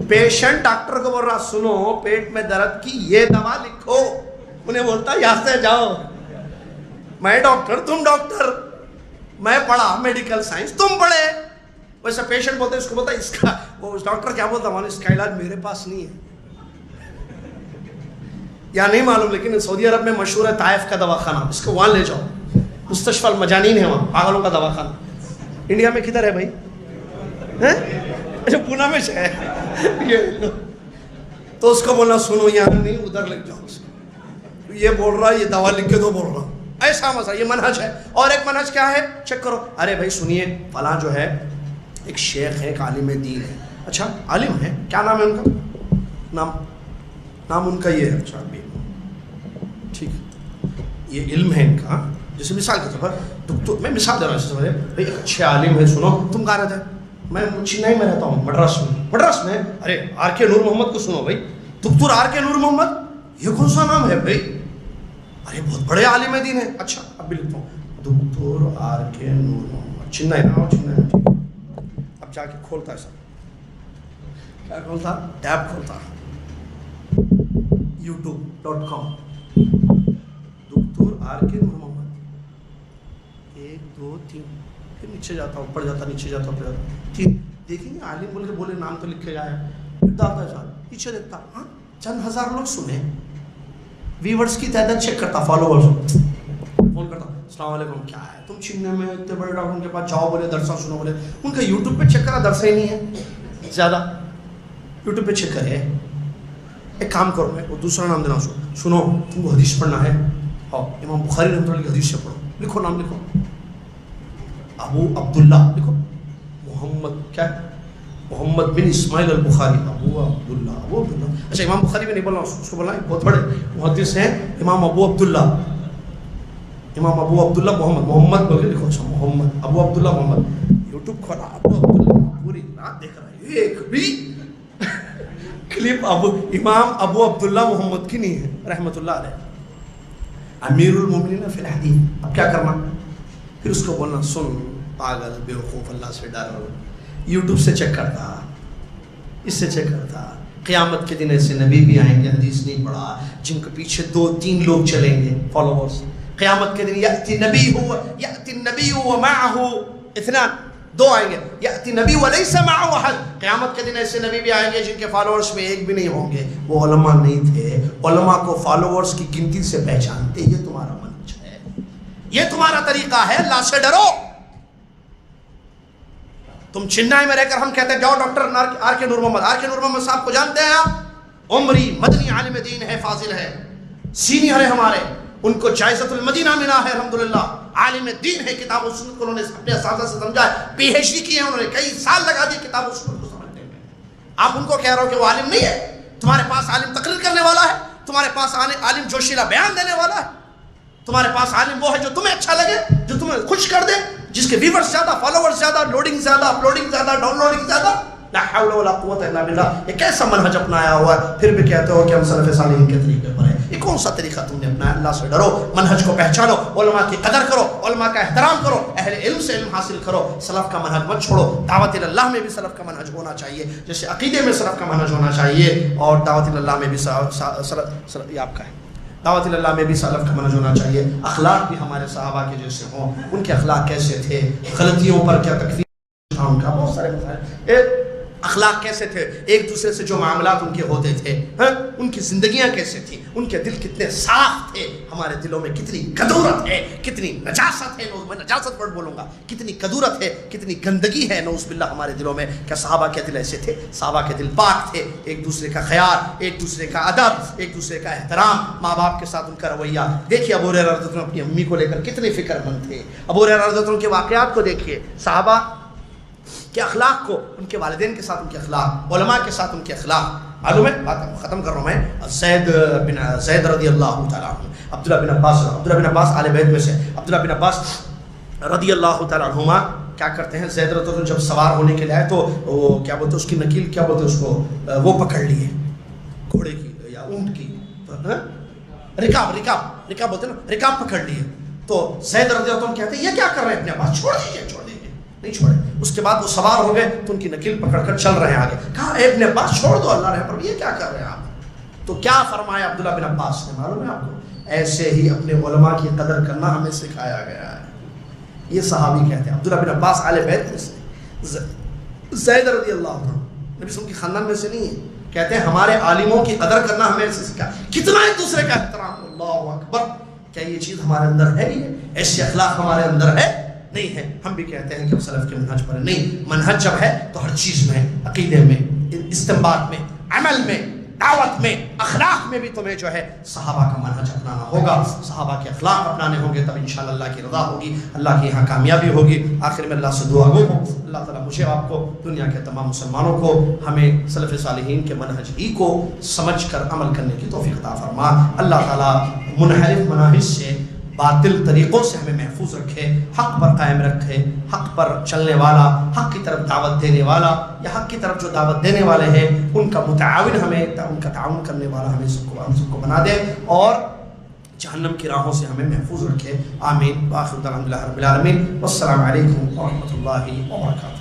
Speaker 1: پیشنٹ ڈاکٹر کو بول رہا, سنو پیٹ میں درد کی یہ دوا لکھو, انہیں بولتا یہاں سے جاؤ, میں ڈاکٹر تم ڈاکٹر, میں پڑھا میڈیکل سائنس تم پڑھے. ویسے پیشنٹ بولتے اس کو بولتا اس کا, وہ ڈاکٹر کیا بولتا, اس کا علاج میرے پاس نہیں ہے, یا نہیں معلوم, لیکن سعودی عرب میں مشہور ہے طائف کا دواخانہ, اس کو وہاں لے جاؤ, مستشفی المجانین ہے وہاں, پاگلوں کا دواخانہ. انڈیا میں کدھر ہے بھائی, اچھا پونا میں ہے. تو اس کو بولنا سنو یہاں نہیں ادھر لے جاؤ, اس کو یہ بول رہا یہ دوا لکھ کے دو بول رہا, ایسا مسئلہ. یہ منہج ہے. اور ایک منہج کیا ہے, چیک کرو, ارے بھائی سنیے فلاں جو ہے ایک شیخ ہے, ایک عالم دین ہے, اچھا عالم ہے, کیا نام ہے ان کا, نام ان کا یہ ہے, اچھا ٹھیک ہے, یہ علم ہے ان کا. جیسے مثال کے طور پر دکتور, میں مثال دے رہا ہوں, بھائی ایک اچھے عالم ہے, سنو تم کہاں رہتے ہیں, میں چنئی میں رہتا ہوں, مڈراس میں. ارے آر کے نور محمد کو سنو بھائی, دکتور آر کے نور محمد, یہ کون سا نام ہے بھائی, ارے بہت بڑے عالم دین ہے. اچھا اب بھی لکھتا ہوں, دکتور آر کے نور محمد, چنئی نا, چنئی. اب جا کے کھولتا ہے سب, کیا کھولتا, ٹیب کھولتا, youtube.com, دکتور آر کے نور محمد, 1 2 3, پھر نیچے جاتا, اوپر جاتا, نیچے جاتا, اوپر جاتا, ٹھیک. دیکھیں گے عالم بول کے بولے نام تو لکھے جائے, پھر ڈالتا ہے سر, پیچھے دیکھتا, ہاں چند ہزار لوگ سنے, ویورز کی تعداد چیک کرتا, فالوورز, فون کرتا, السلام علیکم, کیا ہے تم چننے میں اتنے بڑے ڈاکٹر کے پاس جاؤ, بولے درسہ سنو, بولے ان کا یوٹیوب پہ چیک کرا, درسہ ہی نہیں ہے زیادہ, یوٹیوب پہ چیک کرے. ایک کام کرو, میں وہ دوسرا نام دینا, سنو تم کو حدیث پڑھنا ہے, ہاں امام بخاری رحمۃ اللہ کی حدیث سے پڑھو, لکھو نام, لکھو ابو عبداللہ, لکھو محمد, کیا ہے محمد بن اسماعیل البخاری, ابو عبداللہ. اچھا امام بخاری میں نہیں بولنا, اس کو بولنا بہت بڑے محدث ہیں, امام ابو عبداللہ محمد بول کے لکھو, اچھا محمد ابو عبداللہ محمد. یوٹیوب کھولا, ابو عبداللہ, پوری رات دیکھ رہا ہے, ایک بھی کلپ امام ابو عبداللہ محمد کی نہیں ہے رحمۃ اللہ علیہ, امیر المومنین فی الحدیث. اب کیا کرنا, پھر اس کو بولنا, سن پاگل بیوقوف, اللہ سے ڈر, یوٹیوب سے چیک کرتا, اس سے چیک کرتا, قیامت کے دن ایسے نبی بھی آئیں گے، حدیث نہیں پڑھا، جن کے پیچھے 2-3 لوگ چلیں گے، فالوورز. قیامت کے دن یأتی النبی ومعہ اثنان، 2 آئیں گے. یأتی نبی ولیس معہ احد. قیامت کے دن ایسے نبی بھی آئیں گے جن کے فالوورز میں ایک بھی نہیں ہوں گے. وہ علماء نہیں تھے. علماء کو فالوورز کی گنتی سے پہچانتے. یہ تمہارا منہج ہے، یہ تمہارا طریقہ ہے. اللہ سے ڈرو. تم چنئی میں رہ کر ہم کہتے ہیں جاؤ ڈاکٹر آر کے نور محمد صاحب کو جانتے ہیں آپ؟ عمری مدنی عالم دین ہے، فاضل ہے، سینئر ہے ہمارے. ان کو جائزۃ المدینہ ملا ہے الحمدللہ. عالم دین ہے، کتاب و سنت کو انہوں نے اپنے اساتذہ سے سمجھا ہے. پی ایچ ڈی کی ہے انہوں نے، کئی سال لگا دیے کتاب و سنت کو سمجھنے میں. آپ ان کو کہہ رہے ہو کہ وہ عالم نہیں ہے؟ تمہارے پاس عالم تقریر کرنے والا ہے، تمہارے پاس عالم جوشیلا بیان دینے والا ہے، تمہارے پاس عالم وہ ہے جو تمہیں اچھا لگے، جو تمہیں خوش کر دے، جس کے ویورز زیادہ، فالوورز زیادہ، لوڈنگ زیادہ، اپلوڈنگ زیادہ، ڈاؤن لوڈنگ زیادہ. لا حول ولا قوت الا باللہ. یہ کیسا منہج اپنایا ہوا ہے؟ پھر بھی کہتے ہو کہ ہم سلف صالحین کے طریقے پر ہیں. یہ کون سا طریقہ تم نے اپنایا؟ اللہ سے ڈرو، منہج کو پہچانو، علماء کی قدر کرو، علماء کا احترام کرو، اہل علم سے علم حاصل کرو. سلف کا منہج مت چھوڑو. دعوت اللہ میں بھی سلف کا منہج ہونا چاہیے، جیسے عقیدے میں سلف کا منہج ہونا چاہیے، اور دعوت اللہ میں بھی یہ آپ کا ہے، دعوت اللہ میں بھی سلف کا منہج ہونا چاہیے. اخلاق بھی ہمارے صحابہ کے جیسے ہوں. ان کے اخلاق کیسے تھے؟ غلطیوں پر کیا تکفیر تھا ان کا؟ بہت سارے مسائل. اخلاق کیسے تھے؟ ایک دوسرے سے جو معاملات ان کے ہوتے تھے، ان کی زندگیاں کیسے تھیں؟ ان کے دل کتنے صاف تھے؟ ہمارے دلوں میں کتنی کدورت ہے، کتنی نجاست ہے. میں نجاست ورڈ بولوں گا. کتنی کدورت ہے، کتنی گندگی ہے نعوذ باللہ ہمارے دلوں میں. کیا صحابہ کے دل ایسے تھے؟ صحابہ کے دل پاک تھے. ایک دوسرے کا خیال، ایک دوسرے کا ادب، ایک دوسرے کا احترام، ماں باپ کے ساتھ ان کا رویہ. دیکھیے ابو ہریرہ رضی اللہ عنہ اپنی امی کو لے کر کتنے فکر مند تھے. ابو ہریرہ رضی اللہ عنہ کے واقعات کو دیکھیے. صحابہ کے اخلاق کو، ان کے والدین کے ساتھ ان کے اخلاق، علماء کے ساتھ ان کے اخلاق. معلوم ہے، بات ختم کر رہا ہوں میں. زید رضی اللہ تعالیٰ عنہ، عبداللہ بن عباس آل بیت میں سے. عبداللہ بن عباس رضی اللہ تعالیٰ عنہما کیا کرتے ہیں، زید رضی اللہ عنہ جب سوار ہونے کے لیے آئے تو وہ کیا بولتے اس کی نکیل، کیا بولتے اس کو، وہ پکڑ لیے گھوڑے کی یا اونٹ کی، رکاب بولتے ہیں نا، رکاب پکڑ لیے. تو زید رضی اللہ عنہ کہتے ہیں یہ کیا کر رہے ہیں اپنے عباس، چھوڑ دیجیے. نہیں چھوڑے. اس کے بعد وہ سوار ہو گئے تو ان کی نکیل پکڑ کر چل رہے ہیں آگے. کہا اے ابن عباس چھوڑ دو، اللہ رحم پر، یہ کیا کر رہے ہیں آپ؟ تو کیا فرمایا عبداللہ بن عباس نے معلوم ہے آپ کو؟ ایسے ہی اپنے علماء کی قدر کرنا ہمیں سکھایا گیا ہے. یہ صحابی کہتے ہیں، عبداللہ بن عباس آل بیت میں سے. زید رضی اللہ عنہ نبی صلی اللہ علیہ وسلم کی خاندان میں سے نہیں ہے. کہتے ہیں ہمارے عالموں کی قدر کرنا ہمیں ایسے سکھا. کتنا ایک دوسرے کا احترام. اللہ اکبر. کیا یہ چیز ہمارے اندر ہے؟ ہی ہے. ایسے اخلاق ہمارے اندر ہے؟ نہیں ہے. ہم بھی کہتے ہیں کہ ہم سلف کے منہج پر نہیں. منہج جب ہے تو ہر چیز میں، عقیدے میں، استنباط میں، عمل میں، دعوت میں، اخلاق میں بھی تمہیں جو ہے صحابہ کا منہج اپنانا ہوگا. صحابہ کے اخلاق اپنانے ہوں گے، تب انشاءاللہ اللہ کی رضا ہوگی، اللہ کے یہاں کامیابی ہوگی. آخر میں اللہ سے دعا گو ہوں اللہ تعالیٰ مجھے آپ کو، دنیا کے تمام مسلمانوں کو، ہمیں سلف صالحین کے منہج ہی کو سمجھ کر عمل کرنے کی توفیق عطا فرما. اللہ تعالیٰ منحرف مناہج سے، باطل طریقوں سے ہمیں محفوظ رکھے، حق پر قائم رکھے، حق پر چلنے والا، حق کی طرف دعوت دینے والا، یا حق کی طرف جو دعوت دینے والے ہیں ان کا متعاون، ہمیں ان کا تعاون کرنے والا ہم سب کو بنا دے، اور جہنم کی راہوں سے ہمیں محفوظ رکھے. آمین. وآخر دعوانا الحمدللہ رب العالمین. والسلام علیکم ورحمۃ اللہ وبرکاتہ.